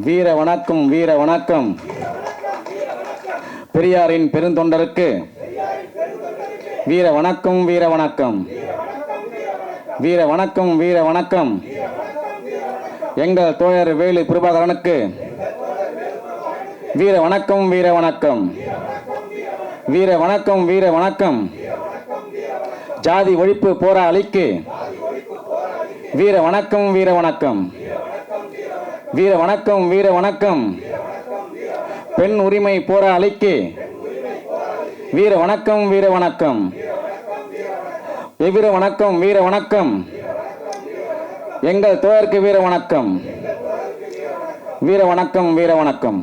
வீர வணக்கம், வீர வணக்கம். பெரியாரின் பெருந்தொண்டருக்கு வீர வணக்கம், வீர வணக்கம். வீர வணக்கம், வீர வணக்கம். எங்கள் தோழர் வேலு பிரபாகரனுக்கு வீர வணக்கம், வீர வணக்கம். வீர வணக்கம், வீர வணக்கம். ஜாதி ஒழிப்பு போராளிக்கு வீர வணக்கம், வீர வணக்கம். வீர வணக்கம், வீர வணக்கம். பெண் உரிமை போராளிக்கு வீர வணக்கம், வீர வணக்கம். வீர வணக்கம், வீர வணக்கம். எங்கள் தோழருக்கு வீர வணக்கம். வீர வணக்கம், வீர வணக்கம்.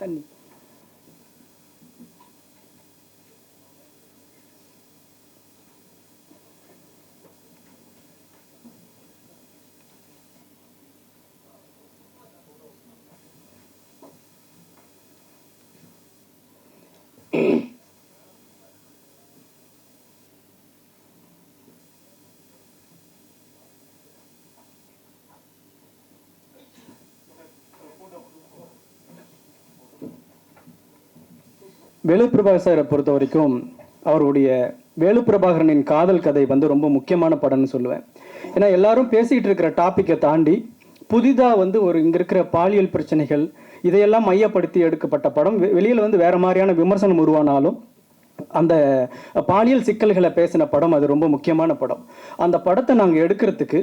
தண்ணி வேலு பிரபாகர் சாரை பொறுத்த வரைக்கும் அவருடைய வேலு பிரபாகரனின் காதல் கதை வந்து ரொம்ப முக்கியமான படம்னு சொல்லுவேன். ஏன்னா எல்லாரும் பேசிக்கிட்டு இருக்கிற டாப்பிக்கை தாண்டி புதிதாக வந்து இங்கே இருக்கிற பாலியல் பிரச்சனைகள் இதையெல்லாம் மையப்படுத்தி எடுக்கப்பட்ட படம். வெளியில் வந்து வேறு மாதிரியான விமர்சனம் உருவானாலும் அந்த பாலியல் சிக்கல்களை பேசின படம் அது ரொம்ப முக்கியமான படம். அந்த படத்தை நாங்கள் எடுக்கிறதுக்கு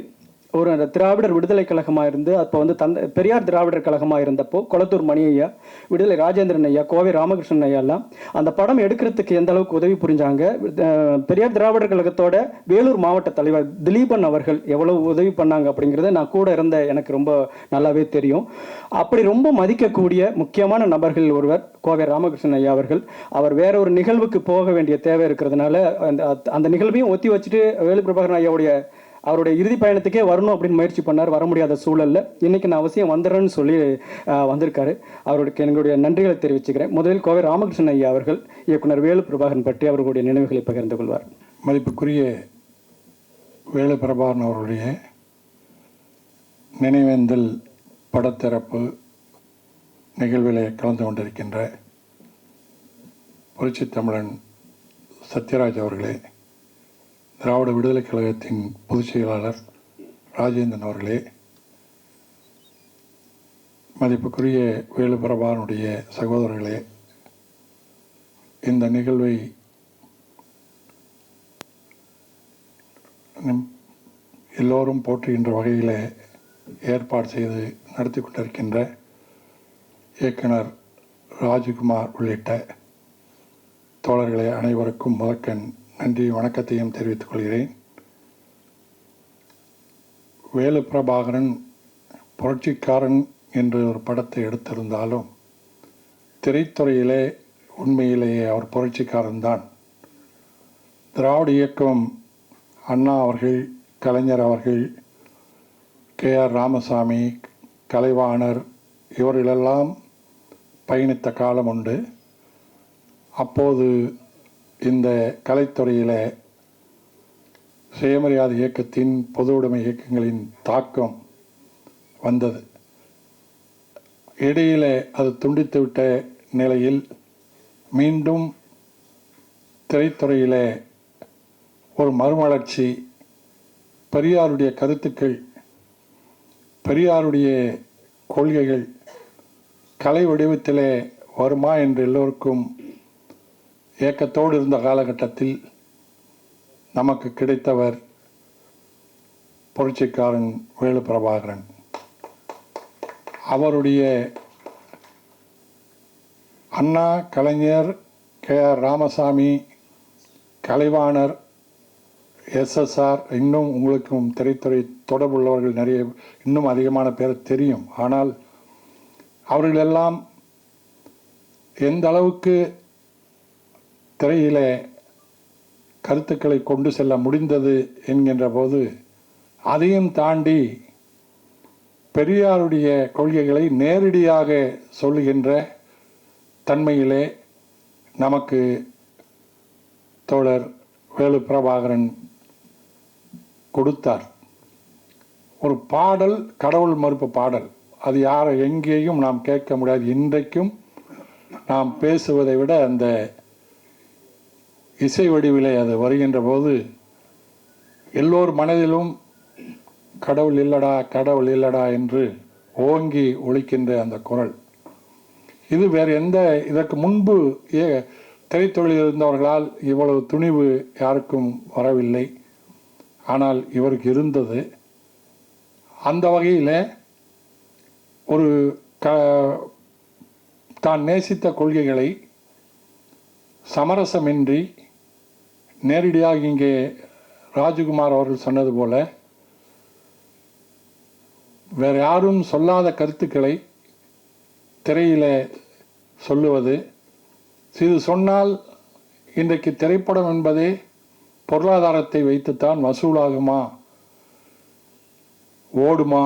ஒரு திராவிடர் விடுதலை கழகமாக இருந்து அப்போ வந்து பெரியார் திராவிடர் கழகமாக இருந்தப்போ கொளத்தூர் மணி ஐயா, விடுதலை ராஜேந்திரன் ஐயா, கோவை ராமகிருஷ்ணன் ஐயா எல்லாம் அந்த படம் எடுக்கிறதுக்கு எந்த அளவுக்கு உதவி புரிஞ்சாங்க. பெரியார் திராவிடர் கழகத்தோட வேலூர் மாவட்ட தலைவர் திலீபன் அவர்கள் எவ்வளவு உதவி பண்ணாங்க அப்படிங்கிறத நான் கூட இருந்த எனக்கு ரொம்ப நல்லாவே தெரியும். அப்படி ரொம்ப மதிக்கக்கூடிய முக்கியமான நபர்கள் ஒருவர் கோவை ராமகிருஷ்ணன் ஐயா அவர்கள். அவர் வேற ஒரு நிகழ்வுக்கு போக வேண்டிய தேவை இருக்கிறதுனால அந்த நிகழ்வையும் ஒத்தி வச்சுட்டு வேலு பிரபாகரன் ஐயாவுடைய அவருடைய இறுதி பயணத்துக்கே வரணும் அப்படின்னு முயற்சி பண்ணார். வர முடியாத சூழலில் இன்னைக்கு நான் அவசியம் வந்துடுறேன்னு சொல்லி வந்திருக்காரு. அவருக்கு எங்களுடைய நன்றிகளை தெரிவிச்சுக்கிறேன். முதலில் கோவை ராமகிருஷ்ணன் ஐயா அவர்கள் இயக்குனர் வேலு பிரபாகரன் பற்றி அவர்களுடைய நினைவுகளை பகிர்ந்து கொள்வார். மதிப்புக்குரிய வேலு பிரபாகரன் அவருடைய நினைவேந்தல் படத்திறப்பு நிகழ்வில் கலந்து கொண்டிருக்கின்ற புரட்சி தமிழன் சத்யராஜ் அவர்களே, திராவிட விடுதலை கழகத்தின் பொதுச் செயலாளர் ராஜேந்திரன் அவர்களே, மதிப்புக்குரிய வேலு பிரபாகரனுடைய சகோதரர்களே, இந்த நிகழ்வை எல்லோரும் போற்றுகின்ற வகையில் ஏற்பாடு செய்து நடத்தி கொண்டிருக்கின்ற இயக்குனர் ராஜ்குமார் உள்ளிட்ட தோழர்களே அனைவருக்கும் முதற்கண் நன்றி வணக்கத்தையும் தெரிவித்துக் கொள்கிறேன். வேலு பிரபாகரன் புரட்சிக்காரன் என்று ஒரு படத்தை எடுத்திருந்தாலும் திரைத்துறையிலே உண்மையிலேயே அவர் புரட்சிக்காரன் தான். திராவிட இயக்கம் அண்ணா அவர்கள், கலைஞர் அவர்கள், KR ராமசாமி, கலைவாணர் இவர்களெல்லாம் பயணித்த காலம் உண்டு. அப்போது இந்த கலைத்துறையில் சுயமரியாதை இயக்கத்தின் பொது உடைமை இயக்கங்களின் தாக்கம் வந்தது. இடையிலே அது துண்டித்துவிட்ட நிலையில் மீண்டும் திரைத்துறையில் ஒரு மறுமலர்ச்சி, பெரியாருடைய கருத்துக்கள், பெரியாருடைய கொள்கைகள் கலை வடிவத்திலே வருமா என்று எல்லோருக்கும் ஏக்கத்தோடு இருந்த காலகட்டத்தில் நமக்கு கிடைத்தவர் புரட்சிக்காரன் வேலு பிரபாகரன். அவருடைய அண்ணா, கலைஞர், KR ராமசாமி, கலைவாணர் எஸ்எஸ்ஆர், இன்னும் உங்களுக்கும் திரைத்துறை தொடர்புள்ளவர்கள் நிறைய இன்னும் அதிகமான பேர் தெரியும். ஆனால் அவர்களெல்லாம் எந்த அளவுக்கு திரையிலே கருத்துக்களை கொண்டு செல்ல முடிந்தது என்கின்ற போது, அதையும் தாண்டி பெரியாருடைய கொள்கைகளை நேரடியாக சொல்லுகின்ற தன்மையிலே நமக்கு தோழர் வேலு பிரபாகரன் கொடுத்தார். ஒரு பாடல், கடவுள் மறுப்பு பாடல், அது யாரை எங்கேயும் நாம் கேட்க முடியாது. இன்றைக்கும் நாம் பேசுவதை விட அந்த இசை வடிவிலே அது வருகின்ற போது எல்லோர் மனதிலும் கடவுள் இல்லடா, கடவுள் இல்லடா என்று ஓங்கி ஒலிக்கின்ற அந்த குரல், இது வேறு எந்த இதற்கு முன்பு திரைத்தொழில் இருந்தவர்களால் இவ்வளவு துணிவு யாருக்கும் வரவில்லை. ஆனால் இவருக்கு இருந்தது. அந்த வகையில் ஒரு தான் நேசித்த கொள்கைகளை சமரசமின்றி நேரடியாக இங்கே ராஜகுமார் அவர்கள் சொன்னது போல வேறு யாரும் சொல்லாத கருத்துக்களை திரையில் சொல்லுவது, இது சொன்னால் இன்றைக்கு திரைப்படம் என்பதே பொருளாதாரத்தை வைத்துத்தான் வசூலாகுமா, ஓடுமா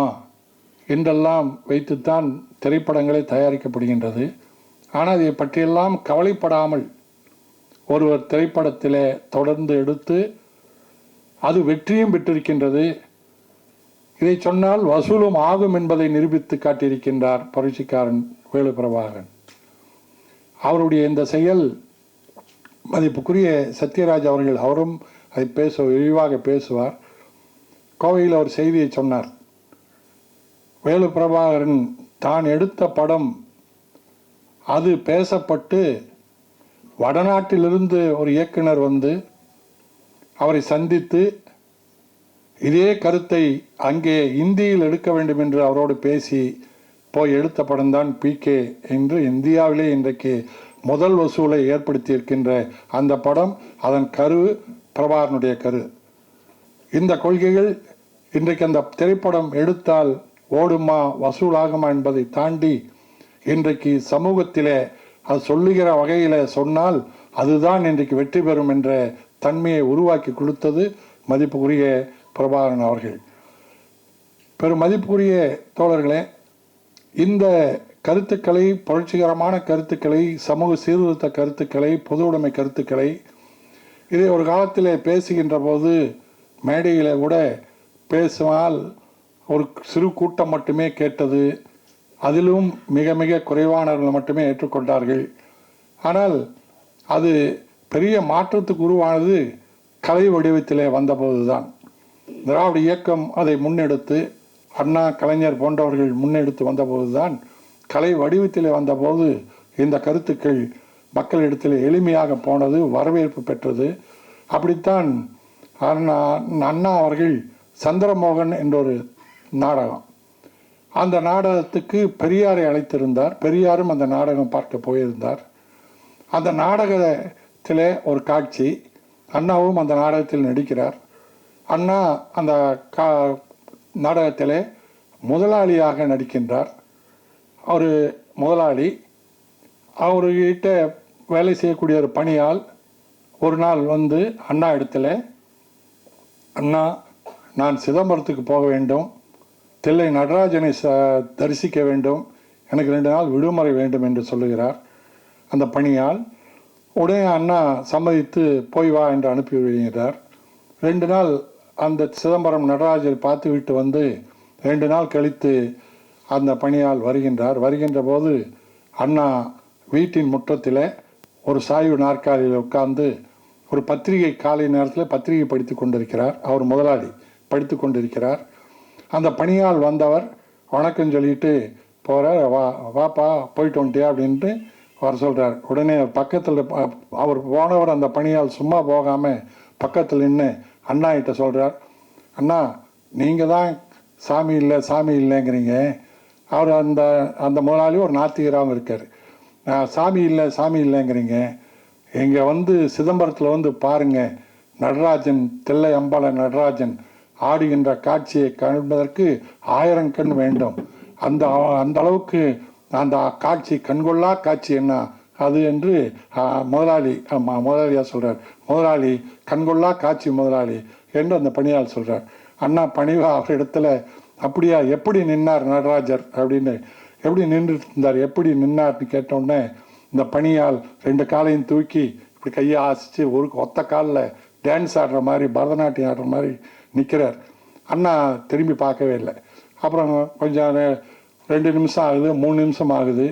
என்றெல்லாம் வைத்துத்தான் திரைப்படங்களே தயாரிக்கப்படுகின்றது. ஆனால் இதை பற்றியெல்லாம் கவலைப்படாமல் ஒருவர் திரைப்படத்திலே தொடர்ந்து எடுத்து அது வெற்றியும் பெற்றிருக்கின்றது. இதை சொன்னால் வசூலும் ஆகும் என்பதை நிரூபித்து காட்டியிருக்கின்றார் புரட்சிக்காரன் வேலு பிரபாகரன். அவருடைய இந்த செயல் மதிப்புக்குரிய சத்யராஜ் அவர்கள், அவரும் அதை விரிவாக பேசுவார். கோவையில் ஒரு செய்தியை சொன்னார். வேலு பிரபாகரன் தான் எடுத்த படம் அது பேசப்பட்டு வடநாட்டிலிருந்து ஒரு இயக்குனர் வந்து அவரை சந்தித்து இதே கருத்தை அங்கே இந்தியில் எடுக்க வேண்டும் என்று அவரோடு பேசி போய் எடுத்த படம்தான் PK என்று இந்தியாவிலே இன்றைக்கு முதல் வசூலை ஏற்படுத்தியிருக்கின்ற அந்த படம். அதன் கரு பிரபாகரனுடைய கரு. இந்த கொள்கைகள் இன்றைக்கு அந்த திரைப்படம் எடுத்தால் ஓடுமா, வசூலாகுமா என்பதை தாண்டி இன்றைக்கு சமூகத்திலே அது சொல்லுகிற வகையில் சொன்னால் அதுதான் இன்றைக்கு வெற்றி பெறும் என்ற தன்மையை உருவாக்கி கொடுத்தது மதிப்புக்குரிய பிரபாகரன் அவர்கள். பெரும் மதிப்புக்குரிய தோழர்களே, இந்த கருத்துக்களை, புரட்சிகரமான கருத்துக்களை, சமூக சீர்திருத்த கருத்துக்களை, பொது உடைமை கருத்துக்களை இதை ஒரு காலத்தில் பேசுகின்ற போது மேடையில் கூட பேசுவால் ஒரு சிறு கூட்டம் மட்டுமே கேட்டது. அதிலும் மிக மிக குறைவானவர்கள் மட்டுமே ஏற்றுக்கொண்டார்கள். ஆனால் அது பெரிய மாற்றத்துக்கு உருவானது கலை வடிவத்திலே வந்தபோது தான். திராவிட இயக்கம் அதை முன்னெடுத்து, அண்ணா, கலைஞர் போன்றவர்கள் முன்னெடுத்து வந்தபோது தான், கலை வடிவத்திலே வந்தபோது இந்த கருத்துக்கள் மக்களிடத்தில் எளிமையாக போனது, வரவேற்பு பெற்றது. அப்படித்தான் அண்ணா அவர்கள் சந்திரமோகன் என்ற ஒரு நாடகம், அந்த நாடகத்துக்கு பெரியாரை அழைத்திருந்தார். பெரியாரும் அந்த நாடகம் பார்க்க போயிருந்தார். அந்த நாடகத்தில் ஒரு காட்சி, அண்ணாவும் அந்த நாடகத்தில் நடிக்கிறார். அண்ணா அந்த நாடகத்தில் முதலாளியாக நடிக்கின்றார். ஒரு முதலாளி, அவர்கிட்ட வேலை செய்யக்கூடிய ஒரு பணியால் ஒரு நாள் வந்து அண்ணா இடத்துல, அண்ணா, நான் சிதம்பரத்துக்கு போக வேண்டும், தில்லை நடராஜனை தரிசிக்க வேண்டும், எனக்கு 2 நாள் விடுமுறை வேண்டும் என்று சொல்லுகிறார் அந்த பணியால். உடனே அண்ணா சம்மதித்து போய் வா என்று அனுப்பி விடுகிறார். 2 நாள் அந்த சிதம்பரம் நடராஜரை பார்த்து விட்டு வந்து 2 நாள் கழித்து அந்த பணியால் வருகின்றார். வருகின்ற போது அண்ணா வீட்டின் முற்றத்தில் ஒரு சாய்வு நாற்காலியில் உட்கார்ந்து ஒரு பத்திரிகை, காலை நேரத்தில் பத்திரிகை படித்து கொண்டிருக்கிறார். அவர் முதலாளி படித்து கொண்டிருக்கிறார். அந்த பணியால் வந்தவர் வணக்கம் சொல்லிட்டு போகிறார். வாப்பா, போயிட்டு வந்துட்டியா அப்படின்ட்டு வர சொல்கிறார். உடனே பக்கத்தில் அவர் போனவர் அந்த பணியால் சும்மா போகாமல் பக்கத்தில் நின்று அண்ணா கிட்ட சொல்கிறார், அண்ணா, நீங்கள் தான் சாமி இல்லை சாமி இல்லைங்கிறீங்க. அவர் அந்த முதலாளி ஒரு நாத்திகராகவும் இருக்கார். சாமி இல்லை சாமி இல்லைங்கிறீங்க, இங்கே வந்து சிதம்பரத்தில் வந்து பாருங்கள், நடராஜன், தில்லை அம்பல நடராஜன் ஆடுகின்ற காட்சியை காண்பதற்கு 1000 கண் வேண்டும். அந்த அந்த அளவுக்கு அந்த காட்சி, கண்கொள்ளா காட்சி என்ன அது என்று முதலாளியா சொல்றார். முதலாளி கண்கொள்ளா காட்சி முதலாளி என்று அந்த பணியால் சொல்றார். அண்ணா பணிவா அவர் இடத்துல, அப்படியா, எப்படி நின்னார் நடராஜர் அப்படின்னு, எப்படி நின்று இருந்தார், எப்படி நின்னார்னு கேட்டோடனே இந்த பணியால் 2 காலையும் தூக்கி இப்படி கையை ஆசிச்சு ஒரு ஒத்த காலில் டான்ஸ் ஆடுற மாதிரி, பரதநாட்டியம் ஆடுற மாதிரி நிற்கிறார். அண்ணா திரும்பி பார்க்கவே இல்லை. அப்புறம் கொஞ்சம் 2 நிமிஷம் ஆகுது, 3 நிமிஷம் ஆகுது.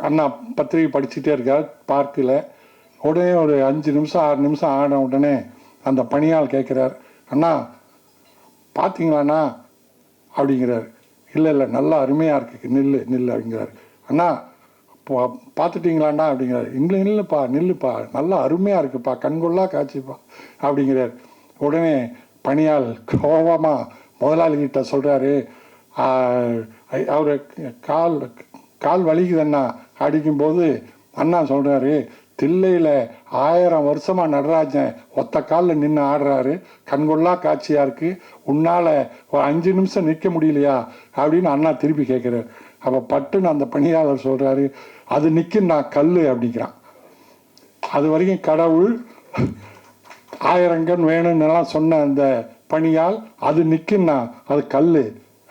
அண்ணா பத்திரிகை படிச்சுட்டே இருக்கார் பார்க்கில். உடனே ஒரு 5 நிமிஷம் 6 நிமிஷம் ஆன உடனே அந்த பணியால் கேட்குறார், அண்ணா பார்த்தீங்களாண்ணா அப்படிங்கிறார். இல்லை நல்லா அருமையாக இருக்கு, நில்லு அப்படிங்கிறார். அண்ணா பார்த்துட்டீங்களாண்ணா அப்படிங்கிறார். நில்லுப்பா நல்லா அருமையாக இருக்குப்பா, கண்கொள்ளா காட்சிப்பா அப்படிங்கிறார். உடனே பணியால் கோபமாக முதலாளிகிட்ட சொல்கிறாரு, அவர் கால் வலிக்குதுண்ணா அடிக்கும்போது அண்ணா சொல்கிறாரு, தில்லையில் 1000 வருஷமாக நடராஜன் ஒத்த காலில் நின்று ஆடுறாரு, கண்கொள்ளா காட்சியாக இருக்குது, உன்னால் ஒரு 5 நிமிஷம் நிற்க முடியலையா அப்படின்னு அண்ணா திருப்பி கேட்குறாரு. அப்போ பட்டுன்னு அந்த பணியாளர் சொல்கிறாரு, அது நிற்கும் நான் கல் அப்படிங்கிறான். அது வரைக்கும் கடவுள் 1000 கண் வேணும்னுலாம் சொன்ன அந்த பணியால் அது நிற்குன்னா அது கல்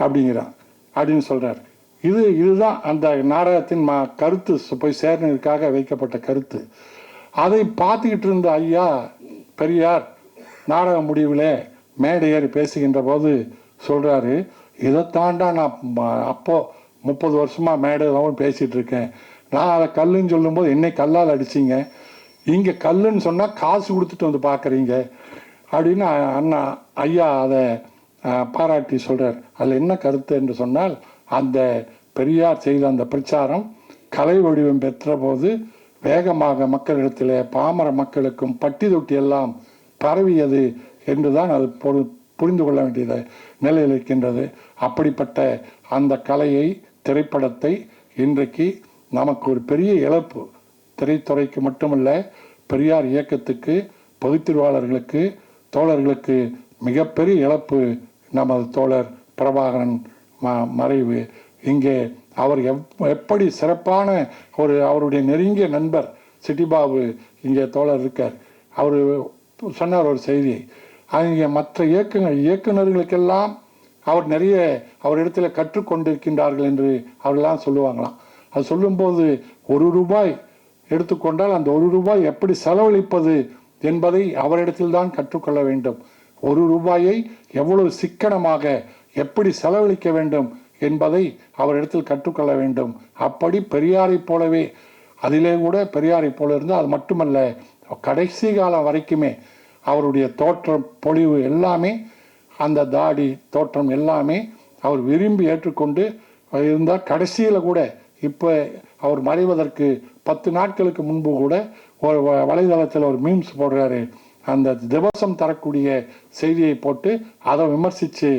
அப்படிங்கிறான் அப்படின்னு சொல்கிறார். இதுதான் அந்த நாடகத்தின் கருத்து, போய் சேர்ந்ததற்காக வைக்கப்பட்ட கருத்து. அதை பார்த்துக்கிட்டு இருந்த ஐயா பெரியார் நாடக முடிவில் மேடை ஏறி பேசுகின்ற போது சொல்கிறாரு, இதைத்தாண்டா நான் அப்போது 30 வருஷமாக மேடையில் பேசிகிட்டு இருக்கேன். நான் அதை கல்லுன்னு சொல்லும்போது என்னை கல்லால் அடிச்சிங்க, இங்கே கல்லுன்னு சொன்னால் காசு கொடுத்துட்டு வந்து பார்க்குறீங்க அப்படின்னு அண்ணா ஐயா அதை பாராட்டி சொல்கிறார். அதில் என்ன கருத்து என்று சொன்னால், அந்த பெரியார் செய்த அந்த பிரச்சாரம் கலை வடிவம் பெற்ற போது வேகமாக மக்களிடத்தில் பாமர மக்களுக்கும் பட்டி தொட்டி எல்லாம் பரவியது என்றுதான் அது புரிந்து கொள்ள வேண்டியது நிலையில் இருக்கின்றது. அப்படிப்பட்ட அந்த கலையை, திரைப்படத்தை இன்றைக்கு நமக்கு ஒரு பெரிய இழப்பு. திரைத்துறைக்கு மட்டுமல்ல, பெரியார் இயக்கத்துக்கு, பொதுத்திருவாளர்களுக்கு, தோழர்களுக்கு மிகப்பெரிய இழப்பு நமது தோழர் பிரபாகரன் மறைவு. இங்கே அவர் எப்படி சிறப்பான அவருடைய நெருங்கிய நண்பர் சிட்டிபாபு இங்கே தோழர் இருக்கார். அவர் சொன்னார் ஒரு செய்தியை, அங்கே மற்ற இயக்குநர்களுக்கெல்லாம் அவர் நிறைய அவரிடத்தில் கற்றுக்கொண்டிருக்கின்றார்கள் என்று அவர்களெல்லாம் சொல்லுவாங்களாம். அது சொல்லும்போது ₹1 எடுத்துக்கொண்டால் அந்த ₹1 எப்படி செலவழிப்பது என்பதை அவரிடத்தில் தான் கற்றுக்கொள்ள வேண்டும். ₹1 எவ்வளவு சிக்கனமாக எப்படி செலவழிக்க வேண்டும் என்பதை அவரிடத்தில் கற்றுக்கொள்ள வேண்டும். அப்படி பெரியாரை போலவே, அதிலே கூட பெரியாரை போல இருந்து, அது மட்டுமல்ல கடைசி காலம் வரைக்குமே அவருடைய தோற்றம், பொலிவு எல்லாமே, அந்த தாடி தோற்றம் எல்லாமே அவர் விரும்பி ஏற்றுக்கொண்டு இருந்தால். கடைசியில் கூட இப்போ அவர் மறைவதற்கு 10 நாட்களுக்கு முன்பு கூட ஒரு வலைதளத்தில் ஒரு மீம்ஸ் போடுறாரு. அந்த திவசம் தரக்கூடிய செய்தியை போட்டு அதை விமர்சித்து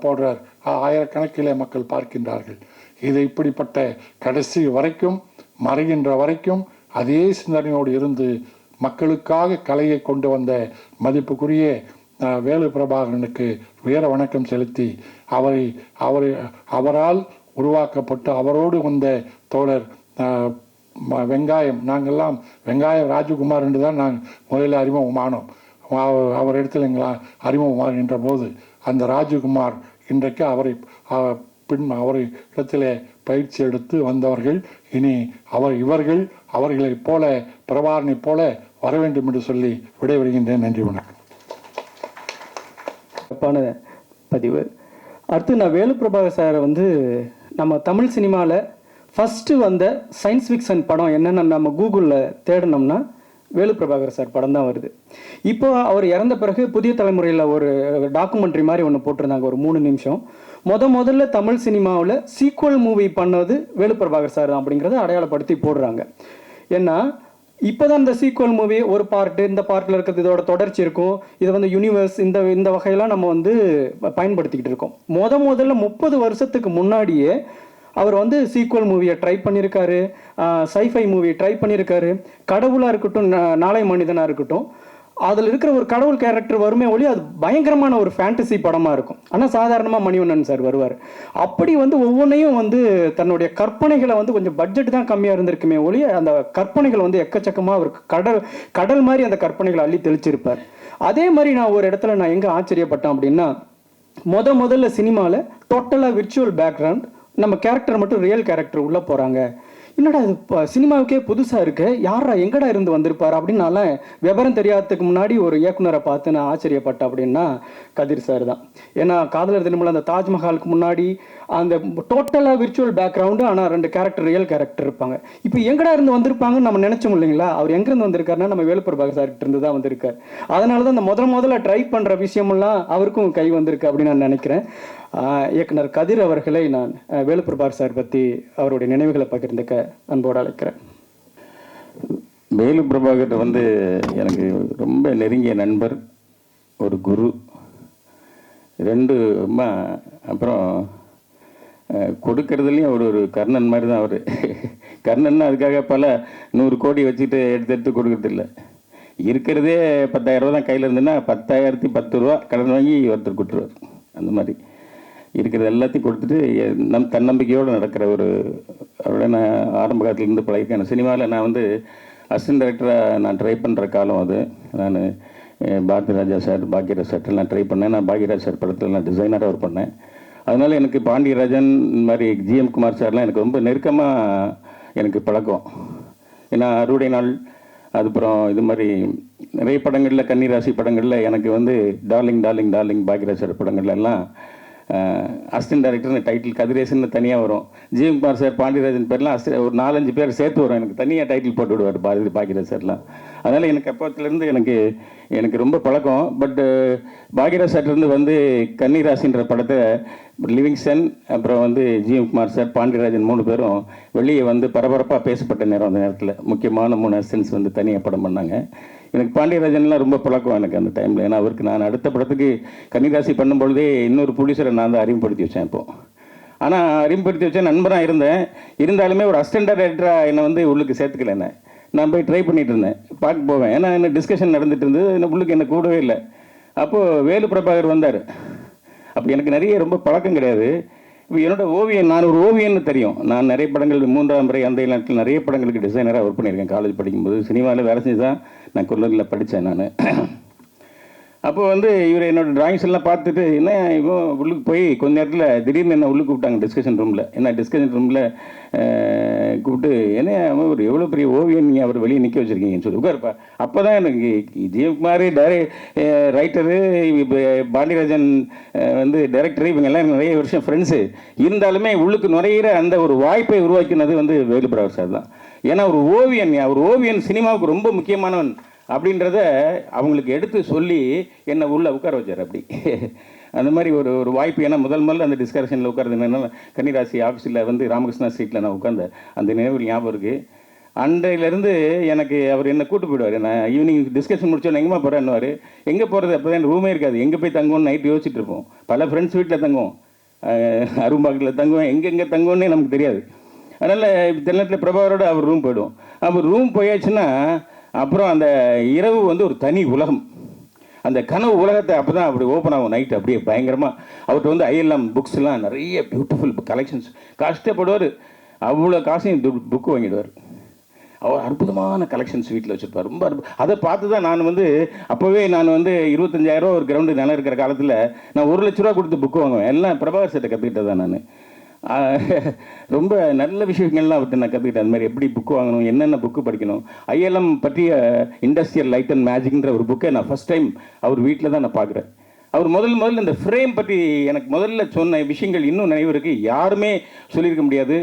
போடுறார். 1000 கணக்கிலே மக்கள் பார்க்கின்றார்கள். இது இப்படிப்பட்ட கடைசி வரைக்கும், மறைகின்ற வரைக்கும் அதே சிந்தனையோடு இருந்து மக்களுக்காக கலையை கொண்டு வந்த மதிப்புக்குரிய வேலு பிரபாகரனுக்கு வீர வணக்கம் செலுத்தி, அவரால் உருவாக்கப்பட்டு அவரோடு வந்த தோழர் வெங்காயம், நாங்கள்லாம் வெங்காயம் ராஜகுமார் என்று தான் நாங்கள் முதலில் அறிமுகமானோம். அவரிடத்தில் எங்களை அறிமுகமாகின்ற போது அந்த ராஜகுமார் இன்றைக்கு அவரை இடத்திலே பயிற்சி எடுத்து வந்தவர்கள். இனி அவர்களைப் போல, பிரபாகரனைப் போல வர வேண்டும் என்று சொல்லி விடைபெறுகின்றேன். நன்றி, வணக்கம். பதிவு. அடுத்து நான் வேலு பிரபாகர் சாரை நம்ம தமிழ் சினிமாவில் ஃபஸ்ட்டு வந்த சயின்ஸ் ஃபிக்ஷன் படம் என்னென்னு நம்ம கூகுளில் தேடினோம்னா வேலு பிரபாகர் சார் படம் தான் வருது. இப்போ அவர் இறந்த பிறகு புதிய தலைமுறையில் ஒரு டாக்குமெண்ட்ரி மாதிரி ஒன்று போட்டிருந்தாங்க, ஒரு 3 நிமிஷம். முதல்ல தமிழ் சினிமாவில் சீக்குவல் மூவி பண்ணது வேலு பிரபாகர் சார் அப்படிங்கிறத அடையாளப்படுத்தி போடுறாங்க. ஏன்னா இப்போ தான் இந்த சீக்குவல் மூவி ஒரு பார்ட்டு, இந்த பார்ட்டில் இருக்கிறது இதோட தொடர்ச்சி இருக்கும், இதை யூனிவர்ஸ் இந்த வகையெல்லாம் நம்ம பயன்படுத்திக்கிட்டு இருக்கோம். முதல்ல 30 வருஷத்துக்கு முன்னாடியே அவர் சீக்குவல் மூவியை ட்ரை பண்ணியிருக்காரு, சைஃபை மூவி ட்ரை பண்ணியிருக்காரு. கடவுளாக இருக்கட்டும், நாளை மனிதனாக இருக்கட்டும், அதில் இருக்கிற ஒரு கடவுள் கேரக்டர் வருமே ஒளி அது பயங்கரமான ஒரு ஃபேண்டசி படமாக இருக்கும். ஆனால் சாதாரணமாக மணிவண்ணன் சார் வருவார். அப்படி வந்து ஒவ்வொன்றையும் வந்து தன்னுடைய கற்பனைகளை வந்து கொஞ்சம் பட்ஜெட் தான் கம்மியாக இருந்திருக்குமே ஒளி அந்த கற்பனைகள் வந்து எக்கச்சக்கமாக அவருக்கு கடல் மாதிரி அந்த கற்பனைகளை அள்ளி தெளிச்சிருப்பார். அதே மாதிரி நான் ஒரு இடத்துல நான் எங்கே ஆச்சரியப்பட்டேன் அப்படின்னா, முதல்ல சினிமாவில் டோட்டலாக விர்ச்சுவல் பேக்ரவுண்ட், நம்ம கேரக்டர் மட்டும் ரியல் கேரக்டர் உள்ளே போகிறாங்க. என்னடா இது சினிமாவுக்கே புதுசாக இருக்கு, யாரா எங்கடா இருந்து வந்திருப்பார் அப்படின்னு நான் விவரம் தெரியாததுக்கு முன்னாடி ஒரு இயக்குனரை பார்த்து நான் ஆச்சரியப்பட்டேன் அப்படின்னா கதிர் சார் தான். ஏன்னா காதலர் தினமுல அந்த தாஜ்மஹாலுக்கு முன்னாடி அந்த டோட்டலாக விர்ச்சுவல் பேக்ரவுண்டு, ஆனால் 2 கேரக்டர் ரியல் கேரக்டர் இருப்பாங்க. இப்போ எங்கடா இருந்து வந்திருப்பாங்கன்னு நம்ம நினைச்சோம் இல்லைங்களா? அவர் எங்கேருந்து வந்திருக்காருன்னா நம்ம வேலுப்பிரபாகர் சார்கிட்ட இருந்து தான் வந்திருக்கார். அதனால தான் அந்த முதல்ல ட்ரை பண்ணுற விஷயமெல்லாம் அவருக்கும் கை வந்திருக்கு அப்படின்னு நான் நினைக்கிறேன். இயக்குனர் கதிர் அவர்களை நான் வேலுப்பிரபாகர் சார் பற்றி அவருடைய நினைவுகளை பகிர்ந்துக்க அன்போடு அழைக்கிறேன். வேலுப்பிரபாகர் வந்து எனக்கு ரொம்ப நெருங்கிய நண்பர், ஒரு குரு, 2 அப்புறம் கொடுக்கறதுலேயும் ஒரு கர்ணன் மாதிரி தான் அவர். கர்ணன் அதுக்காக பல 100 கோடி வச்சுட்டு எடுத்து கொடுக்கறதில்ல. இருக்கிறதே 10,000 ரூபா தான் கையில் இருந்துன்னா 10,010 ரூபா கடன் வாங்கி ஒருத்தர் கொடுத்துருவார். அந்த மாதிரி இருக்கிறது எல்லாத்தையும் கொடுத்துட்டு தன்னம்பிக்கையோடு நடக்கிற ஒரு அவரோட நான் ஆரம்ப காலத்துலேருந்து பழகிருக்கேன். சினிமாவில் நான் வந்து அசிஸ்டன்ட் டைரக்டராக நான் ட்ரை பண்ணுற காலம் அது. நான் பாரதிராஜா சார், பாக்யராஜ் சார்ட்டெல்லாம் ட்ரை பண்ணேன். நான் பாக்யராஜ் சார் படத்தில் நான் டிசைனராக ஒர்க் பண்ணேன். அதனால் எனக்கு பாண்டியராஜன் இந்த மாதிரி ஜிஎம் குமார் சார்லாம் எனக்கு ரொம்ப நெருக்கமாக எனக்கு பழக்கம். ஏன்னா அறுவடை நாள், அதுக்கப்புறம் இது மாதிரி நிறைய படங்களில், கன்னிராசி படங்களில் எனக்கு வந்து darling darling darling Bhagyaraj sir படங்கள்ல எல்லாம் அசிஸ்டன்ட் டைரக்டர்னு டைட்டில் கதிரேசன் தனியாக வரும். ஜிஎம் குமார் சார், பாண்டியராஜன் பேர்லாம் ஒரு 4-5 பேர் சேர்த்து வரும். எனக்கு தனியாக டைட்டில் போட்டு விடுவார் பாக்யராஜ் சார்லாம். அதனால் எனக்கு அப்போத்துலேருந்து எனக்கு ரொம்ப பழக்கம். பட்டு பாக்யராஜ் சார்லேருந்து வந்து கன்னிராசின்ற படத்தை லிவிங்ஸ்டன், அப்புறம் வந்து ஜிஎம் குமார் சார், பாண்டியராஜன் 3 பேரும் வெளியே வந்து பரபரப்பாக பேசப்பட்ட நேரம். அந்த நேரத்தில் முக்கியமான 3 அசிஸ்டன்ஸ் வந்து தனியாக படம் பண்ணாங்க. எனக்கு பாண்டியராஜன்லாம் ரொம்ப பழக்கம் எனக்கு அந்த டைமில். ஏன்னா அவருக்கு நான் அடுத்த படத்துக்கு கன்னிராசி பண்ணும்பொழுதே இன்னொரு ப்ரொடியூசரை நான் தான் அறிமுகப்படுத்தி வச்சேன். இப்போது ஆனால் அறிமுகப்படுத்தி வச்சேன், நண்பராக இருந்தேன். இருந்தாலுமே ஒரு அசிஸ்டன்ட் டைரக்டராக என்னை வந்து உள்ளுக்கு சேர்த்துக்கல. என்ன நான் போய் ட்ரை பண்ணிகிட்டு இருந்தேன், பார்க்க போவேன். ஏன்னா என்ன டிஸ்கஷன் நடந்துகிட்டு இருந்தது, என்ன உள்ளுக்கு என்ன கூடவே இல்லை. அப்போது வேலுப்பிரபாகர் வந்தார். அப்போ எனக்கு நிறைய ரொம்ப பழக்கம் கிடையாது. இப்போ என்னோட ஓவியம், நான் ஒரு ஓவியன்னு தெரியும். நான் நிறைய படங்கள் 3ஆம் முறை அந்த நாட்டில் நிறைய படங்களுக்கு டிசைனராக ஒர்க் பண்ணியிருக்கேன். காலேஜ் படிக்கும்போது சினிமாவில் வேலை செஞ்சு தான் நான் குள்ளூரில் படித்தேன் நான். அப்போ வந்து இவர் என்னோட டிராயிங்ஸ் எல்லாம் பார்த்துட்டு, என்ன இவன் உள்ளுக்கு போய் கொஞ்ச நேரத்தில் திடீர்னு என்ன உள்ளுக்கு கூப்பிட்டாங்க டிஸ்கஷன் ரூமில். என்ன டிஸ்கஷன் ரூமில் கூப்பிட்டு, என்ன அவன் ஒரு எவ்வளோ பெரிய ஓவியம் நீங்கள் அவர் வெளியே நிற்க வச்சுருக்கீங்கன்னு சொல்லி உட்காருப்பா. அப்போ தான் எனக்கு ஜெயக்குமார் ரைட்டரு, இப்போ பாண்டியராஜன் வந்து டைரக்டரு, இவங்க எல்லாம் நிறைய வருஷம் ஃப்ரெண்ட்ஸு. இருந்தாலுமே உள்ளுக்கு நுழையிற அந்த ஒரு வாய்ப்பை உருவாக்கினது வந்து வேலுப்பிரபாகர் சார் தான். ஏன்னா ஒரு ஓவியன் சினிமாவுக்கு ரொம்ப முக்கியமானவன் அப்படின்றத அவங்களுக்கு எடுத்து சொல்லி என்னை உள்ளே உட்கார வச்சார். அப்படி அந்த மாதிரி ஒரு வாய்ப்பு. ஏன்னா முதல்ல அந்த டிஸ்கஷனில் உட்கார்றது என்னென்னா, கன்னிராசி ஆஃபீஸில் வந்து ராமகிருஷ்ணா ஸ்ட்ரீட்டில் நான் உட்கார்ந்த அந்த நினைவு ஞாபகம் இருக்குது. அன்றையிலேருந்து எனக்கு அவர் என்ன கூட்டு போயிடுவார். நான் ஈவினிங் டிஸ்கஷன் முடிச்சோன்னு எங்கேமா போகிறேன்னுவார். எங்கே போகிறது, அப்போ தான் ரூமே இருக்காது, எங்கே போய் தங்குவோன்னு நைட்டு யோசிச்சுட்டு இருப்போம். பல ஃப்ரெண்ட்ஸ் வீட்டில் தங்குவோம், அரும்பாக்கத்தில் தங்குவோம், எங்கெங்கே தங்குவோன்னே நமக்கு தெரியாது. அதனால் தென்னத்தில் பிரபாகரோடு அவர் ரூம் போயிடுவோம். அவர் ரூம் போயாச்சுன்னா அப்புறம் அந்த இரவு வந்து ஒரு தனி உலகம். அந்த கனவு உலகத்தை அப்போ தான் அப்படி ஓப்பன் ஆகும் நைட்டு. அப்படியே பயங்கரமாக அவர்கிட்ட வந்து ஐஎல்எம் புக்ஸ்லாம் நிறைய பியூட்டிஃபுல் கலெக்ஷன்ஸ். கஷ்டப்படுவார், அவ்வளோ காசையும் புக்கு வாங்கிடுவார். அவர் அற்புதமான கலெக்ஷன்ஸ் வீட்டில் வச்சுருப்பார். ரொம்ப அதை பார்த்து தான் நான் வந்து அப்போவே நான் வந்து 25,000 ரூபா ஒரு கிரவுண்டு நிலம் இருக்கிற காலத்தில் நான் 1 லட்ச ரூபா கொடுத்து புக்கு வாங்குவேன். எல்லாம் பிரபாகர் சார்ட்ட கற்றுக்கிட்டது தான் நான். ரொம்ப நல்ல விஷயங்கள்லாம் அவர்கிட்ட நான் கற்றுக்கிட்டேன். அந்த மாதிரி எப்படி புக்கு வாங்கணும், என்னென்ன புக்கு படிக்கணும். ஐஎல்எம் பற்றிய இண்டஸ்ட்ரியல் லைட் அண்ட் மேஜிக்ன்ற ஒரு புக்கை நான் ஃபஸ்ட் டைம் அவர் வீட்டில் தான் நான் பார்க்குறேன். அவர் முதல்ல இந்த ஃப்ரேம் பற்றி எனக்கு முதல்ல சொன்ன விஷயங்கள் இன்னும் நினைவு இருக்குது. யாருமே சொல்லியிருக்க முடியாது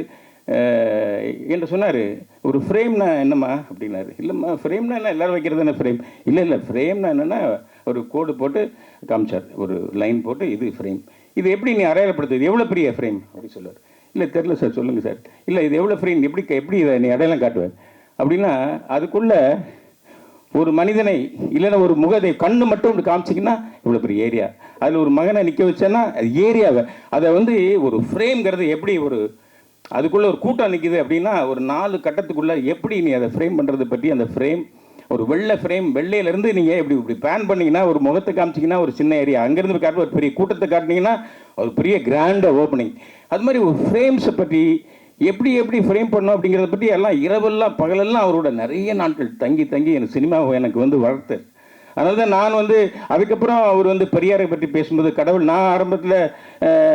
என்று சொன்னார். ஒரு ஃப்ரேம்னா என்னம்மா அப்படின்னாரு. இல்லைம்மா ஃப்ரேம்னா என்ன, எல்லோரும் வைக்கிறது என்ன ஃப்ரேம்? இல்லை ஃப்ரேம்னா என்னென்னா ஒரு கோடு போட்டு காமிச்சார், ஒரு லைன் போட்டு இது ஃப்ரேம். இது எப்படி நீ அடையாளப்படுத்துது, எவ்வளோ பெரிய ஃப்ரேம் அப்படி சொல்லுவார். இல்லை தெரில சார், சொல்லுங்கள் சார். இல்லை இது எவ்வளோ ஃப்ரேம், எப்படி இதை நீ அடையாளம் காட்டுவார் அப்படின்னா, அதுக்குள்ளே ஒரு மனிதனை இல்லைன்னா ஒரு முகத்தை கண்ணு மட்டும் இப்படி காமிச்சிங்கன்னா இவ்வளோ பெரிய ஏரியா, அதில் ஒரு மகனை நிற்க வச்சேன்னா அது ஏரியாவை, அதை வந்து ஒரு ஃப்ரேம்ங்கிறது எப்படி ஒரு அதுக்குள்ளே ஒரு கூட்டம் நிற்கிது அப்படின்னா ஒரு 4 கட்டத்துக்குள்ளே எப்படி நீ அதை ஃப்ரேம் பண்ணுறது பற்றி அந்த ஃப்ரேம் ஒரு வெள்ளை ஃப்ரேம், வெள்ளையிலேருந்து நீங்கள் இப்படி பேன் பண்ணிங்கன்னா ஒரு முகத்தை காமிச்சிங்கன்னா ஒரு சின்ன ஏரியா, அங்கேருந்து காட்டுற ஒரு பெரிய கூட்டத்தை காட்டினீங்கன்னா ஒரு பெரிய கிராண்டாக ஓப்பனிங். அது மாதிரி ஒரு ஃப்ரேம்ஸை பற்றி எப்படி ஃப்ரேம் பண்ணோம் அப்படிங்கிறத பற்றி எல்லாம் இரவெல்லாம் பகலெல்லாம் அவரோட நிறைய நாட்கள் தங்கி எனக்கு சினிமாவை எனக்கு வந்து வளர்த்து. அதனால தான் நான் வந்து அதுக்கப்புறம் அவர் வந்து பெரியாரை பற்றி பேசும்போது கடவுள், நான் ஆரம்பத்தில்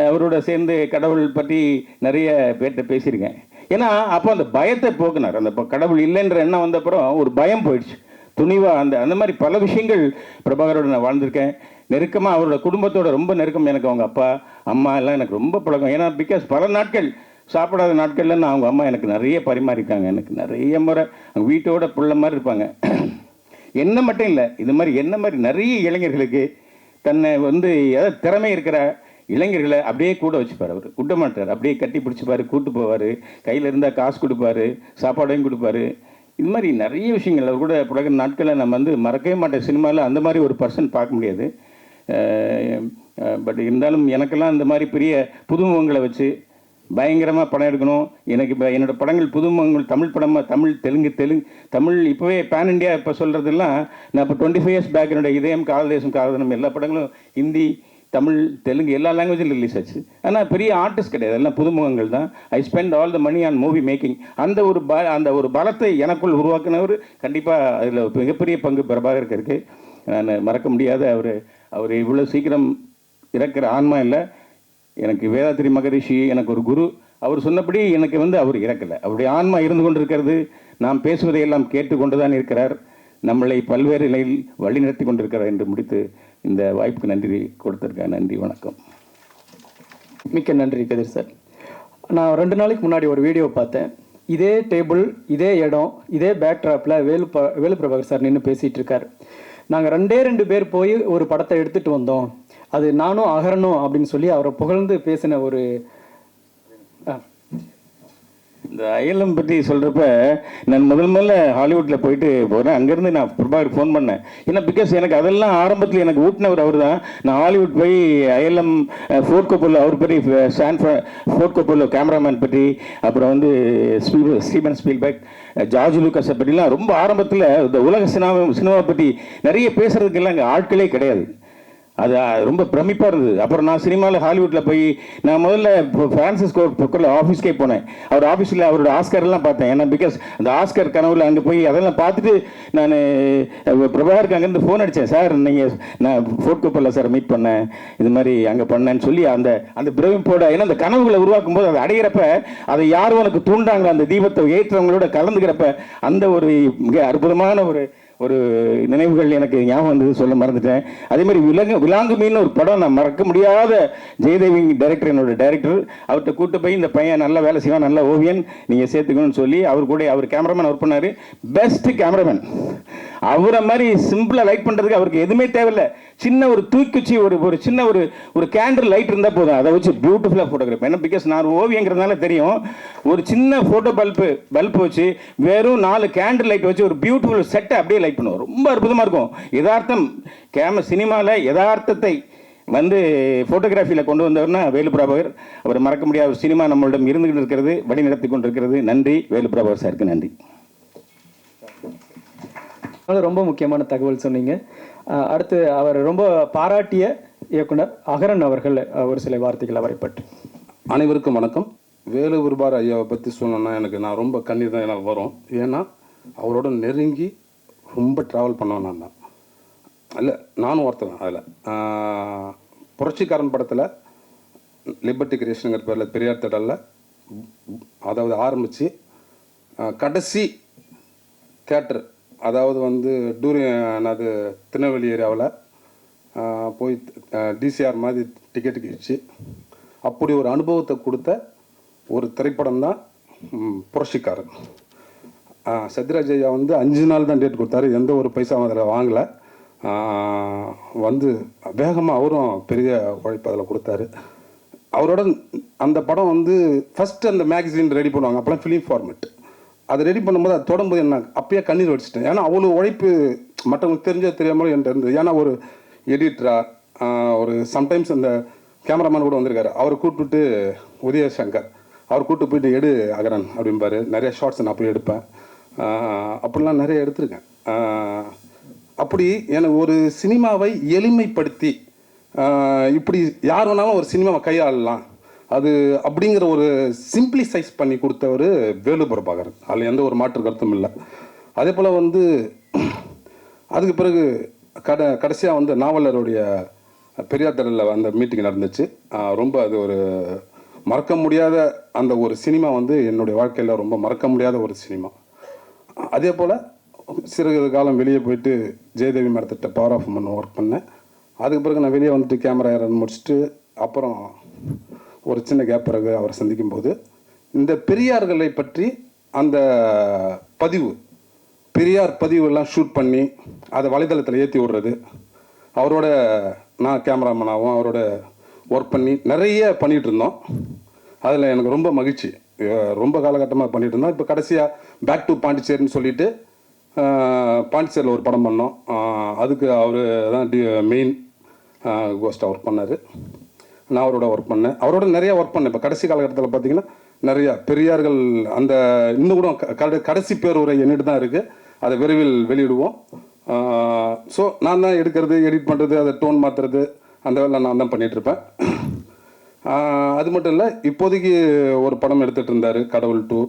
அவரோட சேர்ந்து கடவுள் பற்றி நிறைய பேர்கிட்ட பேசியிருக்கேன். ஏன்னா அப்போ அந்த பயத்தை போக்குனார். அந்த கடவுள் இல்லைன்ற எண்ணம் வந்தப்புறம் ஒரு பயம் போயிடுச்சு. துணிவாக அந்த மாதிரி பல விஷயங்கள் பிரபாகரோட நான் வாழ்ந்திருக்கேன். நெருக்கமாக அவரோட குடும்பத்தோட ரொம்ப நெருக்கம். எனக்கு அவங்க அப்பா அம்மா எல்லாம் எனக்கு ரொம்ப பழக்கம். ஏன்னா பிகாஸ் பல நாட்கள் சாப்பிடாத நாட்களில் நான் அவங்க அம்மா எனக்கு நிறைய பரிமாறியிருக்காங்க. எனக்கு நிறைய முறை அவங்க வீட்டோட பிள்ளை மாதிரி இருப்பாங்க. என்ன மட்டும் இல்லை, இது மாதிரி என்ன மாதிரி நிறைய இளைஞர்களுக்கு தன்னை வந்து ஏதாவது திறமை இருக்கிற இளைஞர்களை அப்படியே கூட வச்சுப்பார். அவர் விட்ட மாட்டார். அப்படியே கட்டி பிடிச்சிப்பார், கூட்டு போவார், கையில் இருந்தால் காசு கொடுப்பாரு, சாப்பாடையும் கொடுப்பாரு. இது மாதிரி நிறைய விஷயங்கள் அவர் கூட பழகிற நாட்களை நம்ம வந்து மறக்கவே மாட்டேன். சினிமாவில் அந்த மாதிரி ஒரு பர்சன் பார்க்க முடியாது. பட் இருந்தாலும் எனக்கெல்லாம் இந்த மாதிரி பெரிய புதுமுகங்களை வச்சு பயங்கரமாக படம் எடுக்கணும். எனக்கு இப்போ என்னோடய படங்கள் புதுமுகங்கள், தமிழ் படமாக, தமிழ் இப்போவே பேன் இண்டியா இப்போ சொல்கிறதெல்லாம் நான் இப்போ 25 இயர்ஸ் பேக் என்னோடய இதயம், காதல் தேசம், காதலம் எல்லா படங்களும் ஹிந்தி, தமிழ், தெலுங்கு எல்லா லாங்குவேஜிலும் ரிலீஸ் ஆச்சு. ஆனால் பெரிய ஆர்டிஸ்ட் கிடையாது, எல்லாம் புதுமுகங்கள் தான். I spend all the money on movie making. அந்த ஒரு பலத்தை எனக்குள் உருவாக்குனவர் கண்டிப்பாக அதில் மிகப்பெரிய பங்கு பிரபாகருக்கு இருக்குது. நான் மறக்க முடியாத அவர் இவ்வளோ சீக்கிரம் இறக்கிற ஆன்மா இல்லை. எனக்கு வேதாத்திரி மகரிஷி எனக்கு ஒரு குரு. அவர் சொன்னபடி எனக்கு வந்து அவர் இறக்கலை. அவருடைய ஆன்மா இருந்து கொண்டிருக்கிறது. நாம் பேசுவதையெல்லாம் கேட்டுக்கொண்டு தான் இருக்கிறார். நம்மளை பல்வேறு நிலையில் வழிநடத்தி கொண்டிருக்கிறார் என்று முடித்து இந்த வாய்ப்புக்கு நன்றி கொடுத்திருக்கேன். நன்றி, வணக்கம். மிக்க நன்றி கதிர் சார். நான் 2 நாளைக்கு முன்னாடி ஒரு வீடியோ பார்த்தேன். இதே டேபிள், இதே இடம், இதே பேக்ட்ராப்பில் வேலு பிரபாகர் சார் நின்று பேசிகிட்டு இருக்கார். நாங்கள் 2 பேர் போய் ஒரு படத்தை எடுத்துகிட்டு வந்தோம், அது நானும் அகரணும் அப்படின்னு சொல்லி அவரை புகழ்ந்து பேசின ஒரு இந்த அயலம் பற்றி சொல்கிறப்ப நான் முதல்ல ஹாலிவுட்டில் போயிட்டு போகிறேன். அங்கேருந்து நான் பிரபாகர் ஃபோன் பண்ணேன். ஏன்னா பிகாஸ் எனக்கு அதெல்லாம் ஆரம்பத்தில் எனக்கு ஊட்டினவர் அவர் தான். நான் ஹாலிவுட் போய் அயலம், ஃபோர்ட் கொப்போலோ, அவர் பற்றி ஃபோர்ட் கொப்போலோ கேமராமேன் பற்றி, அப்புறம் வந்து ஸ்டீவன் ஸ்பீல்பர்க், ஜார்ஜ் லூக்கஸை பற்றிலாம் ரொம்ப ஆரம்பத்தில் இந்த உலக சினிமாவை பற்றி நிறைய பேசுகிறதுக்கெல்லாம் அங்கே ஆட்களே கிடையாது. அது ரொம்ப பிரமிப்பாக இருந்தது. அப்புறம் நான் சினிமாவில் ஹாலிவுட்டில் போய் நான் முதல்ல ஃப்ரான்சிஸ்கோ பக்கத்தில் ஆஃபீஸ்க்கே போனேன். அவர் ஆஃபீஸில் அவரோட ஆஸ்கர்லாம் பார்த்தேன். ஏன்னா பிகாஸ் அந்த ஆஸ்கர் கனவுல அங்கே போய் அதெல்லாம் பார்த்துட்டு நான் பிரபாகருக்கு அங்கேருந்து ஃபோன் அடித்தேன். சார் நான் ஃபோர்ட் கொப்போலா சார் மீட் பண்ணேன், இது மாதிரி அங்கே பண்ணேன்னு சொல்லி அந்த பிரமிப்போட, ஏன்னா அந்த கனவுகளை உருவாக்கும் போது அதை அடையிறப்ப அதை யாரும் உனக்கு தூண்டாங்களோ அந்த தீபத்தை ஏற்றவங்களோட கலந்துக்கிறப்ப அந்த ஒரு மிக அற்புதமான ஒரு நினைவுகள் எனக்கு ஞாபகம் வந்தது, சொல்ல மறந்துட்டேன். அதே மாதிரி விலாங்கு மீன் ஒரு படம் நான் மறக்க முடியாத. ஜெயதேவி டைரக்டர், என்னோட டைரக்டர், அவர்கிட்ட கூட்டு போய் இந்த பையன் நல்லா வேலை செய்வான், நல்ல ஓவியன், நீங்கள் சேர்த்துக்கணும்னு சொல்லி அவர் கேமராமேன் ஒர்க் பண்ணார். Best cameraman. அவரை மாதிரி சிம்பிளாக லைட் பண்ணுறதுக்கு அவருக்கு எதுவுமே தேவையில்லை. சின்ன ஒரு தூக்குச்சி, ஒரு சின்ன ஒரு கேண்டில் லைட் இருந்தால் போதும், அதை வச்சு பியூட்டிஃபுல்லாக ஃபோட்டோகிராஃப். ஏன்னா பிகாஸ் நான் ஓவியங்கிறதுனால தெரியும். ஒரு சின்ன ஃபோட்டோ பல்ப் வச்சு வெறும் 4 கேண்டில் லைட் வச்சு ஒரு பியூட்டிஃபுல் செட்டை அப்படியே லைட் பண்ணுவோம். ரொம்ப அற்புதமாக இருக்கும். யதார்த்தம் சினிமாவில் யதார்த்தத்தை வந்து ஃபோட்டோகிராஃபியில் கொண்டு வந்தவர்னா வேலு பிரபாகர். அவர் மறக்க முடியாத ஒரு சினிமா நம்மளிடம் இருந்துகிட்டு இருக்கிறது, வழி நடத்தி கொண்டிருக்கிறது. நன்றி வேலு பிரபாகர் சாருக்கு, நன்றி. ரொம்ப முக்கியமான தகவல் சொன்னீங்க. அடுத்து அவர் ரொம்ப பாராட்டிய இயக்குனர் அகரன் அவர்கள் ஒரு சில வார்த்தைகள் அவரை பற்றி. அனைவருக்கும் வணக்கம். வேலு பிரபாகர் ஐயாவை பற்றி சொன்னோன்னா நான் ரொம்ப கண்ணீர் தான் எனக்கு வரும். ஏன்னா அவரோட நெருங்கி ரொம்ப ட்ராவல் பண்ணவன் நான் தான். இல்லை, நானும் ஒருத்தன். அதில் புரட்சிக்காரன் படத்தில் லிபர்ட்டி கிரியேஷனுங்கிற பேரில் பெரியார் திடலில் அதாவது ஆரம்பித்து கடைசி தேட்டர், அதாவது வந்து அது திருநெல்வேலி ஏரியாவில் போய் டிசிஆர் மாதிரி டிக்கெட்டுக்கு வச்சு அப்படி ஒரு அனுபவத்தை கொடுத்த ஒரு திரைப்படம் தான் புரட்சிக்காரன். சத்யராஜ் ஐயா வந்து 5 நாள் தான் டேட் கொடுத்தாரு. எந்த ஒரு பைசாவும் அதில் வாங்கலை. வந்து வேகமாக அவரும் பெரிய உழைப்பு அதில் கொடுத்தாரு. அவரோட அந்த படம் வந்து ஃபஸ்ட்டு அந்த மேகசின் ரெடி பண்ணுவாங்க, அப்போலாம் ஃபிலிம் ஃபார்மேட். அது ரெடி பண்ணும்போது அது தொடரும்போது என்ன அப்பயே கண்ணீர் வடிச்சிட்டேன். ஏன்னா அவ்வளோ உழைப்பு மற்றவங்களுக்கு தெரிஞ்சோ தெரியாமலும் என்கிட்ட இருந்தது. ஏன்னா ஒரு எடிட்டராக ஒரு சம்டைம்ஸ் அந்த கேமராமேன் கூட வந்திருக்காரு. அவரை கூப்பிட்டுட்டு உதயசங்கர் அவர் கூப்பிட்டு போயிட்டு எடு அகரன் அப்படிம்பாரு. நிறைய ஷார்ட்ஸ் நான் போய் எடுப்பேன். அப்படிலாம் நிறைய எடுத்திருக்கேன். அப்படி எனக்கு ஒரு சினிமாவை எளிமைப்படுத்தி இப்படி யார் வேணாலும் ஒரு சினிமாவை கையாளலாம் அது அப்படிங்கிற ஒரு சிம்பிளிசைஸ் பண்ணி கொடுத்தவர் வேலு பிரபாகரன். அதில் எந்த ஒரு மாற்று கருத்தும் இல்லை. அதே போல் வந்து அதுக்கு பிறகு கடைசியாக வந்து நாவலருடைய பெரியார் திடலில் அந்த மீட்டிங் நடந்துச்சு. ரொம்ப அது ஒரு மறக்க முடியாத அந்த ஒரு சினிமா வந்து என்னுடைய வாழ்க்கையில் ரொம்ப மறக்க முடியாத ஒரு சினிமா. அதே போல் சிறிது காலம் வெளியே போயிட்டு ஜெயதேவி மேடத்திட்ட பவர் ஆஃப் உமன் ஒர்க் பண்ணேன். அதுக்கு பிறகு நான் வெளியே வந்துட்டு கேமரா ரன் முடிச்சுட்டு அப்புறம் ஒரு சின்ன கேப் பிறகு அவரை சந்திக்கும் போது இந்த பெரியார்களை பற்றி அந்த பெரியார் பதிவுலாம் ஷூட் பண்ணி அதை வலைதளத்தில் ஏற்றி விடுறது, அவரோட நான் கேமராமேனாகவும் அவரோட ஒர்க் பண்ணி நிறைய பண்ணிகிட்டு இருந்தோம். அதில் எனக்கு ரொம்ப மகிழ்ச்சி. ரொம்ப காலகட்டமாக பண்ணிகிட்டு இருந்தோம். இப்போ கடைசியாக பேக் டு பாண்டிச்சேரின்னு சொல்லிட்டு பாண்டிச்சேரியில் ஒரு படம் பண்ணோம். அதுக்கு அவர் தான் மெயின் கோஸ்ட்டாக ஒர்க் பண்ணார். நான் அவரோட ஒர்க் பண்ணேன். அவரோட நிறையா ஒர்க் பண்ணேன். இப்போ கடைசி காலகட்டத்தில் பார்த்தீங்கன்னா நிறையா பெரியார்கள் அந்த இன்னும் கூட கடைசி பேருரை எண்ணிட்டு தான் இருக்குது. அதை விரைவில் வெளியிடுவோம். ஸோ நான் தான் எடுக்கிறது, எடிட் பண்ணுறது, அதை டோன் மாற்றுறது, அந்த வேலை நான் தான் பண்ணிகிட்ருப்பேன். அது மட்டும் இல்லை, இப்போதைக்கு ஒரு படம் எடுத்துகிட்டு இருந்தார், கடவுள் 2.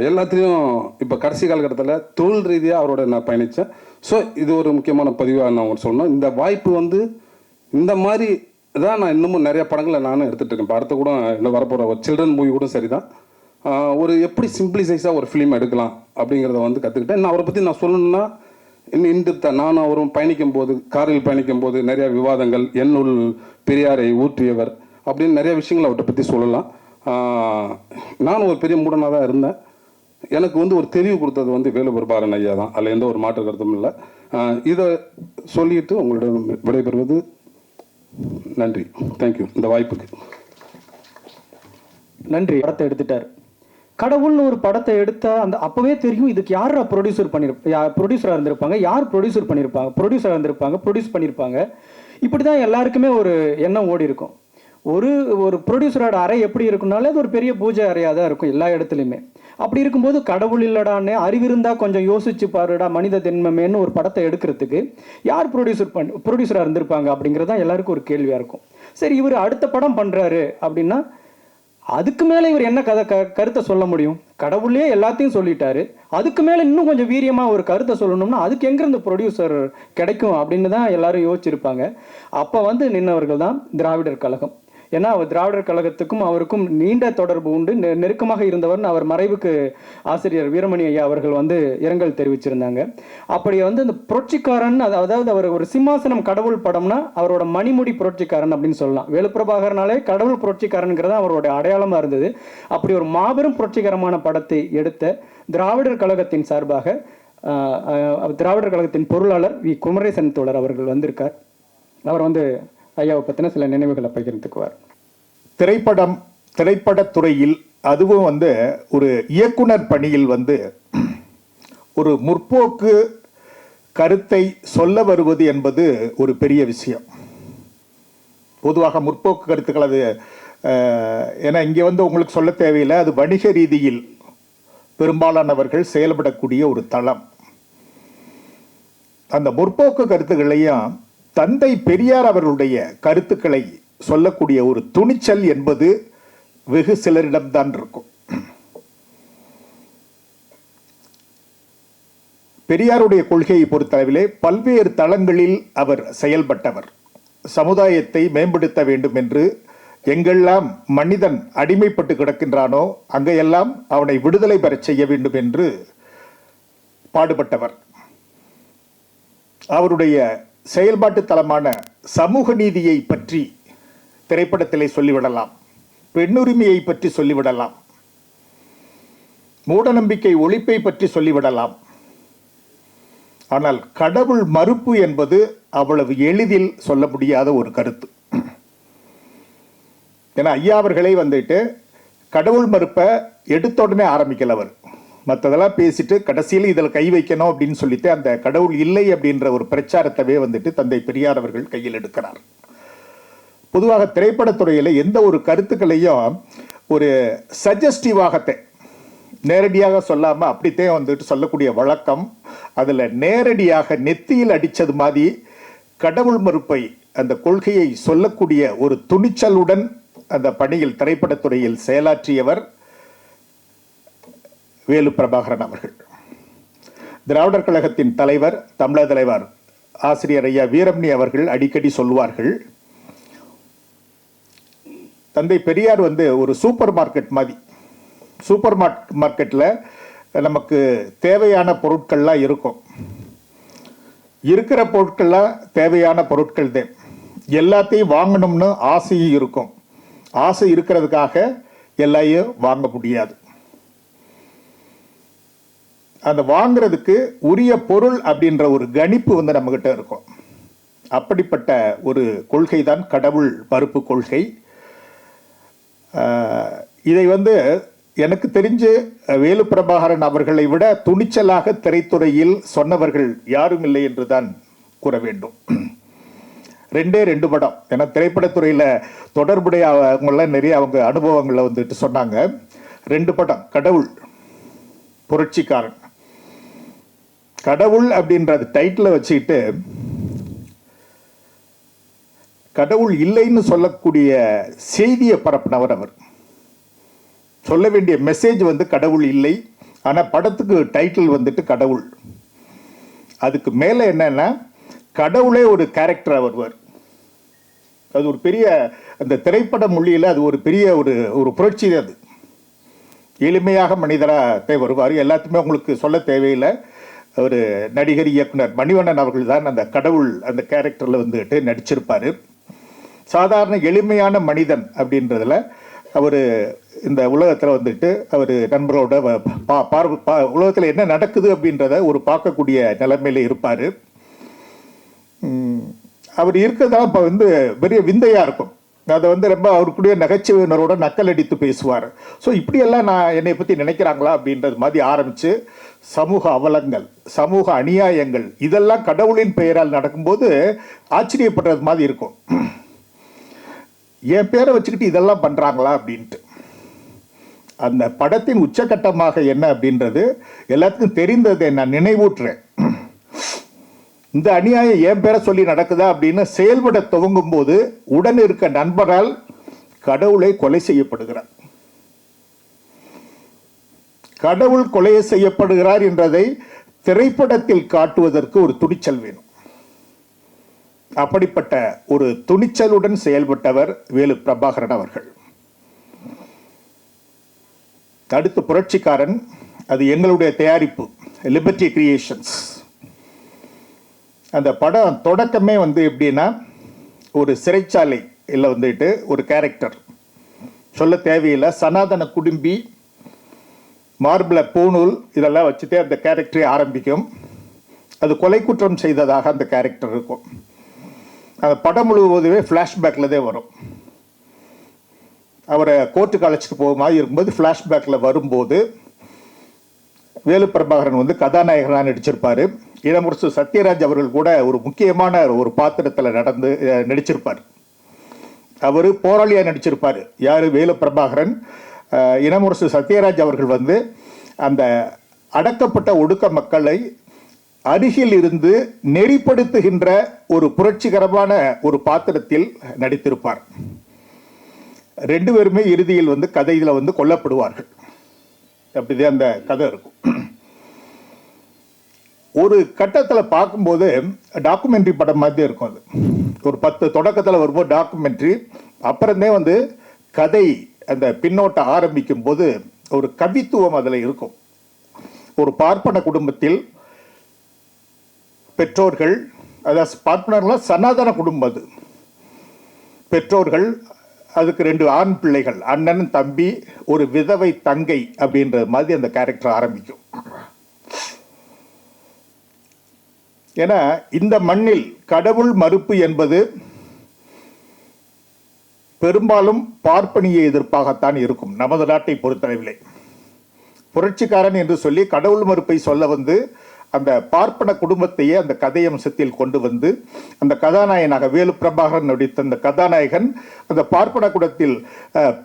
எல்லாத்துலேயும் இப்போ கடைசி காலகட்டத்தில் தொழில் ரீதியாக அவரோட நான் பயணித்தேன். ஸோ இது ஒரு முக்கியமான பதிவாக நான் உங்களுக்கு சொல்லணும். இந்த வாய்ப்பு வந்து இந்த மாதிரி தான் நான் இன்னமும் நிறைய படங்களை நானும் எடுத்துகிட்டு இருக்கேன். இப்போ அடுத்த கூட இன்னும் வரப்போகிற ஒரு சில்ட்ரன் மூவி கூட சரி தான். ஒரு எப்படி சிம்பிளிசைஸாக ஒரு ஃபிலிம் எடுக்கலாம் அப்படிங்கிறத வந்து கற்றுக்கிட்டேன். நான் அவரை பற்றி நான் சொல்லணும்னா இன்று நானும் அவரும் பயணிக்கும் போது, காரில் பயணிக்கும் போது நிறையா விவாதங்கள், என்னுள் பெரியாரை ஊற்றியவர் அப்படின்னு நிறைய விஷயங்கள் அவர்கிட்ட பற்றி சொல்லலாம். நானும் ஒரு பெரிய மூடனாக தான் இருந்தேன். எனக்கு வந்து ஒரு தெளிவு கொடுத்தது வந்து வேலு பிரபாகரன் ஐயா தான். அதில் எந்த ஒரு மாற்று கருத்தும் இல்லை. இதை சொல்லிட்டு உங்களிடம் விடைபெறுவது நன்றி. தேங்க்யூ இந்த வாய்ப்புக்கு. நன்றி. படத்தை எடுத்துட்டார். கடவுள்னு ஒரு படத்தை எடுத்தா அந்த அப்பவே தெரியும் இதுக்கு யாரா ப்ரொடியூசராக இருந்திருப்பாங்க, யார் ப்ரொடியூசர் பண்ணியிருப்பாங்க, ப்ரொடியூசராக இருந்திருப்பாங்க, ப்ரொடியூஸ் பண்ணியிருப்பாங்க. இப்படி தான் எல்லாருக்குமே ஒரு எண்ணம் ஓடி இருக்கும். ஒரு ப்ரொடியூசரோட அறை எப்படி இருக்குனாலே அது ஒரு பெரிய பூஜை அறையாக தான் இருக்கும் எல்லா இடத்துலையுமே. அப்படி இருக்கும்போது கடவுள் இல்லடான்னு அறிவிருந்தா கொஞ்சம் யோசிச்சு பாருடா மனித தென்மமேன்னு ஒரு படத்தை எடுக்கிறதுக்கு யார் ப்ரொடியூசராக இருந்திருப்பாங்க அப்படிங்கிறது தான் எல்லாருக்கும் ஒரு கேள்வியாக இருக்கும். சரி, இவர் அடுத்த படம் பண்ணுறாரு அப்படின்னா அதுக்கு மேலே இவர் என்ன கருத்தை சொல்ல முடியும்? கடவுளே எல்லாத்தையும் சொல்லிட்டாரு, அதுக்கு மேலே இன்னும் கொஞ்சம் வீரியமாக ஒரு கருத்தை சொல்லணும்னா அதுக்கு எங்கேருந்து ப்ரொடியூசர் கிடைக்கும் அப்படின்னு தான் எல்லாரும் யோசிச்சிருப்பாங்க. அப்போ வந்து நின்றவர்கள் தான் திராவிடர் கழகம். ஏன்னா அவர் திராவிடர் கழகத்துக்கும் அவருக்கும் நீண்ட தொடர்பு உண்டு, நெருக்கமாக இருந்தவர்னு அவர் மறைவுக்கு ஆசிரியர் வீரமணி ஐயா அவர்கள் வந்து இரங்கல் தெரிவிச்சிருந்தாங்க. அப்படி வந்து இந்த புரட்சிக்காரன், அதாவது அவர் ஒரு சிம்மாசனம் கடவுள் படம்னா அவரோட மணிமுடி புரட்சிக்காரன் அப்படின்னு சொல்லலாம். வேலு பிரபாகரனாலே கடவுள் புரட்சிக்காரனுங்கிறத அவரோட அடையாளமாக இருந்தது. அப்படி ஒரு மாபெரும் புரட்சிகரமான படத்தை எடுத்த திராவிடர் கழகத்தின் சார்பாக திராவிடர் கழகத்தின் பொருளாளர் வி குமரேசன் தோழர் அவர்கள் வந்திருக்கார். அவர் வந்து ஐயாவை பற்றின சில நினைவுகளை பகிர்ந்துக்குவார். திரைப்படத்துறையில் அதுவும் வந்து ஒரு இயக்குனர் பணியில் வந்து ஒரு முற்போக்கு கருத்தை சொல்ல வருவது என்பது ஒரு பெரிய விஷயம். பொதுவாக முற்போக்கு கருத்துக்கள் அது ஏன்னா இங்கே வந்து உங்களுக்கு சொல்ல தேவையில்லை, அது வணிக ரீதியில் பெரும்பாலானவர்கள் செயல்படக்கூடிய ஒரு தளம். அந்த முற்போக்கு கருத்துக்களையும் தந்தை பெரியார் அவர்களுடைய கருத்துக்களை சொல்லக்கூடிய ஒரு துணிச்சல் என்பது வெகு சிலரிடம்தான் இருக்கும். பெரியாருடைய கொள்கையை பொறுத்தளவிலே பல்வேறு தளங்களில் அவர் செயல்பட்டவர். சமுதாயத்தை மேம்படுத்த வேண்டும் என்று எங்கெல்லாம் மனிதன் அடிமைப்பட்டு கிடக்கின்றானோ அங்கையெல்லாம் அவனை விடுதலை பெறச் செய்ய வேண்டும் என்று பாடுபட்டவர். அவருடைய செயல்பாட்டு தளமான சமூக நீதியை பற்றி திரைப்படத்திலே சொல்லிவிடலாம், பெண்ணுரிமையை பற்றி சொல்லிவிடலாம், மூடநம்பிக்கை ஒழிப்பை பற்றி சொல்லிவிடலாம். ஆனால் கடவுள் மறுப்பு என்பது அவ்வளவு எளிதில் சொல்ல முடியாத ஒரு கருத்து. ஏன்னா ஐயா அவர்களே வந்துட்டு கடவுள் மறுப்பை எடுத்த உடனே ஆரம்பிக்கல. அவர் மற்றதெல்லாம் பேசிட்டு கடைசியில் இதில் கை வைக்கணும் அப்படின்னு சொல்லிட்டு அந்த கடவுள் இல்லை அப்படின்ற ஒரு பிரச்சாரத்தவே வந்துட்டு தந்தை பெரியார் அவர்கள் கையில் எடுக்கிறார். பொதுவாக திரைப்படத்துறையில் எந்த ஒரு கருத்துக்களையும் ஒரு சஜஸ்டிவாகத்தை நேரடியாக சொல்லாமல் அப்படித்தான் வந்துட்டு சொல்லக்கூடிய வழக்கம். அதில் நேரடியாக நெத்தியில் அடித்தது மாதிரி கடவுள் மறுப்பை அந்த கொள்கையை சொல்லக்கூடிய ஒரு துணிச்சலுடன் அந்த பணியில் திரைப்படத்துறையில் செயலாற்றியவர் வேலு பிரபாகரன் அவர்கள். திராவிடர் கழகத்தின் தலைவர், தமிழக தலைவர் ஆசிரியர் ஐயா வீரமணி அவர்கள் அடிக்கடி சொல்வார்கள், தந்தை பெரியார் ஒரு சூப்பர் மார்க்கெட் மாதிரி. சூப்பர் மார்க்கெட்டில் நமக்கு தேவையான பொருட்கள்லாம் இருக்கும். இருக்கிற பொருட்கள்லாம் தேவையான பொருட்கள் தான். எல்லாத்தையும் வாங்கணும்னு ஆசையும் இருக்கும். ஆசை இருக்கிறதுக்காக எல்லாத்தையும் வாங்க முடியாது. அந்த வாங்கிறதுக்கு உரிய பொருள் அப்படின்ற ஒரு கணிப்பு நம்மகிட்ட இருக்கும். அப்படிப்பட்ட ஒரு கொள்கை தான் கடவுள் மறுப்பு கொள்கை. இதை எனக்கு தெரிஞ்சு வேலு பிரபாகரன் அவர்களை விட துணிச்சலாக திரைத்துறையில் சொன்னவர்கள் யாரும் இல்லை என்று தான் கூற வேண்டும். 2 படம். ஏன்னா திரைப்படத்துறையில் தொடர்புடைய அவங்களாம் நிறைய அவங்க அனுபவங்களை சொன்னாங்க. 2 படம். கடவுள், புரட்சிக்காரன். கடவுள் அப்படின்றது டைட்டில் வச்சுக்கிட்டு கடவுள் இல்லைன்னு சொல்லக்கூடிய செய்தியை பரப்பினவர் அவர். சொல்ல வேண்டிய மெசேஜ் கடவுள் இல்லை, ஆனால் படத்துக்கு டைட்டில் கடவுள். அதுக்கு மேலே என்னன்னா கடவுளே ஒரு கேரக்டராக வருவார். அது ஒரு பெரிய அந்த திரைப்பட மொழியில் அது ஒரு பெரிய ஒரு புரட்சி. அது எளிமையாக மனிதராக வருவார். எல்லாத்தையுமே உங்களுக்கு சொல்ல தேவையில்லை. ஒரு நடிகர் இயக்குனர் மணிவண்ணன் அவர்கள் தான் அந்த கடவுள் அந்த கேரக்டரில் நடிச்சிருப்பார். சாதாரண எளிமையான மனிதன் அப்படின்றதுல அவர் இந்த உலகத்தில் அவர் நண்பரோட உலகத்தில் என்ன நடக்குது அப்படின்றத ஒரு பார்க்கக்கூடிய நிலைமையில இருப்பார். அவர் இருக்கிறதா இப்போ பெரிய விந்தையாக இருக்கும். அதை ரொம்ப அவருக்குடைய நகைச்சுவையினரோட நக்கல் அடித்து பேசுவார். ஸோ இப்படியெல்லாம் என்னை பற்றி நினைக்கிறாங்களா அப்படின்றது மாதிரி ஆரம்பித்து சமூக அவலங்கள், சமூக அநியாயங்கள் இதெல்லாம் கடவுளின் பெயரால் நடக்கும்போது ஆச்சரியப்படுறது மாதிரி இருக்கும். என் பேரை வச்சுக்கிட்டு இதெல்லாம் பண்ணுறாங்களா அப்படின்ட்டு. அந்த படத்தின் உச்சகட்டமாக என்ன அப்படின்றது எல்லாத்துக்கும் தெரிந்ததை நான் நினைவூட்டுறேன். இந்த அநியாயம் என் பேரை சொல்லி நடக்குதா அப்படின்னு செயல்பட துவங்கும் போது உடன் இருக்க நண்பரால் கடவுளை கொலை செய்யப்படுகிறார். கடவுள் கொலை செய்யப்படுகிறார் என்றதை திரைப்படத்தில் காட்டுவதற்கு ஒரு துணிச்சல் வேணும். அப்படிப்பட்ட ஒரு துணிச்சலுடன் செயல்பட்டவர் வேலு பிரபாகரன் அவர்கள். அடுத்து புரட்சிக்காரன். அது எங்களுடைய தயாரிப்பு, லிபர்ட்டி கிரியேஷன்ஸ். அந்த படம் தொடக்கமே எப்படின்னா ஒரு சிறைச்சாலை இல்லை ஒரு கேரக்டர், சொல்ல தேவையில்லை, சனாதன குடும்பி, மார்பிள பூணூல் இதெல்லாம் வச்சுட்டே அந்த கேரக்டரை ஆரம்பிக்கும். அது கொலை குற்றம் செய்ததாக அந்த கேரக்டர் இருக்கும். அந்த படம் முழுவதுமே ஃப்ளாஷ்பேக்கில் தான் வரும். அவரை கோர்ட்டுக்கு அழைச்சிட்டு போக மாதிரி இருக்கும்போது ஃப்ளாஷ்பேக்கில் வரும்போது வேலு பிரபாகரன் கதாநாயகனாக நடிச்சிருப்பார். இளமுரசு சத்யராஜ் அவர்கள் கூட ஒரு முக்கியமான ஒரு பாத்திரத்தில் நடிச்சிருப்பார். அவர் போராளியாக நடிச்சிருப்பார். யார்? வேலு பிரபாகரன். இளமுரசு சத்யராஜ் அவர்கள் அந்த அடக்கப்பட்ட ஒடுக்க மக்களை அருகில் இருந்து நெறிப்படுத்துகின்ற ஒரு புரட்சிகரமான ஒரு பாத்திரத்தில் நடித்திருப்பார். 2 பேருமே இறுதியில் கதையில் கொல்லப்படுவார்கள். அப்படிதான் அந்த கதை இருக்கும். ஒரு கட்டத்தில் பார்க்கும்போது டாக்குமெண்ட்ரி படம் மாதிரி இருக்கும். அது ஒரு 10 தொடக்கத்தில் வரும்போது டாக்குமெண்ட்ரி, அப்புறமே கதை அந்த பின்னோட்டம் ஆரம்பிக்கும் போது ஒரு கவித்துவம் அதில் இருக்கும். ஒரு பார்ப்பன குடும்பத்தில் பெற்றோர்கள், அதாவது பார்ப்பனர்களாக சனாதன குடும்பம், அது பெற்றோர்கள், அதுக்கு 2 ஆண் பிள்ளைகள், அண்ணன் தம்பி, ஒரு விதவை தங்கை அப்படின்ற மாதிரி அந்த கேரக்டர் ஆரம்பிக்கும். ஏன்னா இந்த மண்ணில் கடவுள் மறுப்பு என்பது பெரும்பாலும் பார்ப்பனிய எதிர்ப்பாகத்தான் இருக்கும். நமது நாட்டை பொறுத்தளவில்லை புரட்சிக்காரன் என்று சொல்லி கடவுள் மறுப்பை சொல்ல அந்த பார்ப்பன குடும்பத்தையே அந்த கதையம்சத்தில் கொண்டு வந்து அந்த கதாநாயகனாக வேலு பிரபாகரன் நடித்த அந்த கதாநாயகன் அந்த பார்ப்பன குலத்தில்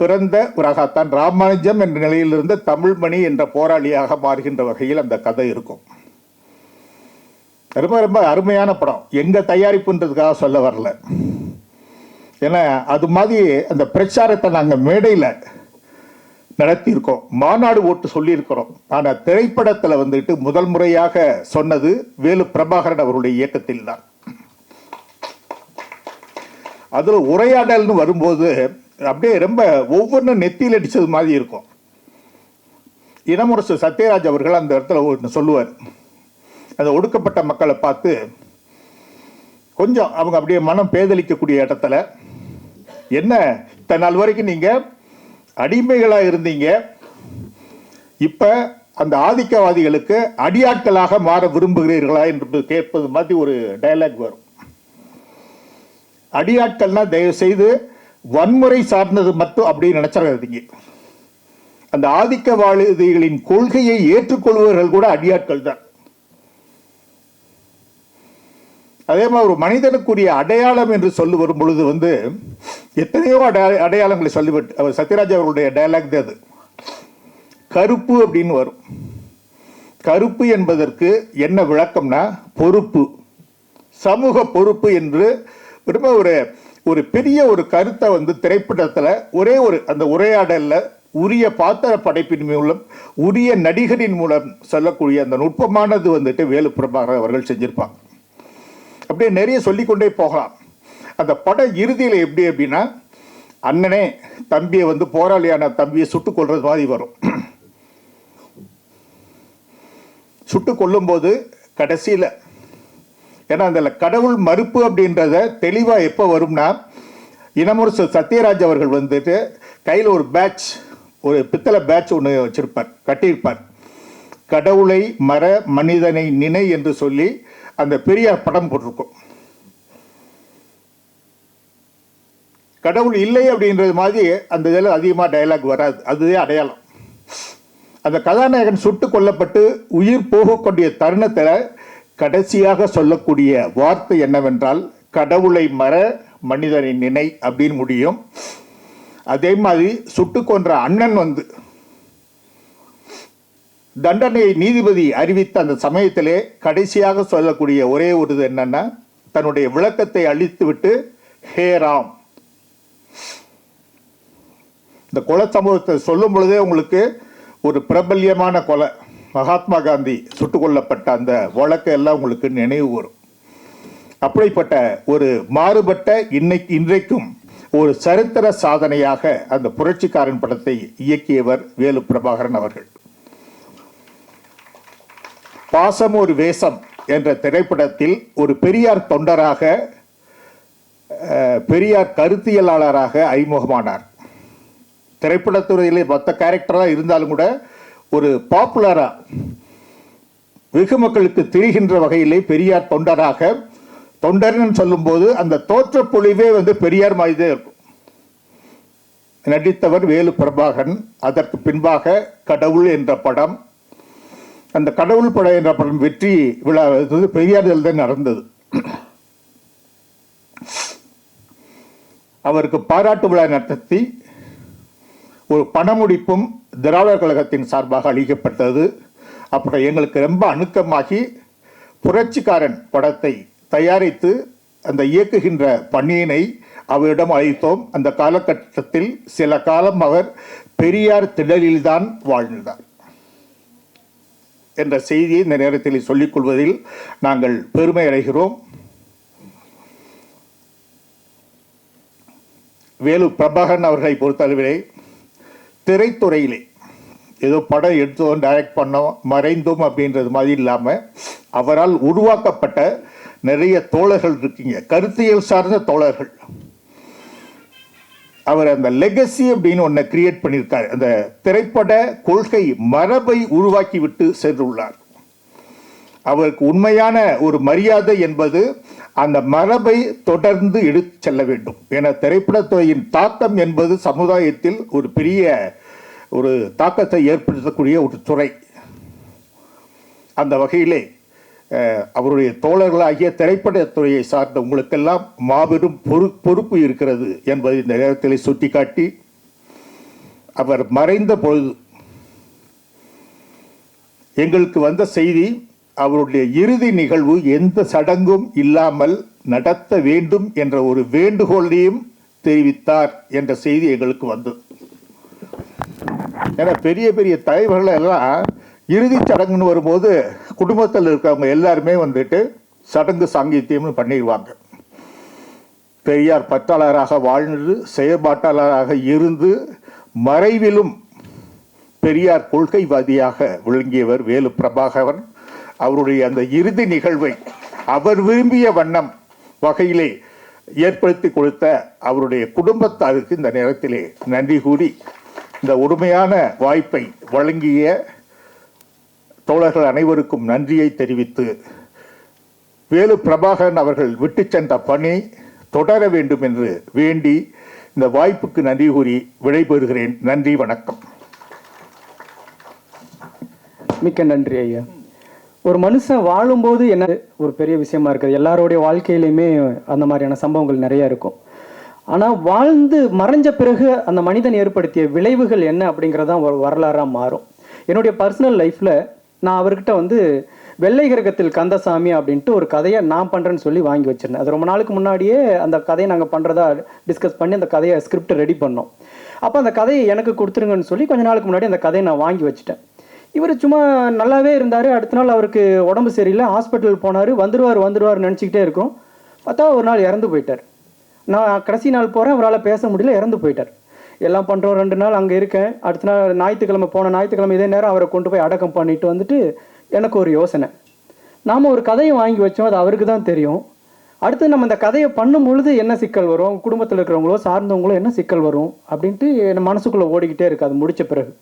பிறந்த பிறகாத்தான் ராமானுஜம் என்ற நிலையிலிருந்து தமிழ்மணி என்ற போராளியாக மாறுகின்ற வகையில் அந்த கதை இருக்கும். ரொம்ப ரொம்ப அருமையான படம். எங்க தயாரிப்புன்றதுக்காக சொல்ல வரல, ஏன்னா அது மாதிரி அந்த பிரச்சாரத்தை நாங்கள் மேடையில் நடத்தியிருக்கோம், மாநாடு ஓட்டு சொல்லியிருக்கிறோம். ஆனால் திரைப்படத்தில் வந்துட்டு முதல் முறையாக சொன்னது வேலு பிரபாகரன் அவருடைய இயக்கத்தில் தான். அதில் உரையாடல்னு வரும்போது அப்படியே ரொம்ப ஒவ்வொன்றும் நெத்தியில் அடித்தது மாதிரி இருக்கும். இனமுரசு சத்யராஜ் அவர்கள் அந்த இடத்துல ஒன்று சொல்லுவார். அந்த ஒடுக்கப்பட்ட மக்களை பார்த்து கொஞ்சம் அவங்க அப்படியே மனம் பேதலிக்கக்கூடிய இடத்துல, என்ன இத்தனை நாள் வரைக்கும் நீங்கள் அடிமைகளாக இருந்தீங்க, இப்போ அந்த ஆதிக்கவாதிகளுக்கு அடியாட்களாக மாற விரும்புகிறீர்களா என்று கேட்பது மாதிரி ஒரு டயலாக் வரும். அடியாட்கள்னா தயவு செய்து வன்முறை சார்ந்தது மட்டும் அப்படின்னு நினைச்சிடாதீங்க. அந்த ஆதிக்கவாதிகளின் கொள்கையை ஏற்றுக்கொள்வர்கள் கூட அடியாட்கள் தான். அதே மாதிரி ஒரு மனிதனுக்குரிய அடையாளம் என்று சொல்லி வரும் பொழுது எத்தனையோ அடையாளங்களை சொல்லிவிட்டு அவர் சத்யராஜ் அவர்களுடைய டயலாக் அது கருப்பு அப்படின்னு வரும். கருப்பு என்பதற்கு என்ன விளக்கம்னா பொறுப்பு, சமூக பொறுப்பு என்று ரொம்ப ஒரு பெரிய ஒரு கருத்தை திரைப்படத்தில் ஒரே ஒரு அந்த உரையாடலில் உரிய பாத்திர படைப்பின் மூலம் உரிய நடிகரின் மூலம் சொல்லக்கூடிய அந்த நுட்பமானது வேலு பிரபாகரன் அவர்கள் செஞ்சிருப்பாங்க. அப்படியே நிறைய சொல்லிக்கொண்டே போகலாம். அந்த படம் இறுதியில் எப்படி அப்படின்னா, அண்ணனே தம்பியை போராளியான தம்பியை சுட்டுக் கொள்றது மாதிரி வரும். சுட்டு கொல்லும்போது கடைசியில், ஏன்னா அந்த கடவுள் மறுப்பு அப்படின்றத தெளிவாக எப்போ வரும்னா, இனமுரசு சத்யராஜ் அவர்கள் கையில் ஒரு பேட்ச், ஒரு பித்தளை பேட்ச் ஒன்று வச்சிருப்பார், கட்டியிருப்பார். கடவுளை மற மனிதனை நினை என்று சொல்லி அந்த பெரியார் படம் போட்டிருக்கும். கடவுள் இல்லை அப்படின்றது மாதிரி அந்த இதில் அதிகமாக டயலாக் வராது, அதுவே அடையாளம். அந்த கதாநாயகன் சுட்டு கொல்லப்பட்டு உயிர் போகக்கூடிய தருணத்தில் கடைசியாக சொல்லக்கூடிய வார்த்தை என்னவென்றால், கடவுளை மற மனிதனை நினை அப்படின்னு முடியும். அதே மாதிரி சுட்டு கொன்ற அண்ணன் தண்டனையை நீதிபதி அறிவித்த அந்த சமயத்திலே கடைசியாக சொல்லக்கூடிய ஒரே ஒரு இது என்னன்னா, தன்னுடைய விளக்கத்தை அழித்து விட்டு ஹே ராம். இந்த கொலை சம்பவத்தை சொல்லும் பொழுதே உங்களுக்கு ஒரு பிரபல்யமான கொலை, மகாத்மா காந்தி சுட்டுக் கொல்லப்பட்ட அந்த வழக்கு எல்லாம் உங்களுக்கு நினைவு வரும். அப்படிப்பட்ட ஒரு மாறுபட்ட இன்றைக்கும் ஒரு சரித்திர சாதனையாக அந்த புரட்சிக்காரன் படத்தை இயக்கியவர் வேலு பிரபாகரன் அவர்கள். பாசம் ஒரு வேஷம் என்ற திரைப்படத்தில் ஒரு பெரியார் தொண்டராக, பெரியார் கருத்தியலாளராக அறிமுகமானார். திரைப்படத்துறையிலே மற்ற கேரக்டராக இருந்தாலும் கூட ஒரு பாப்புலராக வெகு மக்களுக்கு தெரிகின்ற வகையிலே பெரியார் தொண்டராக, தொண்டர்னு சொல்லும்போது அந்த தோற்ற பொழிவே பெரியார் மாதிரியே இருக்கும். நடித்தவர் வேலு பிரபாகரன். அதற்கு பின்பாக கடவுள் என்ற படம், அந்த கடவுள் படம் என்ற படம் வெற்றி விழா பெரியாரில் தான் நடந்தது. அவருக்கு பாராட்டு விழா நடத்தி ஒரு பணமுடிப்பும் திராவிடர் கழகத்தின் சார்பாக அளிக்கப்பட்டது. அப்புறம் எங்களுக்கு ரொம்ப அணுக்கமாகி புரட்சிக்காரன் படத்தை தயாரித்து அந்த இயக்குகின்ற பணியினை அவரிடம் அளித்தோம். அந்த காலகட்டத்தில் சில காலம் அவர் பெரியார் திடலில்தான் வாழ்ந்தார் என்ற செய்தியை இந்த நேரத்தில் சொல்லிக் கொள்வதில் நாங்கள் பெருமை அடைகிறோம். வேலு பிரபாகரன் அவர்களை பொறுத்தளவிலே திரைத்துறையிலே ஏதோ படம் எடுத்தோம், டைரக்ட் பண்ணோம், மறைந்தோம் அப்படின்றது மாதிரி இல்லாமல் அவரால் உருவாக்கப்பட்ட நிறைய தோழர்கள் இருக்கீங்க, கருத்தியல் சார்ந்த தோழர்கள். அவர் அந்த லெகசி அப்படின்னு ஒன்றை கிரியேட் பண்ணியிருக்காரு. அந்த திரைப்பட கொள்கை மரபை உருவாக்கி விட்டு சென்றுள்ளார். அவருக்கு உண்மையான ஒரு மரியாதை என்பது அந்த மரபை தொடர்ந்து எடுத்து செல்ல வேண்டும். என திரைப்படத்துறையின் தாக்கம் என்பது சமுதாயத்தில் ஒரு பெரிய ஒரு தாக்கத்தை ஏற்படுத்தக்கூடிய ஒரு துறை. அந்த வகையிலே அவருடைய தோழர்களாகிய திரைப்படத்துறையை சார்ந்த உங்களுக்கெல்லாம் மாபெரும் பொறுப்பு இருக்கிறது என்பதை இந்த நேரத்தில் சுட்டிக்காட்டி, அவர் மறைந்த பொழுது எங்களுக்கு வந்த செய்தி, அவருடைய இறுதி நிகழ்வு எந்த சடங்கும் இல்லாமல் நடத்த வேண்டும் என்ற ஒரு வேண்டுகோளையும் தெரிவித்தார் என்ற செய்தி எங்களுக்கு வந்தது. ஏன்னா பெரிய பெரிய தலைவர்கள் எல்லாம் இறுதி சடங்குன்னு வரும்போது குடும்பத்தில் இருக்கிறவங்க எல்லாருமே வந்துட்டு சடங்கு சாங்கித்யம்னு பண்ணிடுவாங்க. பெரியார் பற்றாளராக வாழ்ந்து செயற்பாட்டாளராக இருந்து மறைவிலும் பெரியார் கொள்கைவாதியாக விளங்கியவர் வேலு பிரபாகரன். அவருடைய அந்த இறுதி நிகழ்வை அவர் விரும்பிய வண்ணம் வகையிலே ஏற்படுத்தி கொடுத்த அவருடைய குடும்பத்தாருக்கு இந்த நேரத்திலே நன்றி கூறி, இந்த உண்மையான வாய்ப்பை வழங்கிய தோழர்கள் அனைவருக்கும் நன்றியை தெரிவித்து, வேலு பிரபாகரன் அவர்கள் விட்டு சென்ற பணி தொடர வேண்டும் என்று வேண்டி இந்த வாய்ப்புக்கு நன்றி கூறி விடைபெறுகிறேன். நன்றி, வணக்கம். மிக்க நன்றி ஐயா. ஒரு மனுஷன் வாழும்போது என்ன ஒரு பெரிய விஷயமா இருக்குது. எல்லாருடைய வாழ்க்கையிலையுமே அந்த மாதிரியான சம்பவங்கள் நிறைய இருக்கும். ஆனால் வாழ்ந்து மறைஞ்ச பிறகு அந்த மனிதன் ஏற்படுத்திய விளைவுகள் என்ன அப்படிங்கிறதான் ஒரு வரலாறாக மாறும். என்னுடைய பர்சனல் லைஃப்பில் நான் அவர்கிட்ட வந்து வெள்ளை கிரகத்தில் கந்தசாமி அப்படின்ட்டு ஒரு கதையை நான் பண்ணுறேன்னு சொல்லி வாங்கி வச்சிருந்தேன். அது ரொம்ப நாளுக்கு முன்னாடியே அந்த கதையை நாங்கள் பண்ணுறதா டிஸ்கஸ் பண்ணி அந்த கதையை ஸ்கிரிப்ட் ரெடி பண்ணோம். அப்போ அந்த கதையை எனக்கு கொடுத்துருங்கன்னு சொல்லி கொஞ்ச நாளுக்கு முன்னாடி அந்த கதையை நான் வாங்கி வச்சுட்டேன். இவர் சும்மா நல்லாவே இருந்தார். அடுத்த நாள் அவருக்கு உடம்பு சரியில்லை, ஹாஸ்பிட்டல் போனார். வந்துடுவார் நினச்சிக்கிட்டே இருக்கோம். பார்த்தா ஒரு நாள் இறந்து போயிட்டார். நான் கடைசி நாள் போகிறேன், அவரால் பேச முடியல, இறந்து போயிட்டார். எல்லாம் பண்ணுறோம். 2 நாள் அங்கே இருக்கேன். அடுத்த நாள் ஞாயிற்றுக்கிழமை ஞாயிற்றுக்கிழமை இதே நேரம் அவரை கொண்டு போய் அடக்கம் பண்ணிட்டு வந்துட்டு எனக்கு ஒரு யோசனை. நாம் ஒரு கதையை வாங்கி வச்சோம், அது அவருக்கு தான் தெரியும். அடுத்து நம்ம இந்த கதையை பண்ணும் பொழுது என்ன சிக்கல் வரும், குடும்பத்தில் இருக்கிறவங்களோ சார்ந்தவங்களோ என்ன சிக்கல் வரும் அப்படின்ட்டு என் மனசுக்குள்ளே ஓடிக்கிட்டே இருக்குது. அது முடித்த பிறகு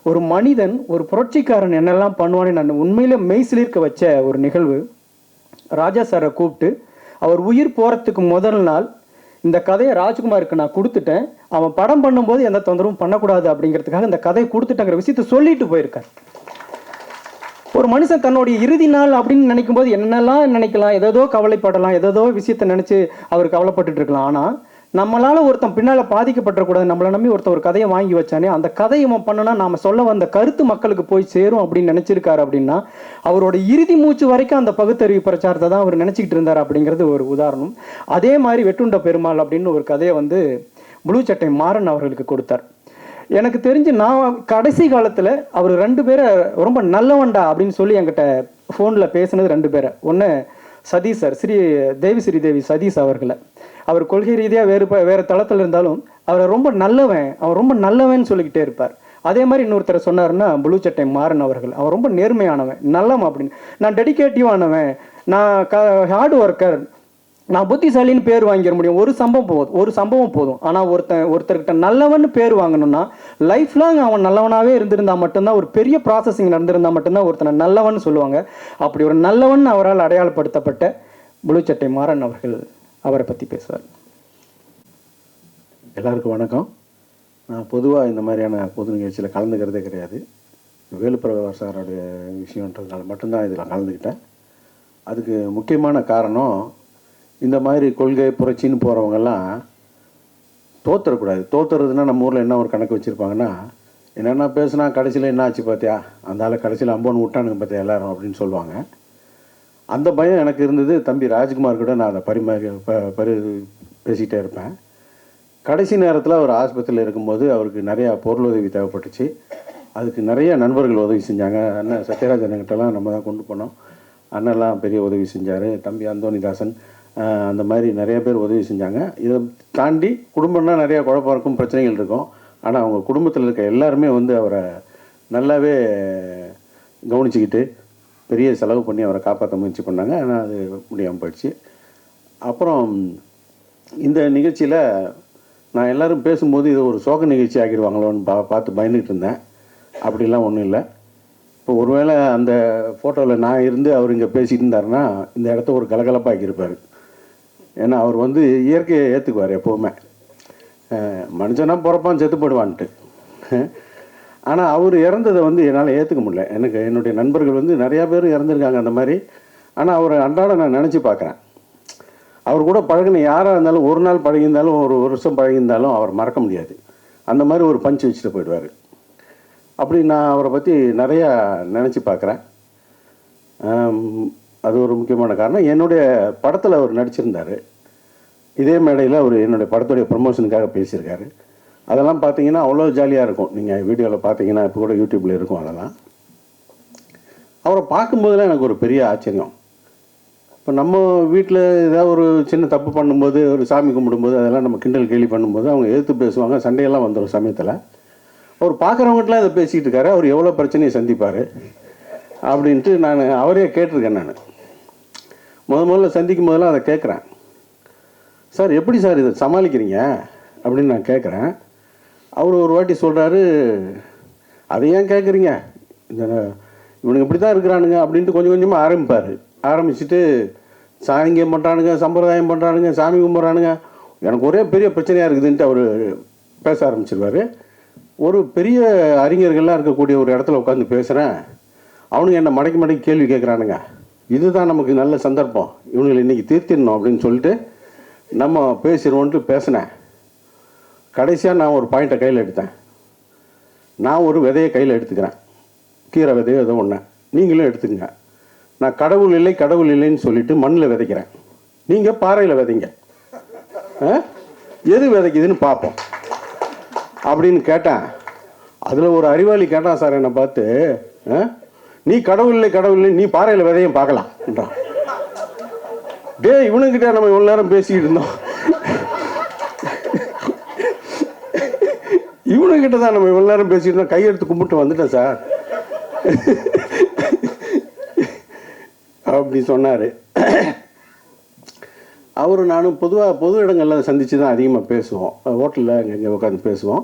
ஒரு மனிதன், ஒரு புரட்சிக்காரன் என்னெல்லாம் பண்ணுவான்னு நான் உண்மையிலே மெய்சிலிருக்க வச்ச ஒரு நிகழ்வு. ராஜா சாரை கூப்பிட்டு அவர் உயிர் போகிறதுக்கு முதல் நாள் இந்த கதையை ராஜ்குமாருக்கு நான் கொடுத்துட்டேன், அவன் படம் பண்ணும்போது எந்த தொந்தரவும் பண்ணக்கூடாது அப்படிங்கிறதுக்காக இந்த கதையை கொடுத்துட்டேங்கிற விஷயத்த சொல்லிட்டு போயிருக்கார். ஒரு மனுஷன் தன்னுடைய இறுதி நாள் அப்படின்னு நினைக்கும் போது என்னெல்லாம் நினைக்கலாம், ஏதோ கவலைப்படலாம், ஏதோ விஷயத்தை நினச்சி அவர் கவலைப்பட்டுட்டு இருக்கலாம். ஆனால் நம்மளால் ஒருத்தன் பின்னால் பாதிக்கப்பட்டக்கூடாது, நம்மளை நம்பி ஒருத்தன் ஒரு கதையை வாங்கி வச்சானே, அந்த கதையை பண்ணனா நாம் சொல்ல வந்த கருத்து மக்களுக்கு போய் சேரும் அப்படின்னு நினச்சிருக்காரு. அப்படின்னா அவரோட இறுதி மூச்சு வரைக்கும் அந்த பகுத்தறிவு பிரச்சாரத்தை தான் அவர் நினச்சிக்கிட்டு இருந்தார் அப்படிங்கிறது ஒரு உதாரணம். அதே மாதிரி வெட்டுண்ட பெருமாள் அப்படின்னு ஒரு கதையை ப்ளூ சட்டை மாறன் அவர்களுக்கு கொடுத்தார். எனக்கு தெரிஞ்சு நான் கடைசி காலத்தில் அவர் 2 பேரை ரொம்ப நல்லவன்டா அப்படின்னு சொல்லி என்கிட்ட ஃபோனில் பேசினது 2 பேரை. ஒன்று சதீஷ் சார், ஸ்ரீதேவி சதீஷ் அவர்களை. அவர் கொள்கை ரீதியாக வேறு தளத்தில் இருந்தாலும் அவர் ரொம்ப நல்லவன் சொல்லிக்கிட்டே இருப்பார். அதே மாதிரி இன்னொருத்தர் சொன்னார்னா ப்ளூ சட்டை மாறன் அவர்கள். அவன் ரொம்ப நேர்மையானவன், நல்லவன் அப்படின்னு. நான் டெடிகேட்டிவானவன், நான் ஹார்ட் ஒர்க்கர், நான் புத்திசாலின்னு பேர் வாங்கிட முடியும். ஒரு சம்பவம் போதும். ஆனால் ஒருத்தர்கிட்ட நல்லவன் பேர் வாங்கணும்னா லைஃப் லாங் அவன் நல்லவனாகவே இருந்திருந்தா மட்டும்தான், ஒரு பெரிய ப்ராசஸிங் நடந்திருந்தால் மட்டும்தான் ஒருத்தனை நல்லவன் சொல்லுவாங்க. அப்படி ஒரு நல்லவன் அவரால் அடையாளப்படுத்தப்பட்ட ப்ளூ சட்டை மாறன் அவர்கள் அவரை பற்றி பேசுவார். எல்லாருக்கும் வணக்கம். நான் பொதுவாக இந்த மாதிரியான பொது நிகழ்ச்சியில் கலந்துக்கிறதே கிடையாது. வேலுப்பிரபாகர் சாரோடைய விஷயன்றதுனால மட்டும்தான் இதில் கலந்துக்கிட்டேன். அதுக்கு முக்கியமான காரணம், இந்த மாதிரி கொள்கை புரட்சின்னு போகிறவங்கெல்லாம் தோற்றுறக்கூடாது. தோற்றுறதுன்னா நம்ம ஊரில் என்ன ஒரு கணக்கு வச்சுருப்பாங்கன்னா, என்னென்னா பேசுனா கடைசியில் என்ன ஆச்சு பார்த்தியா, அந்த ஆள் கடைசியில் அம்போன்னு விட்டானுங்க பார்த்தியா எல்லாரும் அப்படின்னு சொல்லுவாங்க. அந்த பயம் எனக்கு இருந்தது. தம்பி ராஜ்குமார் கூட நான் அதை பேசிக்கிட்டே இருப்பேன். கடைசி நேரத்தில் அவர் ஆஸ்பத்திரியில் இருக்கும்போது அவருக்கு நிறையா பொருளுதவி தேவைப்பட்டுச்சு. அதுக்கு நிறைய நண்பர்கள் உதவி செஞ்சாங்க. அண்ணன் சத்யராஜ் அண்ணன்கிட்டலாம் நம்ம தான் கொண்டு போனோம். அண்ணெல்லாம் பெரிய உதவி செஞ்சார். தம்பி அந்தோனிதாசன், அந்த மாதிரி நிறைய பேர் உதவி செஞ்சாங்க. இதை தாண்டி குடும்பம்னா நிறையா குழப்பம் இருக்கும், பிரச்சனைகள் இருக்கும். ஆனால் அவங்க குடும்பத்தில் இருக்க எல்லாருமே அவரை நல்லாவே கவனிச்சுக்கிட்டு பெரிய செலவு பண்ணி அவரை காப்பாற்ற முயற்சி பண்ணாங்க. ஆனால் அது முடியாமல் போயிடுச்சு. அப்புறம் இந்த நிகழ்ச்சியில் நான் எல்லோரும் பேசும்போது இது ஒரு சோக நிகழ்ச்சி ஆகிடுவாங்களோன்னு பார்த்து பயந்துக்கிட்டு இருந்தேன். அப்படிலாம் ஒன்றும் இல்லை. இப்போ ஒருவேளை அந்த ஃபோட்டோவில் நான் இருந்து அவர் இங்கே பேசிகிட்டு இருந்தாருன்னா இந்த இடத்த ஒரு கலகலப்பாக்கியிருப்பார். ஏன்னா அவர் இயற்கையை ஏற்றுக்குவார் எப்போவுமே. மனுஷனா பிறப்பான் செத்து போடுவான்ட்டு. ஆனால் அவர் இறந்ததை என்னால் ஏற்றுக்க முடியல. எனக்கு என்னுடைய நண்பர்கள் நிறையா பேர் இறந்துருக்காங்க. அந்த மாதிரி ஆனால் அவர் அன்றாட நான் நினச்சி பார்க்குறேன். அவர் கூட பழகின யாராக இருந்தாலும் ஒரு நாள் பழகியிருந்தாலும் ஒரு வருஷம் பழகியிருந்தாலும் அவர் மறக்க முடியாது. அந்த மாதிரி ஒரு பஞ்ச் வச்சுட்டு போயிடுவார். அப்படி நான் அவரை பற்றி நிறையா நினச்சி பார்க்குறேன். அது ஒரு முக்கியமான காரணம். என்னுடைய படத்தில் அவர் நடிச்சிருந்தார். இதே மேடையில் அவர் என்னுடைய படத்துடைய ப்ரமோஷனுக்காக பேசியிருக்காரு. அதெல்லாம் பார்த்தீங்கன்னா அவ்வளோ ஜாலியாக இருக்கும். நீங்கள் வீடியோவில் பார்த்தீங்கன்னா இப்போ கூட யூடியூப்பில் இருக்கும். அதெல்லாம் அவரை பார்க்கும்போதெல்லாம் எனக்கு ஒரு பெரிய ஆச்சரியம். இப்போ நம்ம வீட்டில் ஏதாவது ஒரு சின்ன தப்பு பண்ணும்போது, ஒரு சாமி கும்பிடும்போது அதெல்லாம் நம்ம கிண்டல் கேலி பண்ணும்போது அவங்க எதிர்த்து பேசுவாங்க, சண்டையெல்லாம் வந்துடும் சமயத்தில். அவர் பார்க்குறவங்கட்டலாம் இதை பேசிக்கிட்டு இருக்காரு, அவர் எவ்வளோ பிரச்சனையை சந்திப்பார் அப்படின்ட்டு நான் அவரே கேட்டிருக்கேன். நான் முதல்ல சந்திக்கும் போதெல்லாம் அதை கேட்குறேன். சார் எப்படி சார் இதை சமாளிக்கிறீங்க அப்படின்னு நான் கேட்குறேன். அவர் ஒரு வாட்டி சொல்கிறாரு, அதை ஏன் கேட்குறீங்க, இந்த இவனுங்க இப்படி தான் இருக்கிறானுங்க அப்படின்ட்டு கொஞ்சம் கொஞ்சமாக ஆரம்பிச்சுட்டு சாங்கியம் பண்ணுறானுங்க, சம்பிரதாயம் பண்ணுறானுங்க, சாமி கும்பிட்றானுங்க, எனக்கு ஒரே பெரிய பிரச்சனையாக இருக்குதுன்ட்டு அவர் பேச ஆரம்பிச்சிருவார். ஒரு பெரிய அறிஞர்கள்லாம் இருக்கக்கூடிய ஒரு இடத்துல உட்காந்து பேசுகிறேன், அவனுங்க என்னை மடக்கி கேள்வி கேட்குறானுங்க. இதுதான் நமக்கு நல்ல சந்தர்ப்பம், இவனுங்களை இன்றைக்கி தீர்த்திடணும் அப்படின்னு சொல்லிட்டு நம்ம பேசிடுவோன்ட்டு பேசினேன். கடைசியாக நான் ஒரு பாயிண்ட்டை கையில் எடுத்தேன். நான் ஒரு விதையை கையில் எடுத்துக்கிறேன், கீரை விதையோ ஏதோ ஒன்று, நீங்களும் எடுத்துக்கங்க. நான் கடவுள் இல்லைன்னு சொல்லிட்டு மண்ணில் விதைக்கிறேன், நீங்கள் பாறையில் விதைங்க, எது விதைக்குதுன்னு பார்ப்போம் அப்படின்னு கேட்டேன். அதில் ஒரு அறிவாளி கேட்டான் சார் என்னை பார்த்து, நீ கடவுள் இல்லை நீ பாறையில் விதையும் பார்க்கலாம்ன்றான். இவனுங்கிட்ட நம்ம இவ்வளோ நேரம் பேசிக்கிட்டு இருந்தோம், இவனுங்கிட்ட தான் நம்ம இவ்வளோ நேரம் பேசிக்கிட்டு இருந்தோம், கையெடுத்து கும்பிட்டு வந்துட்டேன் சார் அப்படி சொன்னார். அவர் நானும் பொதுவாக பொது இடங்களில் சந்தித்து தான் அதிகமாக பேசுவோம். ஹோட்டலில் அங்கே உட்காந்து பேசுவோம்,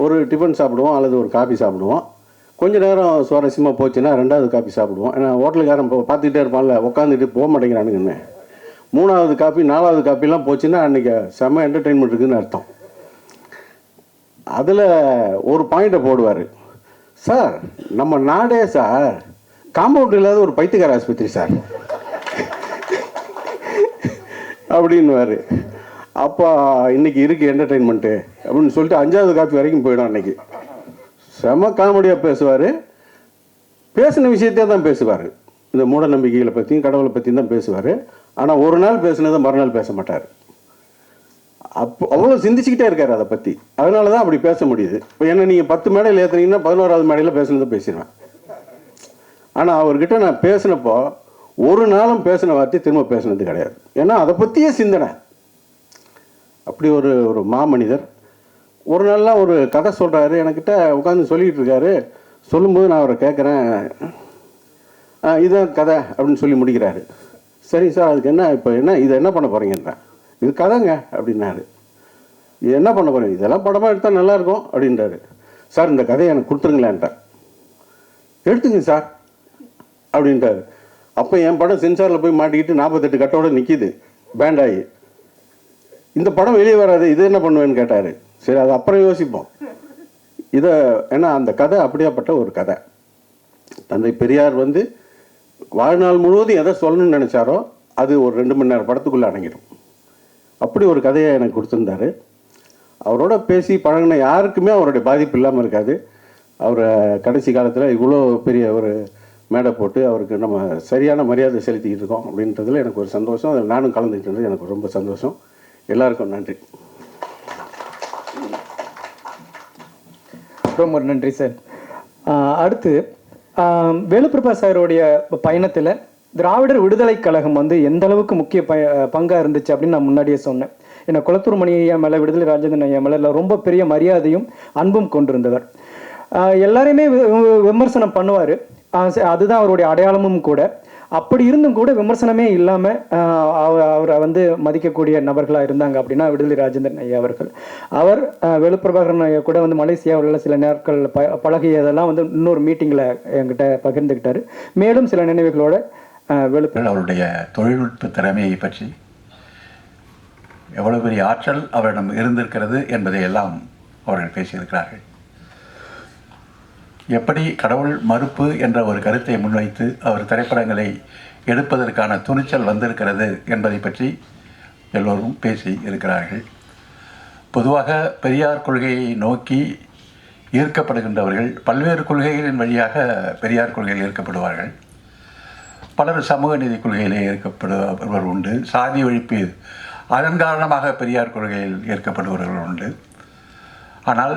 ஒரு டிஃபன் சாப்பிடுவோம் அல்லது ஒரு காஃபி சாப்பிடுவோம். கொஞ்சம் நேரம் சுவாரஸ்யமாக போச்சுன்னா 2வது காஃபி சாப்பிடுவோம். ஏன்னா ஹோட்டலுக்காரன் பார்த்துக்கிட்டே இருப்பான்ல, உட்காந்துட்டு போக மாட்டேங்கிறானுங்கன்னு. 3வது காஃபி 4வது காஃபிலாம் போச்சுன்னா அன்றைக்கி செம்ம என்டர்டெயின்மெண்ட் இருக்குதுன்னு அர்த்தம். அதில் ஒரு பாயிண்ட்டை போடுவார், சார் நம்ம நாடே சார் காம்பவுண்ட் இல்லாத ஒரு பைத்தியக்கார ஆஸ்பத்திரி சார் அப்படின்னுவார். அப்போ இன்றைக்கி இருக்குது என்டர்டெயின்மெண்ட்டு அப்படின்னு சொல்லிட்டு 5வது காஃபி வரைக்கும் போயிடும். அன்றைக்கி செம காமெடியாக பேசுவார். பேசின விஷயத்தே தான் பேசுவார், இந்த மூட நம்பிக்கைகளை பற்றியும் கடவுளை பற்றியும் தான் பேசுவார். ஆனால் ஒரு நாள் பேசுனதை மறுநாள் பேச மாட்டார். அப்போ அவ்வளோ சிந்திச்சுக்கிட்டே இருக்கார் அதை பற்றி. அதனால தான் அப்படி பேச முடியுது. இப்போ என்ன நீங்கள் 10 மேடையில் ஏற்றுனீங்கன்னா 11வது மேடையில் பேசுனதை பேசிடுவேன். ஆனால் அவர்கிட்ட நான் பேசினப்போ ஒரு நாளும் பேசின வார்த்தை திரும்ப பேசினது கிடையாது. ஏன்னா அதை பற்றியே சிந்தனை. அப்படி ஒரு மாமனிதர். ஒரு நாள்லாம் ஒரு கதை சொல்கிறாரு, என்கிட்ட உட்காந்து சொல்லிக்கிட்டு இருக்காரு. சொல்லும்போது நான் அவரை கேட்குறேன், இதுதான் கதை அப்படின்னு சொல்லி முடிக்கிறாரு. சரி சார், அதுக்கு என்ன இப்போ இதை என்ன பண்ண போகிறீங்கன்றேன். இது கதைங்க அப்படின்னாரு. இது என்ன பண்ண போகிறீங்க, இதெல்லாம் படமாக எடுத்தால் நல்லாயிருக்கும் அப்படின்றாரு. சார் இந்த கதையை எனக்கு கொடுத்துருங்களேன்ட்டார். எடுத்துங்க சார் அப்படின்ட்டார். அப்போ என் படம் சென்சாரில் போய் மாட்டிக்கிட்டு 48 கட்டோடு நிற்கிது பேண்ட் ஆகி. இந்த படம் வெளியே வராது, இது என்ன பண்ணுவேன்னு கேட்டார். சரி அது அப்புறம் யோசிப்போம் இதை. ஏன்னா அந்த கதை அப்படியாப்பட்ட ஒரு கதை. தந்தை பெரியார் வாழ்நாள் முழுவதும் எதை சொல்லணும்னு நினச்சாரோ அது ஒரு 2 மணி நேரம் படத்துக்குள்ளே அடங்கிடும். அப்படி ஒரு கதையை எனக்கு கொடுத்துருந்தாரு. அவரோட பேசி பழகின யாருக்குமே அவருடைய பாதிப்பு இல்லாமல் இருக்காது. அவரை கடைசி காலத்தில் இவ்வளோ பெரிய ஒரு மேடை போட்டு அவருக்கு நம்ம சரியான மரியாதை செலுத்திக்கிட்டு இருக்கோம் அப்படின்றதுல எனக்கு ஒரு சந்தோஷம். அதில் நானும் கலந்துக்கிட்டது எனக்கு ரொம்ப சந்தோஷம். எல்லாருக்கும் நன்றி. ரொம்ப நன்றி சார். அடுத்து வேலுப்பிரபா சாருடைய பயணத்தில் திராவிடர் விடுதலை கழகம் எந்த அளவுக்கு முக்கிய பங்காக இருந்துச்சு அப்படின்னு நான் முன்னாடியே சொன்னேன். ஏன்னா குளத்தூர் மணி ஐயா மேலே, விடுதலை ராஜேந்திரன் ஐயா மேலே ரொம்ப பெரிய மரியாதையும் அன்பும் கொண்டிருந்தவர். எல்லாரையுமே விமர்சனம் பண்ணுவார், அதுதான் அவருடைய அடையாளமும் கூட. அப்படி இருந்தும் கூட விமர்சனமே இல்லாமல் அவரை மதிக்கக்கூடிய நபர்களாக இருந்தாங்க அப்படின்னா விடுதலை ராஜேந்திரன் ஐயா அவர்கள். அவர் வேலுப்பிரபாகரன் ஐயா கூட மலேசியாவில் சில நாட்கள் பழகியதெல்லாம் இன்னொரு மீட்டிங்கில் என்கிட்ட பகிர்ந்துக்கிட்டாரு. மேலும் சில நினைவுகளோட அவருடைய தொழில்நுட்ப திறமையை பற்றி எவ்வளவு பெரிய ஆற்றல் அவரிடம் இருந்திருக்கிறது என்பதை எல்லாம் அவர்கள் பேசியிருக்கிறார்கள். எப்படி கடவுள் மறுப்பு என்ற ஒரு கருத்தை முன்வைத்து அவர் திரைப்படங்களை எடுப்பதற்கான துணிச்சல் வந்திருக்கிறது என்பதை பற்றி எல்லோரும் பேசி இருக்கிறார்கள். பொதுவாக பெரியார் கொள்கையை நோக்கி ஈர்க்கப்படுகின்றவர்கள் பல்வேறு கொள்கைகளின் வழியாக பெரியார் கொள்கையில் ஈர்க்கப்படுவார்கள். பலர் சமூக நீதி கொள்கையிலே ஈர்க்கப்படுபவர் உண்டு. சாதி ஒழிப்பு அதன் காரணமாக பெரியார் கொள்கையில் ஈர்க்கப்படுபவர்கள் உண்டு. ஆனால்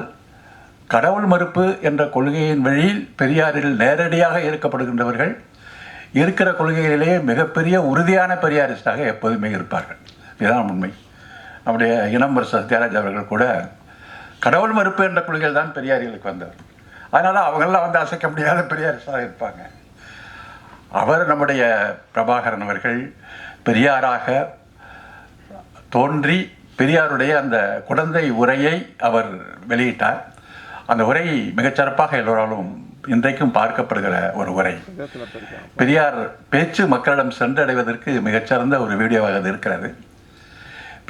கடவுள் மறுப்பு என்ற கொள்கையின் வழியில் பெரியாரில் நேரடியாக ஈர்க்கப்படுகின்றவர்கள் இருக்கிற கொள்கைகளிலேயே மிகப்பெரிய உறுதியான பெரியாரிஸ்டாக எப்போதுமே இருப்பார்கள். இதுதான் உண்மை. நம்முடைய இளம்பர் சத்யராஜ் அவர்கள் கூட கடவுள் மறுப்பு என்ற கொள்கையில் தான் பெரியார்களுக்கு வந்தவர். அதனால் அவங்களாம் வந்து அசைக்க முடியாத பெரியாரிஸ்டாக இருப்பாங்க. அவர் நம்முடைய பிரபாகரன் அவர்கள் பெரியாராக தோன்றி பெரியாருடைய அந்த குழந்தை உரையை அவர் வெளியிட்டார். அந்த உரை மிகச்சிறப்பாக எல்லோராலும் இன்றைக்கும் பார்க்கப்படுகிற ஒரு உரை. பெரியார் பேச்சு மக்களிடம் சென்றடைவதற்கு மிகச்சிறந்த ஒரு வீடியோவாக அது இருக்கிறது.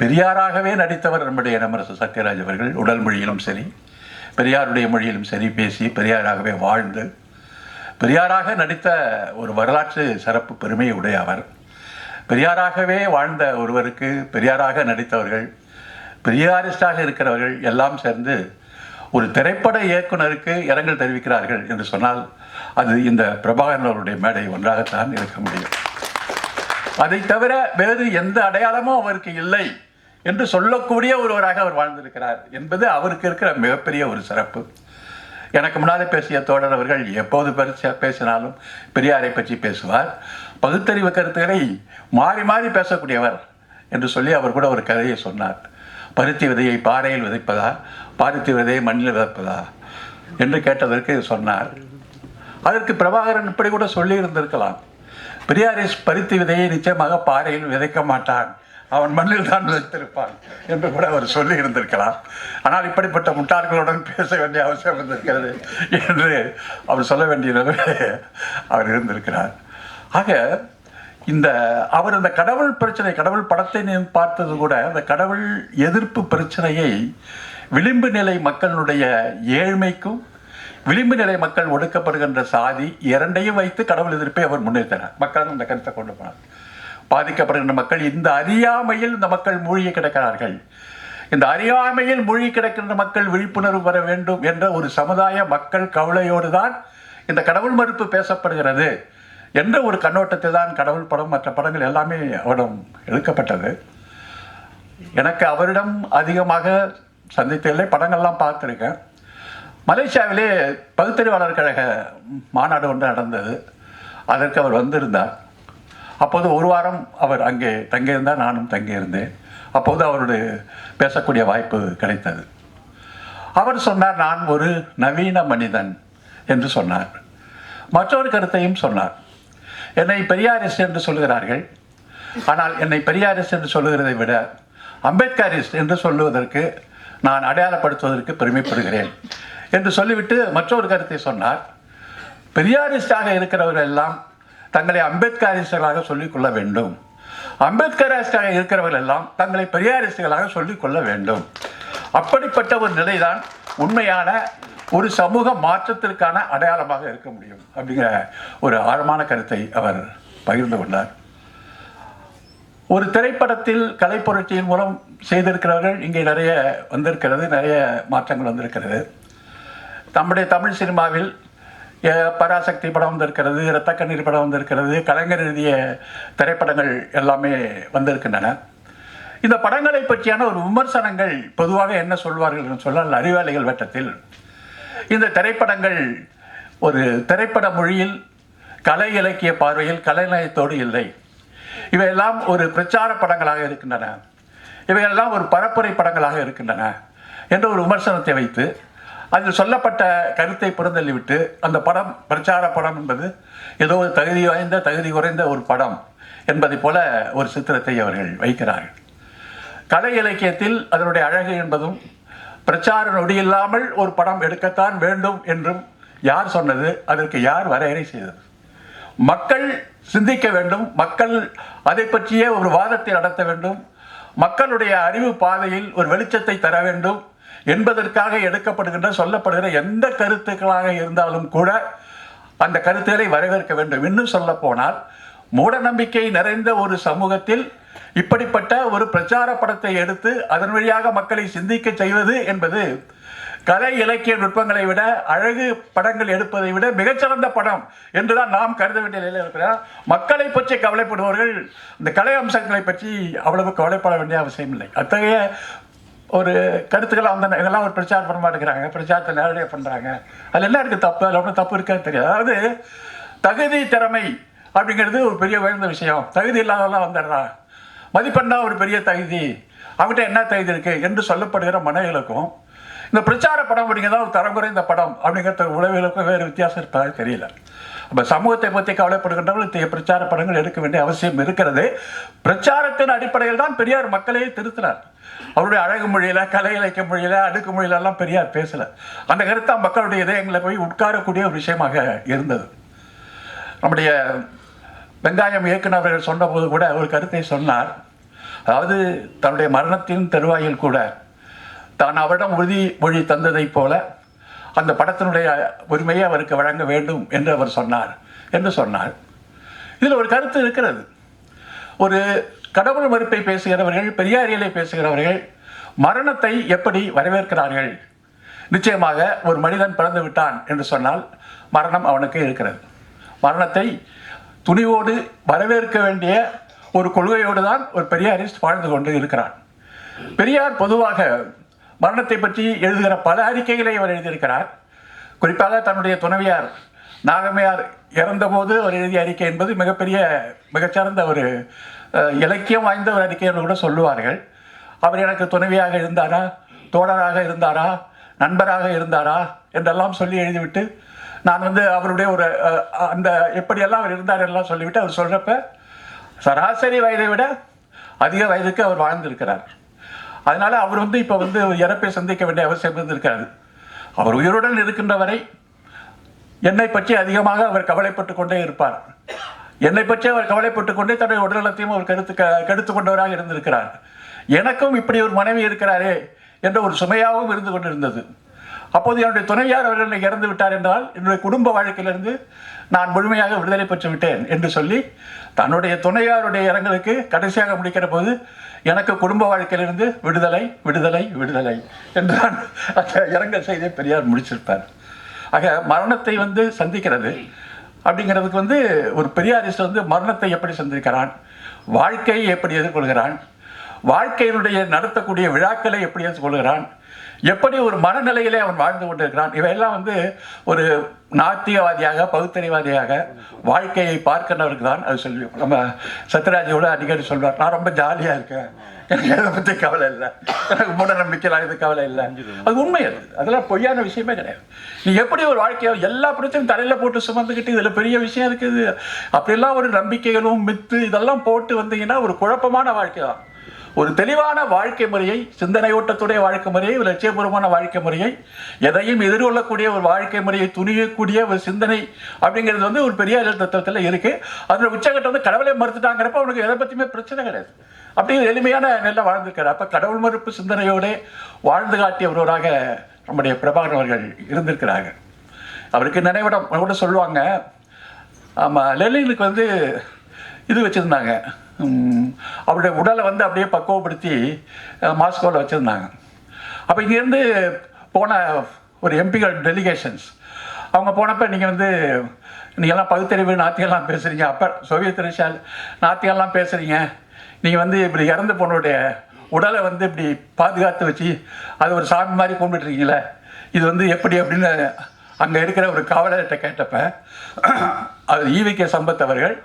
பெரியாராகவே நடித்தவர் நம்முடைய இளமரசு சத்யராஜ் அவர்கள். உடல் மொழியிலும் சரி பெரியாருடைய மொழியிலும் சரி பேசி பெரியாராகவே வாழ்ந்து பெரியாராக நடித்த ஒரு வரலாற்று சிறப்பு பெருமை உடைய அவர். பெரியாராகவே வாழ்ந்த ஒருவருக்கு பெரியாராக நடித்தவர்கள் பெரியாரிஸ்டாக இருக்கிறவர்கள் எல்லாம் சேர்ந்து ஒரு திரைப்பட இயக்குனருக்கு இரங்கல் தெரிவிக்கிறார்கள் என்று சொன்னால் அது இந்த பிரபாகரன் அவருடைய மேடை ஒன்றாகத்தான் இருக்க முடியும். அதை தவிர வேறு எந்த அடையாளமும் அவருக்கு இல்லை என்று சொல்லக்கூடிய ஒருவராக அவர் வாழ்ந்திருக்கிறார் என்பது அவருக்கு இருக்கிற மிகப்பெரிய ஒரு சிறப்பு. எனக்கு முன்னாலே பேசிய தோழர் அவர்கள் எப்போது பேசினாலும் பெரியாரை பற்றி பேசுவார். பகுத்தறிவு கருத்துக்களை மாறி மாறி பேசக்கூடியவர் என்று சொல்லி அவர் கூட ஒரு கதையை சொன்னார். பருத்தி விதையை பாறையில் விதைப்பதா, பருத்தி விதையை மண்ணில் விதைப்பதா என்று கேட்டதற்கு சொன்னார். அதற்கு பிரபாகரன் இப்படி கூட சொல்லி இருந்திருக்கலாம். பெரியாரிஸ் பருத்தி விதையை நிச்சயமாக பாறையில் விதைக்க மாட்டான், அவன் மண்ணில் தான் விதைத்திருப்பான் என்று கூட அவர் சொல்லி இருந்திருக்கலாம். ஆனால் இப்படிப்பட்ட முட்டாள்களுடன் பேச வேண்டிய அவசியம் இருந்திருக்கிறது என்று அவர் சொல்ல வேண்டிய நிலையிலே அவர் இருந்திருக்கிறார். ஆக அவர் இந்த கடவுள் பிரச்சனை, கடவுள் படத்தை பார்த்தது கூட அந்த கடவுள் எதிர்ப்பு பிரச்சனையை விளிம்பு நிலை மக்களுடைய ஏழ்மைக்கும் விளிம்பு நிலை மக்கள் ஒடுக்கப்படுகின்ற சாதி இரண்டையும் வைத்து கடவுள் எதிர்ப்பை அவர் முன்னிறுத்தினார். மக்கள் அந்த கருத்தை கொண்டு போனார். பாதிக்கப்படுகின்ற மக்கள் இந்த அறியாமையில் இந்த மக்கள் மூழ்கி கிடக்கிறார்கள். இந்த அறியாமையில் மூழ்கி கிடக்கின்ற மக்கள் விழிப்புணர்வு பெற வேண்டும் என்ற ஒரு சமுதாய மக்கள் கவலையோடு தான் இந்த கடவுள் மறுப்பு பேசப்படுகிறது என்ற ஒரு கண்ணோட்டத்தில் தான் கடவுள் படம் மற்ற படங்கள் எல்லாமே அவரிடம் எடுக்கப்பட்டது. எனக்கு அவரிடம் அதிகமாக சந்தித்ததில்லை, படங்கள்லாம் பார்த்துருக்கேன். மலேசியாவிலே பகுத்தறிவாளர் கழக மாநாடு ஒன்று நடந்தது. அதற்கு அவர் வந்திருந்தார். அப்போது ஒரு வாரம் அவர் அங்கே தங்கியிருந்தார், நானும் தங்கியிருந்தேன். அப்போது அவருடைய பேசக்கூடிய வாய்ப்பு கிடைத்தது. அவர் சொன்னார், நான் ஒரு நவீன மனிதன் என்று சொன்னார். மற்றொரு கருத்தையும் சொன்னார். என்னை பெரியாரிஸ்ட் என்று சொல்லுகிறார்கள், ஆனால் என்னை பெரியாரிஸ்ட் என்று சொல்லுகிறதை விட அம்பேத்கரிஸ்ட் என்று சொல்லுவதற்கு நான் அடையாளப்படுத்துவதற்கு பெருமைப்படுகிறேன் என்று சொல்லிவிட்டு மற்றொரு கருத்தை சொன்னார். பெரியாரிஸ்டாக இருக்கிறவர்கள் எல்லாம் தங்களை அம்பேத்கரிஸ்டுகளாக சொல்லிக்கொள்ள வேண்டும், அம்பேத்கரிஸ்டாக இருக்கிறவர்கள் எல்லாம் தங்களை பெரியாரிஸ்டுகளாக சொல்லிக்கொள்ள வேண்டும். அப்படிப்பட்ட ஒரு நிலைதான் உண்மையான ஒரு சமூக மாற்றத்திற்கான அடையாளமாக இருக்க முடியும் அப்படிங்கிற ஒரு ஆழமான கருத்தை அவர் பகிர்ந்து கொண்டார். ஒரு திரைப்படத்தில் கலைப்புரட்சியின் மூலம் செய்திருக்கிறவர்கள் இங்கே நிறைய வந்திருக்கிறது, நிறைய மாற்றங்கள் வந்திருக்கிறது. நம்முடைய தமிழ் சினிமாவில் பராசக்தி படம் வந்திருக்கிறது, இரத்தக்கண்ணீர் படம் வந்திருக்கிறது, கலைஞர் எழுதிய திரைப்படங்கள் எல்லாமே வந்திருக்கின்றன. இந்த படங்களை பற்றியான ஒரு விமர்சனங்கள் பொதுவாக என்ன சொல்வார்கள் என்று சொன்னால், அறிவாளிகள் வட்டத்தில் இந்த திரைப்படங்கள் ஒரு திரைப்பட மொழியில் கலை இலக்கிய பார்வையில் கலைநயத்தோடு இல்லை, இவையெல்லாம் ஒரு பிரச்சார படங்களாக இருக்கின்றன, இவையெல்லாம் ஒரு பரப்புரை படங்களாக இருக்கின்றன என்ற ஒரு விமர்சனத்தை வைத்து அதில் சொல்லப்பட்ட கருத்தை புறந்தள்ளிவிட்டு அந்த படம் பிரச்சார படம் என்பது ஏதோ ஒரு தகுதி வாய்ந்த தகுதி குறைந்த ஒரு படம் என்பதை போல ஒரு சித்திரத்தை அவர்கள் வைக்கிறார்கள். கலை இலக்கியத்தில் அதனுடைய அழகு என்பதும் பிரச்சார நொடி இல்லாமல் ஒரு படம் எடுக்கத்தான் வேண்டும் என்றும் யார் சொன்னது? அதற்கு யார் வரையறை செய்தது? மக்கள் சிந்திக்க வேண்டும், மக்கள் அதை பற்றிய ஒரு வாதத்தை நடத்த வேண்டும், மக்களுடைய அறிவு பாதையில் ஒரு வெளிச்சத்தை தர வேண்டும் என்பதற்காக எடுக்கப்படுகின்ற சொல்லப்படுகிற எந்த கருத்துக்களாக இருந்தாலும் கூட அந்த கருத்துக்களை வரவேற்க வேண்டும். இன்னும் சொல்ல போனால் மூட நம்பிக்கை நிறைந்த ஒரு சமூகத்தில் இப்படிப்பட்ட ஒரு பிரச்சார படத்தை எடுத்து அதன் வழியாக மக்களை சிந்திக்க செய்வது என்பது கலை இலக்கிய நுட்பங்களை விட, அழகு படங்கள் எடுப்பதை விட மிகச்சிறந்த படம் என்றுதான் நாம் கருத வேண்டிய நிலையில் இருக்கிறார். மக்களை பற்றி கவலைப்படுபவர்கள் இந்த கலை அம்சங்களை பற்றி அவ்வளவு கவலைப்பட வேண்டிய அவசியம் இல்லை. அத்தகைய ஒரு கருத்துக்களை வந்து இதெல்லாம் ஒரு பிரச்சாரம் பண்ண மாட்டேங்கிறாங்க, பிரச்சாரத்தை நேரடியாக பண்ணுறாங்க. அதில் என்ன இருக்குது தப்பு? அதில் ஒன்றும் தப்பு இருக்காது தெரியாது. அதாவது தகுதி திறமை அப்படிங்கிறது ஒரு பெரிய உயர்ந்த விஷயம். தகுதி இல்லாதெல்லாம் வந்துடுறான். மதிப்பெண்ணா ஒரு பெரிய தகுதி, அவங்ககிட்ட என்ன தகுதி இருக்குது என்று சொல்லப்படுகிற மனவிலக்கும் இந்த பிரச்சார படம் அப்படிங்கிறதா ஒரு தரம் குறைந்த படம் அப்படிங்கிற உளவியலுக்கும் வேறு வித்தியாசம் இருப்பதாக தெரியல. அப்போ சமூகத்தை பற்றி கவலைப்படுகின்றவர்கள் பிரச்சார படங்கள் எடுக்க வேண்டிய அவசியம் இருக்கிறது. பிரச்சாரத்தின் அடிப்படையில் தான் பெரியார் மக்களையே திருத்தினார். அவருடைய அழகு மொழியில, கலை இலக்கிய மொழியில, அடுக்கு மொழியிலெல்லாம் பெரியார் பேசல. அந்த கருத்தா மக்களுடைய இதயங்களை போய் உட்காரக்கூடிய ஒரு விஷயமாக இருந்தது. நம்முடைய வெங்காயம் இயக்குனர் அவர்கள் சொன்னபோது கூட ஒரு கருத்தை சொன்னார். அதாவது தன்னுடைய மரணத்தின் தருவாயில் கூட தான் அவரிடம் உறுதிமொழி தந்ததை போல அந்த படத்தினுடைய உரிமையை அவருக்கு வழங்க வேண்டும் என்று அவர் சொன்னார் என்று சொன்னார். இதில் ஒரு கருத்து இருக்கிறது. ஒரு கடவுள் மறுப்பை பேசுகிறவர்கள், பெரியாரியலை பேசுகிறவர்கள் மரணத்தை எப்படி வரவேற்கிறார்கள்? நிச்சயமாக ஒரு மனிதன் பிறந்து விட்டான் என்று சொன்னால் மரணம் அவனுக்கு இருக்கிறது. மரணத்தை துணிவோடு வரவேற்க வேண்டிய ஒரு கொள்கையோடு தான் ஒரு பெரியாரிஸ்ட் வாழ்ந்து கொண்டு இருக்கிறான். பெரியார் பொதுவாக மரணத்தை பற்றி எழுதுகிற பல அறிக்கைகளை அவர் எழுதியிருக்கிறார். குறிப்பாக தன்னுடைய துணைவியார் நாகம்மையார் இறந்தபோது அவர் எழுதிய அறிக்கை என்பது மிகச்சிறந்த ஒரு இலக்கியம் வாய்ந்த ஒரு அறிக்கை என்று கூட சொல்லுவார்கள். அவர் எனக்கு துணைவியாக இருந்தாரா, தோழராக இருந்தாரா, நண்பராக இருந்தாரா என்றெல்லாம் சொல்லி எழுதிவிட்டு நான் அவருடைய ஒரு அந்த எப்படியெல்லாம் அவர் இருந்தார் எல்லாம் சொல்லிவிட்டு அவர் சொல்கிறப்ப சராசரி வயதை விட அதிக வயதுக்கு அவர் வாழ்ந்திருக்கிறார். அதனால் அவர் இப்போ இறப்பை சந்திக்க வேண்டிய அவசியம் இருந்திருக்காது. அவர் உயிருடன் இருக்கின்ற வரை என்னை பற்றி அதிகமாக அவர் கவலைப்பட்டு கொண்டே இருப்பார். என்னை பற்றி அவர் கவலைப்பட்டு கொண்டே தன்னுடைய உடல்நலத்தையும் அவர் கெடுத்து கொண்டவராக இருந்திருக்கிறார். எனக்கும் இப்படி ஒரு மனைவி இருக்கிறாரே என்ற ஒரு சுமையாகவும் இருந்து கொண்டிருந்தது. அப்போது என்னுடைய துணைவியார் அவர்கள் இறந்து விட்டார் என்றால் என்னுடைய குடும்ப வாழ்க்கையிலிருந்து நான் முழுமையாக விடுதலை பெற்று விட்டேன் என்று சொல்லி தன்னுடைய துணையாருடைய இரங்கலுக்கு கடைசியாக முடிக்கிற போது எனக்கு குடும்ப வாழ்க்கையிலிருந்து விடுதலை விடுதலை விடுதலை என்றுதான் அந்த இரங்கல் செய்தியை பெரியார் முடிச்சிருப்பார். ஆக மரணத்தை சந்திக்கிறது அப்படிங்கிறதுக்கு ஒரு பெரியாரிஸ்ட் மரணத்தை எப்படி சந்திக்கிறான், வாழ்க்கையை எப்படி எதிர்கொள்கிறான், வாழ்க்கையினுடைய நடத்தக்கூடிய விழாக்களை எப்படி எதிர்கொள்கிறான், எப்படி ஒரு மனநிலையிலே அவன் வாழ்ந்து கொண்டிருக்கிறான். இவையெல்லாம் ஒரு நாத்திகவாதியாக பகுத்தறிவாதியாக வாழ்க்கையை பார்க்கிறவருக்கு தான் அது சொல்லி. நம்ம சத்யராஜோட அடிக்கடி சொல்வார், நான் ரொம்ப ஜாலியாக இருக்கேன், எனக்கு எதை பற்றி கவலை இல்லை, எனக்கு மூட நம்பிக்கைலாம் இது கவலை இல்லை. அது உண்மை, அதெல்லாம் பொய்யான விஷயமே கிடையாது. நீ எப்படி ஒரு வாழ்க்கையை எல்லா பிரச்சனையும் தலையில் போட்டு சுமந்துக்கிட்டு இதில் பெரிய விஷயம் இருக்குது அப்படிலாம் ஒரு நம்பிக்கைகளும் மித்து இதெல்லாம் போட்டு வந்தீங்கன்னா ஒரு குழப்பமான வாழ்க்கை தான். ஒரு தெளிவான வாழ்க்கை முறையை, சிந்தனை ஓட்டத்துடைய வாழ்க்கை முறையை, ஒரு லட்சியபூர்வமான வாழ்க்கை முறையை, எதையும் எதிர்கொள்ளக்கூடிய ஒரு வாழ்க்கை முறையை துணியக்கூடிய ஒரு சிந்தனை அப்படிங்கிறது ஒரு பெரிய தத்துவத்தில் இருக்கு. அதோட உச்சகட்டம் கடவுளை மறுத்துட்டாங்கிறப்ப அவனுக்கு எதை பற்றியுமே பிரச்சனை கிடையாது. அப்படி எளிமையான நிலையில் வாழ்ந்திருக்காரு. அப்போ கடவுள் மறுப்பு சிந்தனையோடு வாழ்ந்து காட்டிய ஒருவராக நம்முடைய பிரபாகரன் அவர்கள் இருந்திருக்கிறார்கள். அவருக்கு நினைவிடம் கூட சொல்லுவாங்க. ஆமாம், லெனினுக்கு இது வச்சுருந்தாங்க, அவருடைய உடலை அப்படியே பக்குவப்படுத்தி மாஸ்கோவில் வச்சுருந்தாங்க. அப்போ இங்கேருந்து போன ஒரு எம்பிகள் டெலிகேஷன்ஸ் அவங்க போனப்போ நீங்கள்லாம் பகுத்தறிவு நாத்திகெல்லாம் பேசுகிறீங்க, அப்போ சோவியத் ரஷ்யா நாத்திகெல்லாம் பேசுகிறீங்க, நீங்கள் இப்படி இறந்து போனோடைய உடலை இப்படி பாதுகாத்து வச்சு அது ஒரு சாமி மாதிரி கும்பிட்டுருக்கீங்களே, இது எப்படி அப்படின்னு அங்கே இருக்கிற ஒரு காவலர்கிட்ட கேட்டப்ப அது ஈவிகே சம்பத் அவர்கள்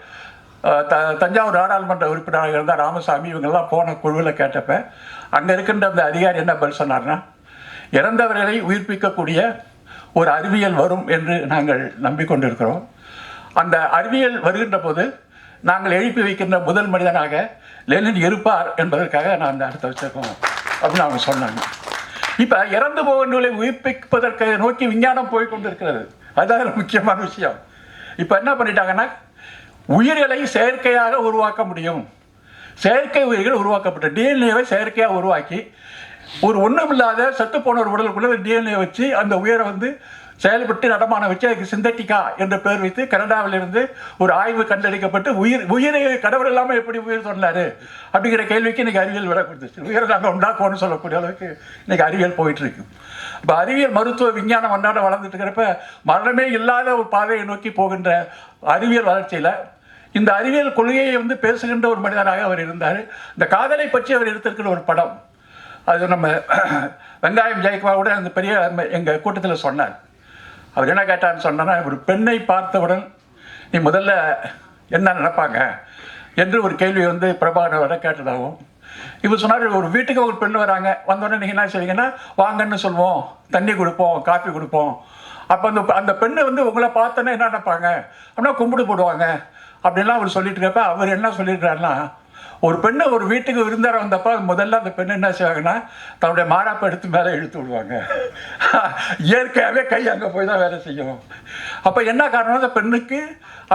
தஞ்சாவூர் நாடாளுமன்ற உறுப்பினராக இருந்தால் ராமசாமி இவங்கெல்லாம் போன குழுவில் கேட்டப்ப அங்கே இருக்கின்ற அந்த அதிகாரி என்ன பதில் சொன்னார்னா, இறந்தவர்களை உயிர்ப்பிக்கக்கூடிய ஒரு அறிவியல் வரும் என்று நாங்கள் நம்பிக்கொண்டிருக்கிறோம். அந்த அறிவியல் வருகின்ற போது நாங்கள் எழுப்பி வைக்கின்ற முதல் மனிதனாக லெனின் இருப்பார் என்பதற்காக நான் அந்த அர்த்தம் வச்சிருக்கோம் அப்படின்னு அவங்க சொன்னாங்க. இப்போ இறந்து போகின்றவர்களை உயிர்ப்பிப்பதற்கு நோக்கி விஞ்ஞானம் போய்கொண்டிருக்கிறது. அதுதான் முக்கியமான விஷயம். இப்போ என்ன பண்ணிட்டாங்கன்னா, உயிர்களை செயற்கையாக உருவாக்க முடியும். செயற்கை உயிர்கள் உருவாக்கப்பட்ட டிஎன்ஏவை செயற்கையாக உருவாக்கி ஒரு ஒன்றும் இல்லாத செத்து போன ஒரு உடலுக்குள்ள டிஎன்ஏ வச்சு அந்த உயிரை செயல்பட்டு நடமான வச்சு அதுக்கு சிந்தட்டிகா என்ற பெயர் வைத்து கனடாவிலிருந்து ஒரு ஆய்வு கண்டறிக்கப்பட்டு உயிரை கடவுள் இல்லாமல் எப்படி உயிர் சொன்னார் அப்படிங்கிற கேள்விக்கு இன்றைக்கி அறிவியல் விட கொடுத்துச்சு. உயிரை நாங்கள் உண்டாக்குவோன்னு சொல்லக்கூடிய அளவுக்கு இன்றைக்கி அறிவியல் போயிட்டுருக்கு. இப்போ அறிவியல் மருத்துவ விஞ்ஞானம் அன்றாட வளர்ந்துட்டு இருக்கிறப்ப மரணமே இல்லாத ஒரு பாதையை நோக்கி போகின்ற அறிவியல் வளர்ச்சியில் இந்த அறிவியல் கொள்கையை வந்து பேசுகின்ற ஒரு மனிதராக அவர் இருந்தார். இந்த காதலை பற்றி அவர் எடுத்திருக்கிற ஒரு படம், அது நம்ம வெங்காயம் ஜெயக்குமார் கூட அந்த பெரிய எங்கள் கூட்டத்தில் சொன்னார். அவர் என்ன கேட்டார்னு சொன்னான்னா, ஒரு பெண்ணை பார்த்தவுடன் நீ முதல்ல என்ன நினைப்பாங்க என்று ஒரு கேள்வி வந்து பிரபாகரன் வர கேட்டதாகவும், இப்போ சொன்னார் ஒரு வீட்டுக்கு ஒரு பெண் வராங்க, வந்தோடனே நீங்கள் என்ன செய்வீங்கன்னா வாங்கன்னு சொல்லுவோம், தண்ணி கொடுப்போம், காஃபி கொடுப்போம். அப்போ அந்த பெண்ணு வந்து உங்களை பார்த்தோன்னே என்ன நினைப்பாங்க அப்படின்னா கும்பிடு போடுவாங்க அப்படின்லாம் அவர் சொல்லிட்டு இருக்கப்ப அவர் என்ன சொல்லியிருக்கிறாருன்னா, ஒரு பெண்ணை ஒரு வீட்டுக்கு விருந்தார வந்தப்போ முதல்ல அந்த பெண்ணு என்ன செய்வாங்கன்னா தன்னுடைய மாறாப்பை எடுத்து மேலே இழுத்து விடுவாங்க. இயற்கையாகவே கை அங்கே போய் தான் வேலை செய்யும். அப்போ என்ன காரணம், அந்த பெண்ணுக்கு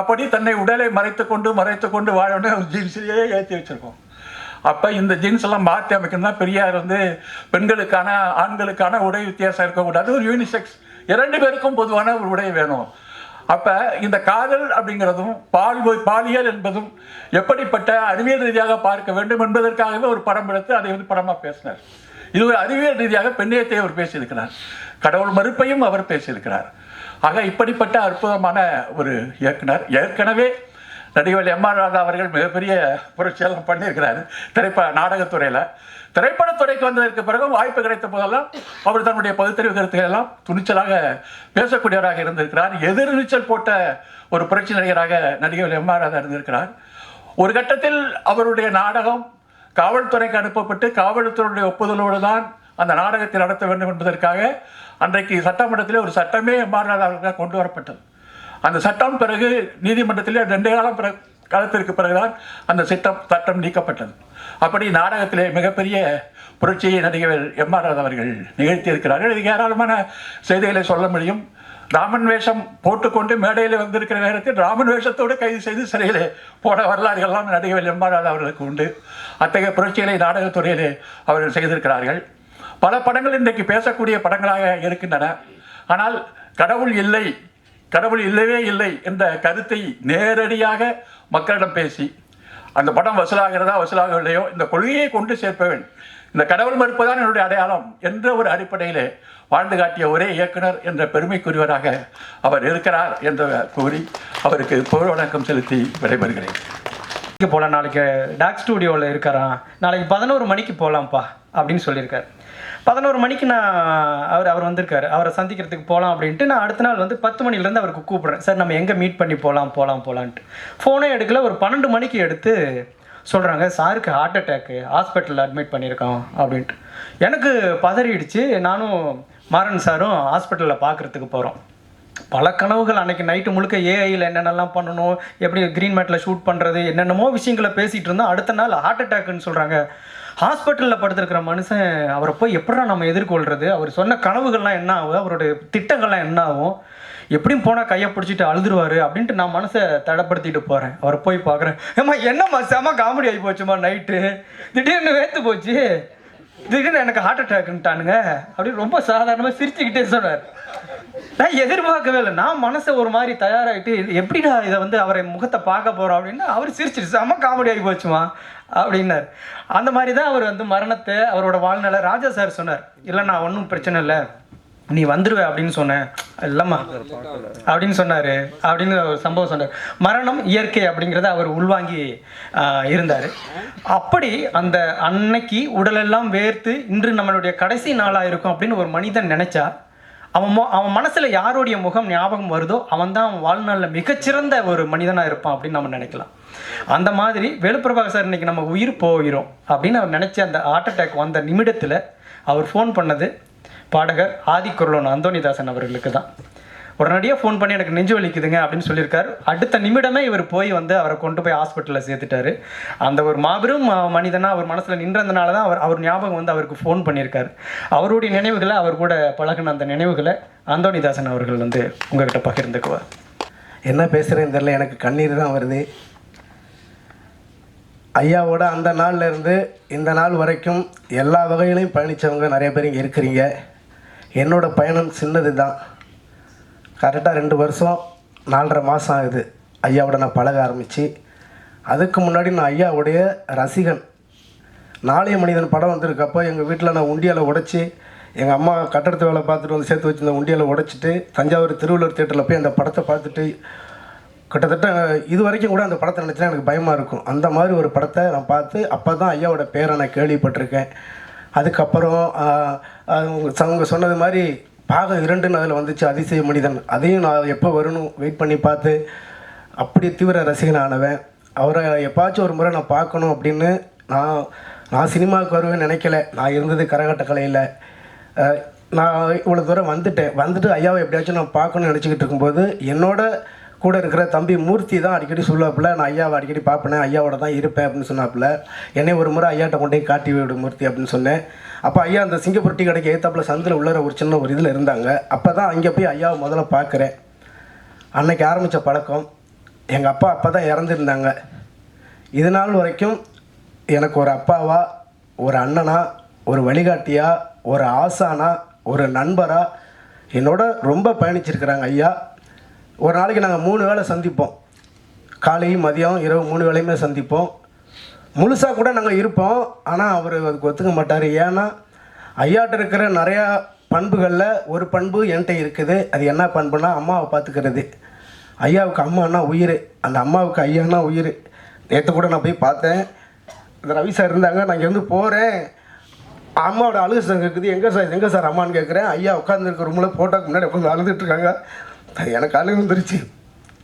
அப்படி தன்னை உடலை மறைத்து கொண்டு வாழணும்னு ஒரு ஜீன்ஸ்லேயே ஏற்றி வச்சுருக்கோம். அப்போ இந்த ஜீன்ஸ் எல்லாம் மாற்றி அமைக்கணும்னா பெரியார் வந்து பெண்களுக்கான ஆண்களுக்கான உடை வித்தியாசம் இருக்கக்கூடாது, ஒரு யூனிசெக்ஸ் 2 பேருக்கும் பொதுவான ஒரு உடை வேணும். அப்போ இந்த காதல் அப்படிங்கிறதும் பாலியல் என்பதும் எப்படிப்பட்ட அறிவியல் ரீதியாக பார்க்க வேண்டும் என்பதற்காகவே ஒரு படம் எடுத்து அதை வந்து படமாக பேசினார். இது ஒரு அறிவியல் ரீதியாக பெண்ணியத்தை அவர் பேசியிருக்கிறார், கடவுள் மறுப்பையும் அவர் பேசியிருக்கிறார். ஆக இப்படிப்பட்ட அற்புதமான ஒரு இயக்குனர். ஏற்கனவே நடிகர் எம்.ஆர். ராதா அவர்கள் மிகப்பெரிய புரட்சியெல்லாம் பண்ணியிருக்கிறார் நாடகத்துறையில். திரைப்படத்துறைக்கு வந்ததற்கு பிறகு வாய்ப்பு கிடைத்த போதெல்லாம் அவர் தன்னுடைய பகுத்தறிவு கருத்துக்கள் எல்லாம் துணிச்சலாக பேசக்கூடியவராக இருந்திருக்கிறார். எதிர்நீச்சல் போட்ட ஒரு புரட்சி நடிகராக நடிகர் எம்.ஆர். ராதா இருந்திருக்கிறார். ஒரு கட்டத்தில் அவருடைய நாடகம் காவல்துறைக்கு அனுப்பப்பட்டு காவல்துறையுடைய ஒப்புதலோடு தான் அந்த நாடகத்தை நடத்த வேண்டும் என்பதற்காக அன்றைக்கு சட்டமன்றத்தில் ஒரு சட்டமே எம்.ஆர். ராதா அவர்களுக்காக கொண்டு வரப்பட்டது. அந்த சட்டம் பிறகு நீதிமன்றத்திலே 2 காலத்திற்கு பிறகுதான் அந்த சட்டம் நீக்கப்பட்டது. அப்படி நாடகத்திலே மிகப்பெரிய புரட்சியை நடிகர் எம்.ஆர். ராதா அவர்கள் நிகழ்த்தியிருக்கிறார்கள். இதுக்கு ஏராளமான செய்திகளை சொல்ல முடியும். ராமன் வேஷம் போட்டுக்கொண்டு மேடையில் வந்திருக்கிற நேரத்தில் ராமன் வேஷத்தோடு கைது செய்து சிறையிலே போன வரலாறுகள்லாம் நடிகர் எம்.ஆர். ராதா அவர்களுக்கு உண்டு. அத்தகைய புரட்சிகளை நாடகத்துறையிலே அவர்கள் செய்திருக்கிறார்கள். பல படங்கள் இன்றைக்கு பேசக்கூடிய படங்களாக இருக்கின்றன. ஆனால் கடவுள் இல்லவே இல்லை என்ற கருத்தை நேரடியாக மக்களிடம் பேசி அந்த படம் வசூலாகவில்லையோ இந்த கொள்கையை கொண்டு சேர்ப்பவன், இந்த கடவுள் மறுப்பதான் என்னுடைய அடையாளம் என்ற ஒரு அடிப்படையிலே வாழ்ந்து காட்டிய ஒரே இயக்குனர் என்ற பெருமைக்குரியவராக அவர் இருக்கிறார் என்று கூறி அவருக்கு புகழ் வணக்கம் செலுத்தி விடைபெறுகிறேன். போகலாம், நாளைக்கு டாக் ஸ்டூடியோவில் இருக்கிறான், நாளைக்கு 11 மணிக்கு போகலாம்ப்பா அப்படின்னு சொல்லியிருக்காரு. 11 மணிக்கு நான் அவர் வந்திருக்காரு, அவரை சந்திக்கிறதுக்கு போகலாம் அப்படின்ட்டு நான் அடுத்த நாள் வந்து 10 மணிலேருந்து அவருக்கு கூப்பிட்றேன். சார் நம்ம எங்கே மீட் பண்ணி போகலான்ட்டு ஃபோனே எடுக்கல. ஒரு 12 மணிக்கு எடுத்து சொல்கிறாங்க, சாருக்கு ஹார்ட் அட்டாக்கு, ஹாஸ்பிட்டலில் அட்மிட் பண்ணியிருக்கோம் அப்படின்ட்டு. எனக்கு பதறிடுச்சு. நானும் மாறன் சாரும் ஹாஸ்பிட்டலில் பார்க்குறதுக்கு போகிறோம். பல கனவுகள் அன்றைக்கி நைட்டு முழுக்க ஏஐயில் என்னென்னலாம் பண்ணணும், எப்படி க்ரீன் மேட்டில் ஷூட் பண்ணுறது, என்னென்னமோ விஷயங்களை பேசிகிட்டு இருந்தோம். அடுத்த நாள் ஹார்ட் அட்டாக்குன்னு சொல்கிறாங்க. ஹாஸ்பிட்டலில் படுத்துருக்கிற மனுஷன், அவரை போய் எப்படா நம்ம எதிர்கொள்கிறது, அவர் சொன்ன கனவுகள்லாம் என்ன ஆகும், அவருடைய திட்டங்கள்லாம் என்ன ஆகும், எப்படியும் போனால் கையை பிடிச்சிட்டு அழுதுருவார் அப்படின்ட்டு நான் மனசை தடப்படுத்திட்டு போகிறேன். அவரை போய் பார்க்குறேன். ஏம்மா என்னம்மா செம காமெடி ஆகி போச்சுமா, நைட்டு திடீர்னு வேத்து போச்சு, திடீர்னு எனக்கு ஹார்ட் அட்டாக்குன்ட்டானுங்க அப்படின்னு ரொம்ப சாதாரணமாக சிரிச்சுக்கிட்டே சொன்னார். நான் எதிர்பார்க்கவே இல்லை. நான் மனசை ஒரு மாதிரி தயாராகிட்டு எப்படிடா இதை வந்து அவரை முகத்தை பார்க்க போகிறோம் அப்படின்னா அவர் சிரிச்சிட்டு செம காமெடி ஆகி போச்சுமா அப்படின்னார். அந்த மாதிரி தான் அவர் வந்து மரணத்தை, அவரோட வாழ்நாளை ராஜா சார் சொன்னார். இல்லைண்ணா ஒன்றும் பிரச்சனை இல்லை, நீ வந்துடுவே அப்படின்னு சொன்னேன். இல்லைம்மா அப்படின்னு சொன்னார். அப்படின்னு ஒரு சம்பவம் சொன்னார். மரணம் இயற்கை அப்படிங்கிறத அவர் உள்வாங்கி இருந்தார். அப்படி அந்த அன்னைக்கு உடலெல்லாம் வேர்த்து இன்று நம்மளுடைய கடைசி நாளாக இருக்கும் அப்படின்னு ஒரு மனிதன் நினச்சா, அவன் மனசில் யாருடைய முகம் ஞாபகம் வருதோ அவன் தான் அவன் வாழ்நாளில் மிகச்சிறந்த ஒரு மனிதனாக இருப்பான் அப்படின்னு நம்ம நினைக்கலாம். அந்த மாதிரி வேலுப்பிரபாகர் சார் இன்னைக்கு நம்ம உயிர் போகிறோம் அப்படின்னு அவர் நினச்ச அந்த ஹார்ட் அட்டாக் வந்த நிமிடத்தில் அவர் ஃபோன் பண்ணது பாடகர் ஆதிக்குரலோன் அந்தோணிதாசன் அவர்களுக்கு தான். உடனடியாக ஃபோன் பண்ணி எனக்கு நெஞ்சு வலிக்குதுங்க அப்படின்னு சொல்லியிருக்காரு. அடுத்த நிமிடமே இவர் போய் வந்து அவரை கொண்டு போய் ஹாஸ்பிட்டலில் சேர்த்துட்டாரு. அந்த ஒரு மாபெரும் மனிதனாக அவர் மனசில் நின்றதுனால தான் அவர் ஞாபகம் வந்து அவருக்கு ஃபோன் பண்ணியிருக்காரு. அவருடைய நினைவுகளை, அவர் கூட பழகின அந்த நினைவுகளை அந்தோணிதாசன் அவர்கள் வந்து உங்கள்கிட்ட பகிர்ந்துக்குவார். என்ன பேசுகிறேன்னு தெரியல, எனக்கு கண்ணீர் தான் வருது. ஐயாவோட அந்த நாள்லேருந்து இந்த நாள் வரைக்கும் எல்லா வகையிலையும் பயணித்தவங்க நிறைய பேர் இங்கே இருக்கிறீங்க. என்னோடய பயணம் சின்னது தான். கரெக்டாக 2 வருஷம் 4.5 மாதம் ஆகுது ஐயாவோட நான் பழக ஆரம்பித்து. அதுக்கு முன்னாடி நான் ஐயாவுடைய ரசிகன். நாளைய மனிதன் படம் வந்திருக்கப்போ எங்கள் வீட்டில் நான் உண்டியாலை உடைச்சி, எங்கள் அம்மா கட்டடத்து வேலை பார்த்துட்டு வந்து சேர்த்து வச்சுருந்த உண்டியாலை உடைச்சிட்டு தஞ்சாவூர் திருவள்ளுவர் தியேட்டரில் போய் அந்த படத்தை பார்த்துட்டு கிட்டத்தட்ட இது வரைக்கும் கூட அந்த படத்தை நினச்சினா எனக்கு பயமாக இருக்கும். அந்த மாதிரி ஒரு படத்தை நான் பார்த்து அப்போ தான் ஐயாவோட பேரை நான் கேள்விப்பட்டிருக்கேன். அதுக்கப்புறம் அவங்க சொன்னது மாதிரி பாகம் 2ன்னு அதில் வந்துச்சு, அதிசய மனிதன். அதையும் நான் எப்போ வரணும் வெயிட் பண்ணி பார்த்து அப்படி தீவிர ரசிகனானவன். அவரை எப்பாச்சும் ஒரு முறை நான் பார்க்கணும் அப்படின்னு நான் சினிமாவுக்கு வருவேன்னு நினைக்கல. நான் இருந்தது கரகாட்ட கலையில். நான் இவ்வளோ தூரம் வந்துட்டு ஐயாவை எப்படியாச்சும் நான் பார்க்கணும்னு நினச்சிக்கிட்டு இருக்கும்போது என்னோட கூட இருக்கிற தம்பி மூர்த்தி தான் அடிக்கடி சொல்லுவாப்புல, நான் ஐயாவை அடிக்கடி பார்ப்பேன், ஐயாவோட தான் இருப்பேன் அப்படின்னு சொன்னாப்புல. என்னை ஒரு முறை ஐயாட்ட கொண்டு போய் காட்டி விடு மூர்த்தி அப்படின்னு சொன்னேன். அப்போ ஐயா அந்த சிங்கப்பூர் டீ கடைக்கு ஏத்தாப்புல சந்தில் உள்ளற ஒரு சின்ன ஒரு இதில் இருந்தாங்க. அப்போ தான் அங்கே போய் ஐயாவை முதல்ல பார்க்குறேன். அன்னைக்கு ஆரம்பித்த பழக்கம். எங்கள் அப்பா தான் இறந்துருந்தாங்க. இது நாள் வரைக்கும் எனக்கு ஒரு அப்பாவா, ஒரு அண்ணனா, ஒரு வழிகாட்டியா, ஒரு ஆசானா, ஒரு நண்பரா என்னோட ரொம்ப பயணிச்சிருக்கிறாங்க ஐயா. ஒரு நாளைக்கு நாங்கள் 3 வேளை சந்திப்போம். காலை, மதியம், இரவு 3 வேளையுமே சந்திப்போம். முழுசாக கூட நாங்கள் இருப்போம். ஆனால் அவர் அதுக்கு ஒத்துக்க மாட்டார். ஏன்னா ஐயாட்ட இருக்கிற நிறையா பண்புகளில் ஒரு பண்பு என்கிட்ட இருக்குது. அது என்ன பண்புனா அம்மாவை பார்த்துக்கிறது. ஐயாவுக்கு அம்மானா உயிர், அந்த அம்மாவுக்கு ஐயானா உயிர். நேற்று கூட நான் போய் பார்த்தேன். இந்த ரவி சார் இருந்தாங்க. நான் இங்கேருந்து போகிறேன், அம்மாவோட அழுகு சார் இருக்குது. எங்கே சார் அம்மான்னு கேட்குறேன். ஐயா உட்காந்துருக்க ரூமில் ஃபோட்டோக்கு முன்னாடி உட்காந்து அழுதுட்டுருக்காங்க. எனக்கு அழுகு வந்துருச்சு.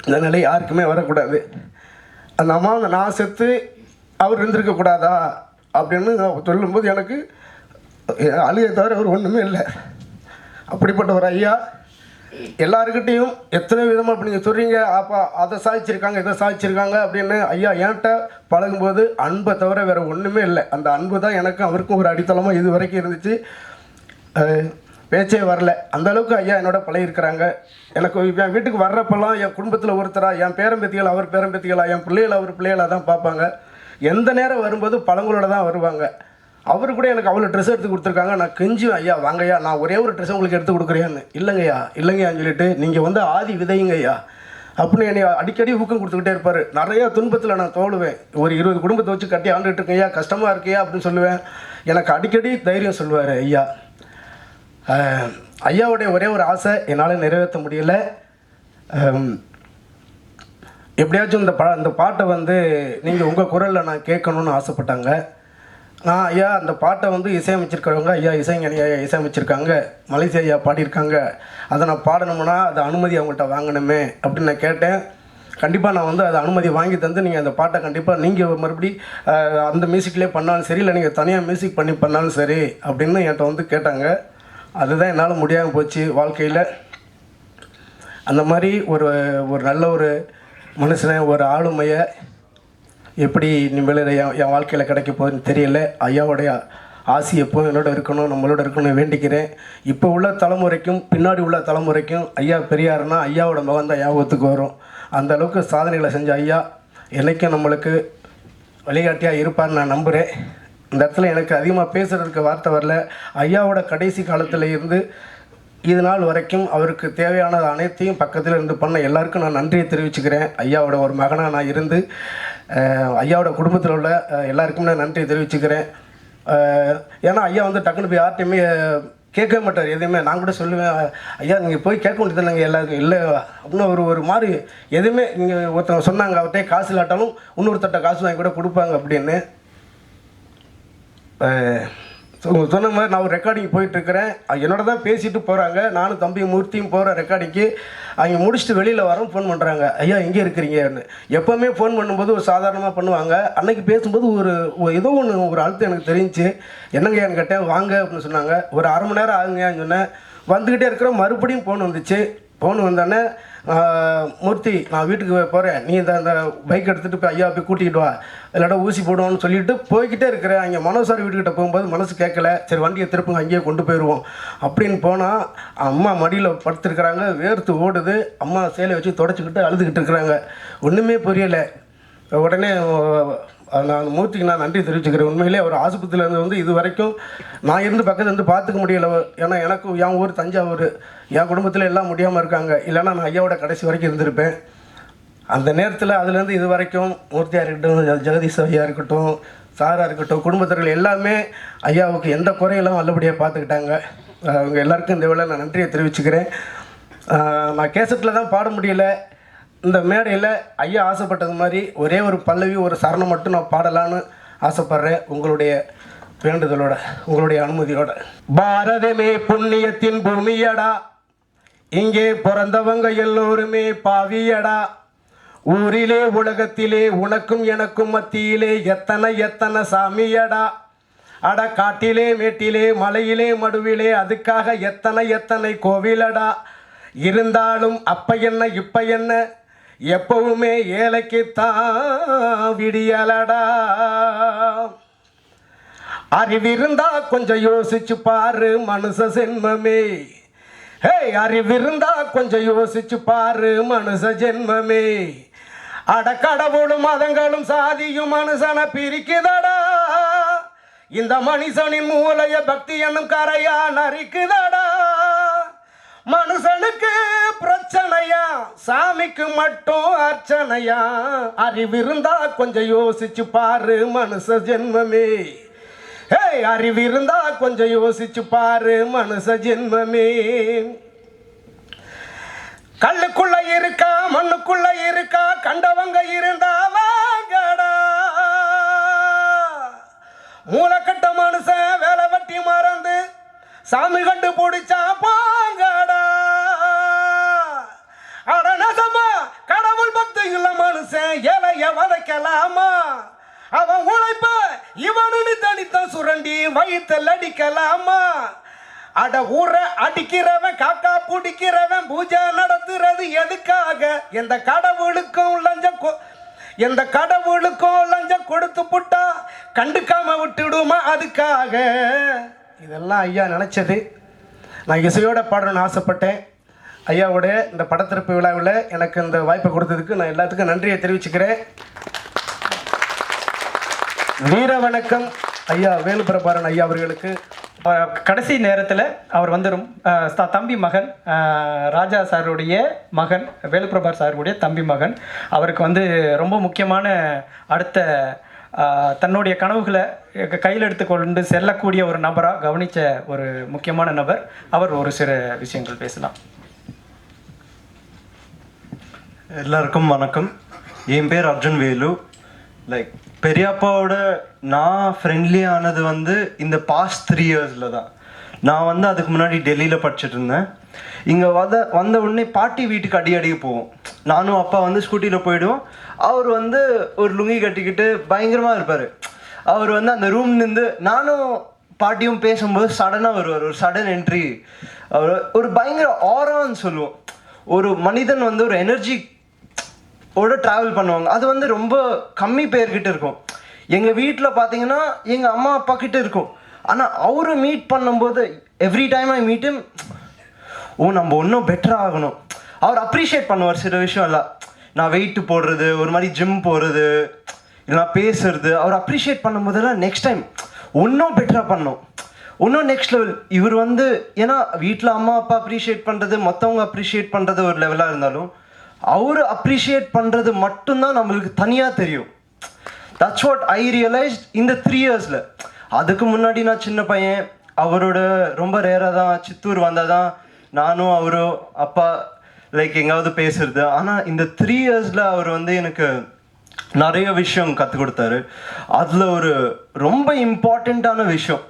இந்த நிலை யாருக்குமே வரக்கூடாது. அந்த அம்மாவை நான் செத்து அவர் இருந்திருக்கக்கூடாதா அப்படின்னு சொல்லும்போது எனக்கு அழுகை தவிர அவர் ஒன்றுமே இல்லை. அப்படிப்பட்ட ஒரு ஐயா எல்லாருக்கிட்டேயும் எத்தனை விதமாக அப்படி நீங்கள் சொல்கிறீங்க, அப்போ அதை சாதிச்சிருக்காங்க இதை சாதிச்சிருக்காங்க அப்படின்னு ஐயா என்கிட்ட பழகும்போது அன்பை தவிர வேறு ஒன்றுமே இல்லை. அந்த அன்பு தான் எனக்கும் அவருக்கும் ஒரு அடித்தளமாக இது வரைக்கும் இருந்துச்சு. பேச்சே வரல, அந்தளவுக்கு ஐயா என்னோட பழகிருக்கிறாங்க. எனக்கு என் வீட்டுக்கு வர்றப்பெல்லாம் என் குடும்பத்தில் ஒருத்தராக, என் பேரம்பேத்திகள் அவர் பேரம்பேத்திகளா, என் பிள்ளைகள் அவர் பிள்ளைகளாக தான் பார்ப்பாங்க. எந்த நேரம் வரும்போது பழங்களோட தான் வருவாங்க. அவர் கூட எனக்கு அவ்வளோ ட்ரெஸ் எடுத்து கொடுத்துருக்காங்க. நான் கெஞ்சுவேன், ஐயா வாங்கய்யா, நான் ஒரே ஒரு ட்ரெஸ் உங்களுக்கு எடுத்து கொடுக்குறேன்னு. இல்லைங்கய்யான்னு சொல்லிட்டு நீங்கள் வந்து ஆதி விதைங்க ஐயா அப்படின்னு என்னை அடிக்கடி ஊக்கம் கொடுத்துக்கிட்டே இருப்பார். நிறையா துன்பத்தில் நான் தோழுவேன். ஒரு 20 குடும்பத்தை வச்சு கட்டி ஆண்டுகிட்டு இருக்கேன், கஷ்டமாக இருக்கையா அப்படின்னு சொல்லுவேன். எனக்கு அடிக்கடி தைரியம் சொல்லுவார் ஐயா. ஐயாவுடைய ஒரே ஒரு ஆசை என்னால் நிறைவேற்ற முடியல. எப்படியாச்சும் இந்த பாட்டை வந்து நீங்கள் உங்கள் குரலில் நான் கேட்கணுன்னு ஆசைப்பட்டாங்க. நான் ஐயா அந்த பாட்டை வந்து இசையமைச்சிருக்கிறவங்க ஐயா இசைஞானி ஐயா இசையமைச்சிருக்காங்க, மலேசியா ஐயா பாடியிருக்காங்க, அதை நான் பாடணும்னா அது அனுமதி அவங்கள்ட்ட வாங்கணுமே அப்படின்னு நான் கேட்டேன். கண்டிப்பாக நான் வந்து அதை அனுமதி வாங்கி தந்து நீங்கள் அந்த பாட்டை கண்டிப்பாக நீங்கள் மறுபடி அந்த மியூசிக்லேயே பண்ணாலும் சரி, இல்லை நீங்கள் தனியாக மியூசிக் பண்ணாலும் சரி அப்படின்னு என்கிட்ட வந்து கேட்டாங்க. அதுதான் என்னால் முடியாமல் போச்சு வாழ்க்கையில். அந்த மாதிரி ஒரு நல்ல ஒரு மனுஷனை, ஒரு ஆளுமையை எப்படி இனிமேல் என் வாழ்க்கையில் கிடைக்க போகுதுன்னு தெரியல. ஐயாவுடைய ஆசி எப்போவும் என்னோட இருக்கணும், நம்மளோட இருக்கணும்னு வேண்டிக்கிறேன். இப்போ உள்ள தலைமுறைக்கும் பின்னாடி உள்ள தலைமுறைக்கும் ஐயா பெரியாருன்னா ஐயாவோட மகன் தான் ஞாபகத்துக்கு வரும். அந்த அளவுக்கு சாதனைகளை செஞ்ச ஐயா என்றைக்கும் நம்மளுக்கு வழிகாட்டியாக இருப்பார்னு நான் நம்புகிறேன். இந்த இடத்துல எனக்கு அதிகமாக பேசுகிறதுக்கு வார்த்தை வரல. ஐயாவோட கடைசி காலத்தில் இருந்து இது நாள் வரைக்கும் அவருக்கு தேவையானது அனைத்தையும் பக்கத்தில் இருந்து பண்ண எல்லாருக்கும் நான் நன்றியை தெரிவிச்சுக்கிறேன். ஐயாவோட ஒரு மகனாக நான் இருந்து ஐயாவோட குடும்பத்தில் உள்ள எல்லாருக்கும் நான் நன்றியை தெரிவிச்சுக்கிறேன். ஏன்னா ஐயா வந்து டக்குன்னு போய் யார்ட்டையுமே கேட்கவே மாட்டார் எதுவுமே. நான் கூட சொல்லுவேன், ஐயா நீங்கள் போய் கேட்க வேண்டியது நாங்கள் எல்லாருக்கும் இல்லை அப்படின்னு ஒரு மாதிரி எதுவுமே. நீங்கள் ஒருத்தவங்க சொன்னாங்க அவர்கிட்ட காசு இல்லாட்டாலும் இன்னொருத்தட்ட காசு வாங்கி கூட கொடுப்பாங்க அப்படின்னு. சொன்ன மாதிரி நான் ஒரு ரெக்கார்டிங் போயிட்டுருக்கிறேன். என்னோட தான் பேசிட்டு போகிறாங்க. நானும் தம்பி மூர்த்தியும் போகிற ரெக்கார்டிங்க்கு அவங்க முடிச்சுட்டு வெளியில் வரோம். ஃபோன் பண்ணுறாங்க, ஐயா எங்கே இருக்கிறீங்கன்னு. எப்போவுமே ஃபோன் பண்ணும்போது ஒரு சாதாரணமாக பண்ணுவாங்க. அன்னைக்கு பேசும்போது ஏதோ ஒன்று ஒரு அழுத்தம் எனக்கு தெரிஞ்சு. என்னங்கன்னு கேட்டேன். வாங்க அப்படின்னு சொன்னாங்க. ஒரு அரை மணி நேரம் ஆகுங்கன்னு சொன்னேன். வந்துக்கிட்டே இருக்கிற மறுபடியும் ஃபோன் வந்துச்சு. ஃபோன் வந்தோடனே மூர்த்தி நான் வீட்டுக்கு போகிறேன், நீ இந்த பைக் எடுத்துகிட்டு போய் ஐயா போய் கூட்டிகிட்டு வா, இல்லாட்டா ஊசி போடுவோன்னு சொல்லிட்டு போய்கிட்டே இருக்கிறேன். அங்கே மனோசார் வீட்டுக்கிட்ட போகும்போது மனசு கேட்கல. சரி வண்டியை திருப்புங்க அங்கேயே கொண்டு போயிடுவோம் அப்படின்னு போனால் அம்மா மடியில் படுத்துருக்குறாங்க. வேர்த்து ஓடுது. அம்மா சேலை வச்சு தொடச்சிக்கிட்டு அழுதுகிட்டு இருக்கிறாங்க. ஒன்றுமே புரியலை. உடனே நான் மூர்த்திக்கு நான் நன்றி தெரிவிச்சுக்கிறேன். உண்மையிலே அவர் ஆஸ்பத்திரியில் இருந்து வந்து இது வரைக்கும் நான் இருந்து பக்கத்தில் இருந்து பார்த்துக்க முடியல. ஏன்னா எனக்கு என் ஊர் தஞ்சாவூர், என் குடும்பத்தில் எல்லாம் முடியாமல் இருக்காங்க. இல்லைன்னா நான் ஐயாவோட கடைசி வரைக்கும் இருந்திருப்பேன். அந்த நேரத்தில் அதுலேருந்து இது வரைக்கும் மூர்த்தியாக இருக்கட்டும், ஜெகதீஷ் ஐயா இருக்கட்டும், சாராக இருக்கட்டும், குடும்பத்தினர்கள் எல்லாமே ஐயாவுக்கு எந்த குறையெல்லாம் நல்லபடியாக பார்த்துக்கிட்டாங்க. அவங்க எல்லாருக்கும் இந்த வேளை நான் நன்றியை தெரிவிச்சுக்கிறேன். நான் கேசட்டில் தான் பாட முடியல. இந்த மேடையில் ஐயா ஆசைப்பட்டது மாதிரி ஒரே ஒரு பல்லவி, ஒரு சரணம் மட்டும் நான் பாடலான்னு ஆசைப்பட்றேன். உங்களுடைய வேண்டுதலோட, உங்களுடைய அனுமதியோட. பாரதமே புண்ணியத்தின் பூமியடா, இங்கே பிறந்தவங்க எல்லோருமே பாவியடா. ஊரிலே உலகத்திலே உனக்கும் எனக்கும் மத்தியிலே எத்தனை எத்தனை சாமியடா. அட காட்டிலே மேட்டிலே மலையிலே மடுவிலே அதுக்காக எத்தனை எத்தனை கோவிலடா. இருந்தாலும் அப்ப என்ன இப்ப என்ன, எப்பவுமே ஏழைக்குத்தான் விடியலடா. அறிவிருந்தா கொஞ்சம் யோசிச்சு பாரு மனுஷ ஜென்மமே. ஹே, அறிவிருந்தா கொஞ்சம் யோசிச்சு பாரு மனுஷ ஜென்மமே. அட கடவுளும் மதங்களும் சாதியும் மனுஷனை பிரிக்குதடா. இந்த மனுஷனின் மூளைய பக்தி என்னும் கரையா நரிக்குதடா. மனுஷனுக்கு பிரச்சனையா, சாமிக்கு மட்டும் அர்ச்சனையா. அறிவிருந்தா கொஞ்சம் யோசிச்சு பாரு மனுஷ ஜென்மமே. ஹே, அறிவிருந்தா கொஞ்சம் யோசிச்சு பாரு மனுஷ ஜென்மமே. கல்லுக்குள்ள இருக்கா மண்ணுக்குள்ள இருக்கா, கண்டவங்க இருந்தா வாங்கடா. மூளைக்கட்ட மனுஷன் வேலை வெட்டி மறந்து சாமி கண்டு பிடிச்சா பாங்கடா. அடனசமா கடவுள் பக்தி இல்ல மனுஷன் ஏழைய வதைக்கலாமா. அவன் உழைப்ப இவனு தனித்த சுரண்டி வயிற்றில் அடிக்கலாமா. அட ஊரை அடிக்கிறவன் காக்கா பிடிக்கிறவன் பூஜை நடத்துறது எதுக்காக. எந்த கடவுளுக்கும் லஞ்சம் கொடுத்து புட்டா கண்டுக்காம விட்டுடுமா அதுக்காக. இதெல்லாம் ஐயா நினைச்சது. நான் இசையோட பாடணும்னு ஆசைப்பட்டேன். ஐயாவோட இந்த படத்திறப்பு விழாவில் எனக்கு இந்த வாய்ப்பை கொடுத்ததுக்கு நான் எல்லாத்துக்கும் நன்றியை தெரிவிச்சுக்கிறேன். வீர வணக்கம் ஐயா வேலுப்பிரபாரன் ஐயா அவர்களுக்கு. கடைசி நேரத்தில் அவர் வந்து தம்பி மகன், ராஜா சாருடைய மகன், வேலுப்பிரபார் சாருடைய தம்பி மகன், அவருக்கு வந்து ரொம்ப முக்கியமான அடுத்த தன்னுடைய கனவுகளை கையில் எடுத்துக்கொண்டு செல்லக்கூடிய ஒரு நபராக கவனித்த ஒரு முக்கியமான நபர் அவர். ஒரு சில விஷயங்கள் பேசலாம். எல்லாருக்கும் வணக்கம். என் பேர் அர்ஜுன் வேலு. பெரியப்பாவோட நான் ஃப்ரெண்ட்லி ஆனது வந்து இந்த பாஸ்ட் 3 இயர்ஸில் தான். நான் வந்து அதுக்கு முன்னாடி டெல்லியில் படிச்சுட்டு இருந்தேன். இங்கே வந்த உடனே பாட்டி வீட்டுக்கு அடிக்கடி போவோம். நானும் அப்பா வந்து ஸ்கூட்டியில் போயிடுவோம். அவர் வந்து ஒரு லுங்கி கட்டிக்கிட்டு பயங்கரமாக இருப்பார். அவர் வந்து அந்த ரூம்லேருந்து நானும் பாட்டியும் பேசும்போது சடனாக வருவார். ஒரு சடன் என்ட்ரி. அவர் ஒரு பயங்கர ஆரான்னு சொல்லுவோம். ஒரு மனிதன் வந்து ஒரு எனர்ஜி ட்ராவல் பண்ணுவாங்க. அது வந்து ரொம்ப கம்மி பேர்கிட்ட இருக்கும். எங்கள் வீட்டில் பார்த்தீங்கன்னா எங்கள் அம்மா அப்பா கிட்ட இருக்கும். ஆனால் அவரை மீட் பண்ணும்போது every time I meet him, நம்ம இன்னும் பெட்டராக ஆகணும். அவர் அப்ரிஷியேட் பண்ணுவார் சில விஷயம் எல்லாம். நான் வெயிட்டு போடுறது, ஒரு மாதிரி ஜிம் போகிறது, இல்லைனா பேசுறது. அவர் அப்ரிஷியேட் பண்ணும்போதெல்லாம் நெக்ஸ்ட் டைம் இன்னும் பெட்டராக பண்ணணும், இன்னும் நெக்ஸ்ட் லெவல். இவர் வந்து ஏன்னா வீட்டில் அம்மா அப்பா அப்ரிஷியேட் பண்ணுறது, மற்றவங்க அப்ரிஷியேட் பண்ணுறது ஒரு லெவலாக இருந்தாலும் அவர் அப்ரிஷியேட் பண்ணுறது மட்டும்தான் நம்மளுக்கு தனியாக தெரியும். தட்ஸ் வாட் ஐ ரியலைஸ்ட் இந்த 3 இயர்ஸில். அதுக்கு முன்னாடி நான் சின்ன பையன், அவரோட ரொம்ப ரேராக தான் சித்தூர் வந்தால் தான் நானும் அவரும் அப்பா எங்காவது பேசுறது. ஆனால் இந்த 3 இயர்ஸில் அவர் வந்து எனக்கு நிறைய விஷயம் கற்றுக் கொடுத்தாரு. அதில் ஒரு ரொம்ப இம்பார்ட்டண்ட்டான விஷயம்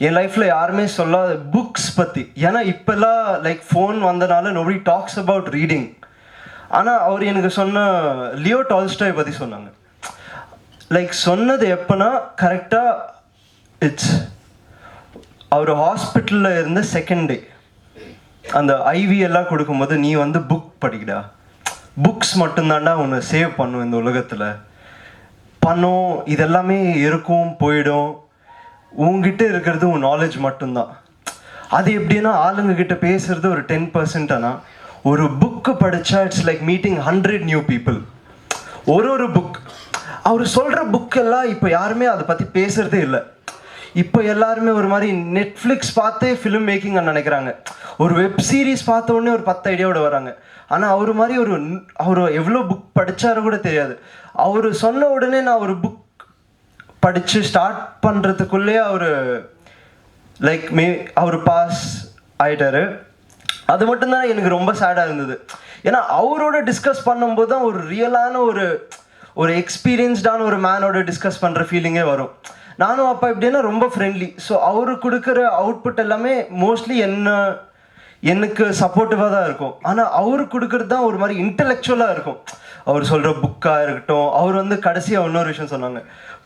என் லைஃப்பில் யாருமே சொல்லாத புக்ஸ் பற்றி. ஏன்னா இப்போல்லாம் ஃபோன் வந்தனால நோபடி டாக்ஸ் அபவுட் ரீடிங். ஆனால் அவர் எனக்கு சொன்ன லியோ டால்ஸ்டாய் பற்றி சொன்னாங்க. சொன்னது எப்போனா கரெக்டாக அவர் ஹாஸ்பிட்டலில் இருந்த செகண்ட் டே அந்த ஐவி எல்லாம் கொடுக்கும்போது, நீ வந்து புக் படிக்கடா, புக்ஸ் மட்டும்தான்டா உன்னை சேவ் பண்ணும் இந்த உலகத்தில். பணம் இதெல்லாமே இருக்கும் போயிடும், உங்ககிட்ட இருக்கிறது உன் நாலேஜ் மட்டும்தான். அது எப்படின்னா ஆளுங்கக்கிட்ட பேசுறது ஒரு 10%. ஆனால் ஒரு புக்கு படித்தா it's like meeting 100 new people. ஒரு புக் அவர் சொல்கிற புக்கெல்லாம் இப்போ யாருமே அதை பற்றி பேசுகிறதே இல்லை. இப்போ எல்லாருமே ஒரு மாதிரி நெட்ஃப்ளிக்ஸ் பார்த்தே ஃபிலிம் மேக்கிங் நினைக்கிறாங்க. ஒரு வெப் சீரிஸ் பார்த்த உடனே ஒரு 10 ஐடியாவோட வராங்க. ஆனால் அவர் மாதிரி அவர் எவ்வளோ புக் படித்தாரு கூட தெரியாது. அவர் சொன்ன உடனே நான் ஒரு புக் படித்து ஸ்டார்ட் பண்ணுறதுக்குள்ளே அவர் பாஸ் ஆகிட்டாரு. அது மட்டும்தான் எனக்கு ரொம்ப சேடாக இருந்தது. ஏன்னா அவரோட டிஸ்கஸ் பண்ணும்போது தான் ஒரு ரியலான ஒரு எக்ஸ்பீரியன்ஸ்டான ஒரு மேனோட டிஸ்கஸ் பண்ணுற ஃபீலிங்கே வரும். நானும் அப்பா எப்படின்னா ரொம்ப ஃப்ரெண்ட்லி. ஸோ அவரு கொடுக்குற அவுட்புட் எல்லாமே மோஸ்ட்லி எனக்கு சப்போர்ட்டிவாக தான் இருக்கும். ஆனால் அவரு கொடுக்குறது தான் ஒரு மாதிரி இன்டெலெக்சுவலாக இருக்கும். அவர் சொல்கிற புக்காக இருக்கட்டும். அவர் கடைசியாக இன்னொரு விஷயம் சொன்னாங்க,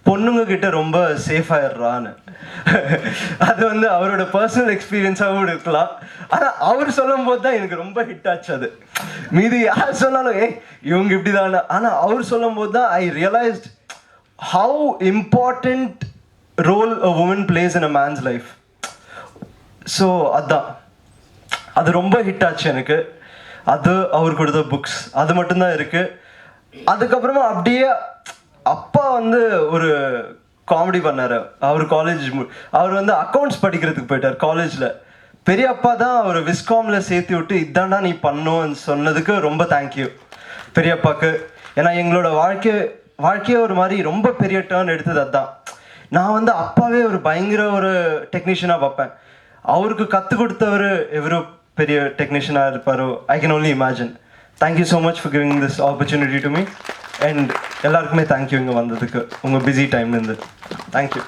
பொண்ணுங்க கிட்ட ரொம்ப சேஃபாகிடுறான்னு. அது அவரோட பர்சனல் எக்ஸ்பீரியன்ஸாகவும் இருக்கலாம். ஆனால் அவர் சொல்லும் போது தான் எனக்கு ரொம்ப ஹிட் ஆச்சு. அது மீதி யார் சொன்னாலும் இவங்க இப்படி தானே. ஆனால் அவர் சொல்லும் போது தான் I realised how important role a woman plays in a man's life. So அது ரொம்ப ஹிட் ஆச்சு எனக்கு. அது அவர் கொடுத்த புக்ஸ் அது மட்டும்தான் இருக்குது. அதுக்கப்புறமா அப்படியே அப்பா ஒரு காமெடி பண்ணார். அவர் காலேஜ் அவர் அக்கௌண்ட்ஸ் படிக்கிறதுக்கு போயிட்டார் காலேஜில். பெரிய அப்பா தான் அவர் விஸ்காமில் சேர்த்து விட்டு இதாண்டா நீ பண்ணுன்னு சொன்னதுக்கு ரொம்ப தேங்க்யூ பெரியப்பாவுக்கு. ஏன்னா எங்களோட வாழ்க்கையே ஒரு மாதிரி ரொம்ப பெரிய டேர்ன் எடுத்தது. அதுதான் நான் அப்பாவே ஒரு பயங்கர ஒரு டெக்னீஷியனாக பார்ப்பேன். அவருக்கு கற்றுக் கொடுத்தவர் எவ்வளோ பெரிய டெக்னீஷியனாக இருப்பாரோ I can only imagine. Thank you so much for giving this opportunity to me. And எல்லாருக்குமே தேங்க்யூ இங்கே வந்ததுக்கு உங்கள் பிஸி டைம்லேருந்து. தேங்க்யூ.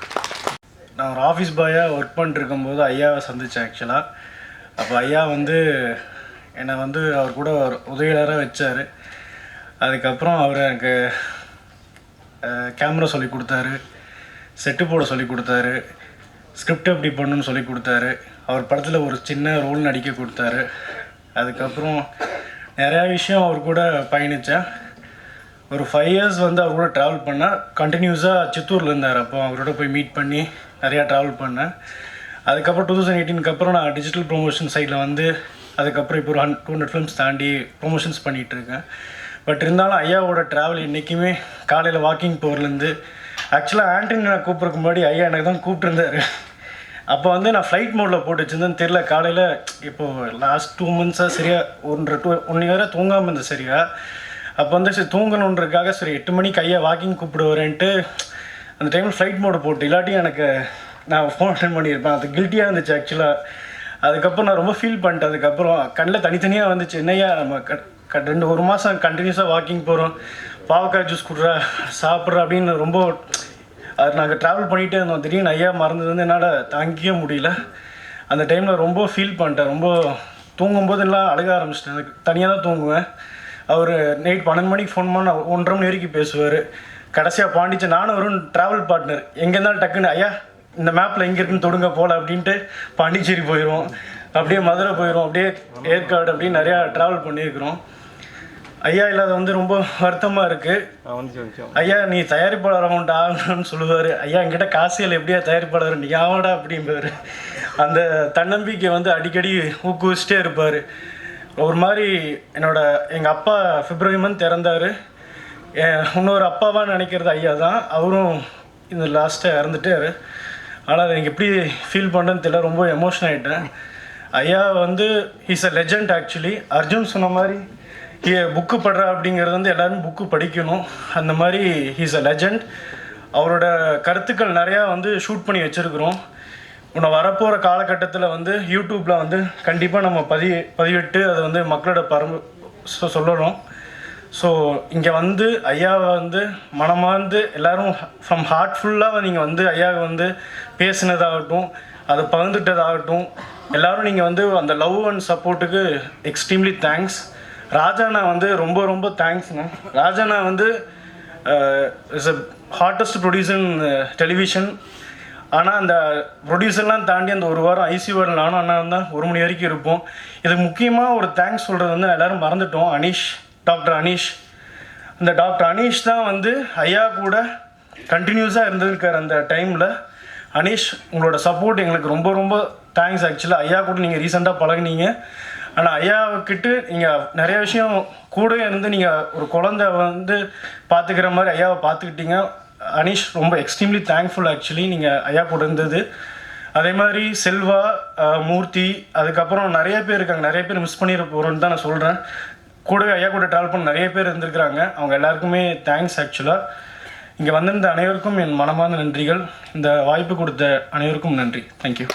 நான் ஒரு ஆஃபீஸ் பாயாக ஒர்க் பண்ணிட்டுருக்கும்போது ஐயாவை சந்தித்தேன் ஆக்சுவலாக. அப்போ ஐயா என்னை அவர் கூட ஒரு உதவியாளராக வச்சார். அதுக்கப்புறம் அவர் எனக்கு கேமரா சொல்லி கொடுத்தாரு, செட்டு போட சொல்லி கொடுத்தாரு, ஸ்கிரிப்ட் எப்படி பண்ணணும்னு சொல்லி கொடுத்தாரு. அவர் படத்தில் ஒரு சின்ன ரோல் நடிக்க கொடுத்தாரு. அதுக்கப்புறம் நிறையா விஷயம் அவர் கூட பயணித்தேன். ஒரு 5 இயர்ஸ் அவர் கூட ட்ராவல் பண்ணேன். கண்டினியூஸாக சித்தூரில் இருந்தார். அப்போ அவரோட போய் மீட் பண்ணி நிறையா ட்ராவல் பண்ணேன். அதுக்கப்புறம் 2018 அப்புறம் நான் டிஜிட்டல் ப்ரொமோஷன் சைடில் அதுக்கப்புறம் இப்போ ஒரு 200 ஃபிலிம்ஸ் தாண்டி ப்ரொமோஷன்ஸ் பண்ணிகிட்ருக்கேன். பட் இருந்தாலும் ஐயாவோட ட்ராவல் என்றைக்குமே காலையில் வாக்கிங் போகிறதுலேருந்து ஆக்சுவலாக ஆண்டனி நான் கூப்பிட்றதுக்கு முன்னாடி ஐயா எனக்கு தான் கூப்பிட்டுருந்தார். அப்போ நான் ஃப்ளைட் மோடில் போட்டு வச்சுருந்தேன்னு தெரில. காலையில் இப்போது லாஸ்ட் 2 மந்த்ஸாக சரியாக 1 இயராக தூங்காமல் இருந்தேன் சரியா. அப்போ சரி தூங்கணுன்றதுக்காக சரி 8 மணிக்கு ஐயா வாக்கிங் கூப்பிடுவாரேன்ட்டு அந்த டைமில் ஃப்ளைட் மோடு போட்டு இல்லாட்டியும் எனக்கு நான் ஃபோன் அட்டெண்ட் பண்ணியிருப்பேன். அது கில்ட்டியாக இருந்துச்சு ஆக்சுவலாக. அதுக்கப்புறம் நான் ரொம்ப ஃபீல் பண்ணிட்டேன். அதுக்கப்புறம் கண்ணில் தனித்தனியாக வந்துச்சு, என்னையா நம்ம 1 மாதம் கண்டினியூஸாக வாக்கிங் போகிறோம், பாவக்காய் ஜூஸ் கொடுறா சாப்பிட்றா அப்படின்னு ரொம்ப அது நாங்கள் ட்ராவல் பண்ணிகிட்டே இருந்தோம். திடீர்னு ஐயா மறந்தது என்னால் தாங்கிக்கவே முடியல. அந்த டைமில் ரொம்ப ஃபீல் பண்ணிட்டேன். ரொம்ப தூங்கும்போது எல்லாம் அழுக ஆரம்பிச்சிட்டேன். எனக்கு தனியாக தான் தூங்குவேன். அவர் நைட் 12 மணிக்கு ஃபோன் பண்ண 1.5 மணி வரைக்கும் பேசுவார். கடைசியாக பாண்டிச்சு நானும் வரும் ட்ராவல் பார்ட்னர் எங்கே இருந்தாலும் டக்குன்னு ஐயா இந்த மேப்பில் எங்கே இருக்குன்னு தொடுங்க போகல அப்படின்ட்டு பாண்டிச்சேரி போயிடுவோம், அப்படியே மதுரை போயிடுவோம், அப்படியே ஏற்காடு அப்படின்னு நிறையா ட்ராவல் பண்ணியிருக்கிறோம். ஐயா இல்லாத ரொம்ப வருத்தமாக இருக்குது. ஐயா நீ தயாரிப்பாளர் அமௌண்ட் ஆகணும்னு சொல்லுவார். ஐயா என்கிட்ட காசியல் எப்படியா தயாரிப்பாளர் நீ ஆவாடா அப்படிம்பார். அந்த தன்னம்பிக்கை அடிக்கடி ஊக்குவிச்சிட்டே இருப்பார். ஒரு மாதிரி எங்கள் அப்பா பிப்ரவரி மந்த் இறந்தார். இன்னொரு அப்பாவாக நினைக்கிறது ஐயா தான். அவரும் இந்த லாஸ்ட்டாக இறந்துட்டார். ஆனால் அதை எனக்கு எப்படி ஃபீல் பண்ணுறேன்னு தெரியல, ரொம்ப எமோஷன் ஆகிட்டேன். ஐயா he's a legend actually. Arjun சொன்ன மாதிரி புக்கு படுறா அப்படிங்கிறது எல்லோரும் புக்கு படிக்கணும். அந்த மாதிரி ஹீஸ் அ லெஜண்ட். அவரோட கருத்துக்கள் நிறையா ஷூட் பண்ணி வச்சுருக்குறோம். உன்னை வரப்போகிற காலகட்டத்தில் யூடியூப்பில் கண்டிப்பாக நம்ம பதிவிட்டு அதை மக்களோட சொல்லணும். ஸோ இங்கே ஐயாவை மனமார்ந்து எல்லோரும் ஃப்ரம் ஹார்ட்ஃபுல்லாக நீங்கள் ஐயாவை பேசினதாகட்டும், அதை பகிர்ந்துட்டதாகட்டும், எல்லோரும் நீங்கள் அந்த லவ் அண்ட் சப்போர்ட்டுக்கு எக்ஸ்ட்ரீம்லி தேங்க்ஸ். ராஜாண்ணா ரொம்ப ரொம்ப தேங்க்ஸ்ண்ணா. ராஜாண்ணா is a hottest producer in television. ஆனால் அந்த ப்ரொடியூசர்லாம் தாண்டி அந்த 1 வாரம் ஐசியூவில் நானும் அண்ணா தான் 1 மணி வரைக்கும் இருப்போம். இதுக்கு முக்கியமாக ஒரு தேங்க்ஸ் சொல்கிறது எல்லோரும் மறந்துட்டோம். அனீஷ், டாக்டர் அனீஷ். இந்த டாக்டர் அனீஷ் தான் ஐயா கூட கண்டினியூஸாக இருந்திருக்கார் அந்த டைமில். அனீஷ் உங்களோட சப்போர்ட் எங்களுக்கு ரொம்ப ரொம்ப தேங்க்ஸ். ஆக்சுவலாக ஐயா கூட நீங்கள் ரீசெண்டாக பழகினீங்க. ஆனால் ஐயாவுக்கிட்ட நீங்கள் நிறைய விஷயம் கூட இருந்து நீங்கள் ஒரு குழந்தை வந்து பார்த்துக்கிற மாதிரி ஐயாவை பார்த்துக்கிட்டீங்க. அனீஷ் ரொம்ப எக்ஸ்ட்ரீம்லி தேங்க்ஃபுல் ஆக்சுவலி நீங்கள் ஐயா கூட இருந்தது. அதே மாதிரி செல்வா, மூர்த்தி, அதுக்கப்புறம் நிறைய பேர் இருக்காங்க. நிறைய பேர் மிஸ் பண்ணிட போகிறோன்னு தான் நான் சொல்கிறேன். கூடவே ஐயா கூட ட்ராவல் பண்ண நிறைய பேர் இருந்திருக்கிறாங்க. அவங்க எல்லாருக்குமே தேங்க்ஸ். ஆக்சுவலாக இங்கே வந்திருந்த அனைவருக்கும் என் மனமார்ந்த நன்றிகள். இந்த வாய்ப்பு கொடுத்த அனைவருக்கும் நன்றி. தேங்க்யூ.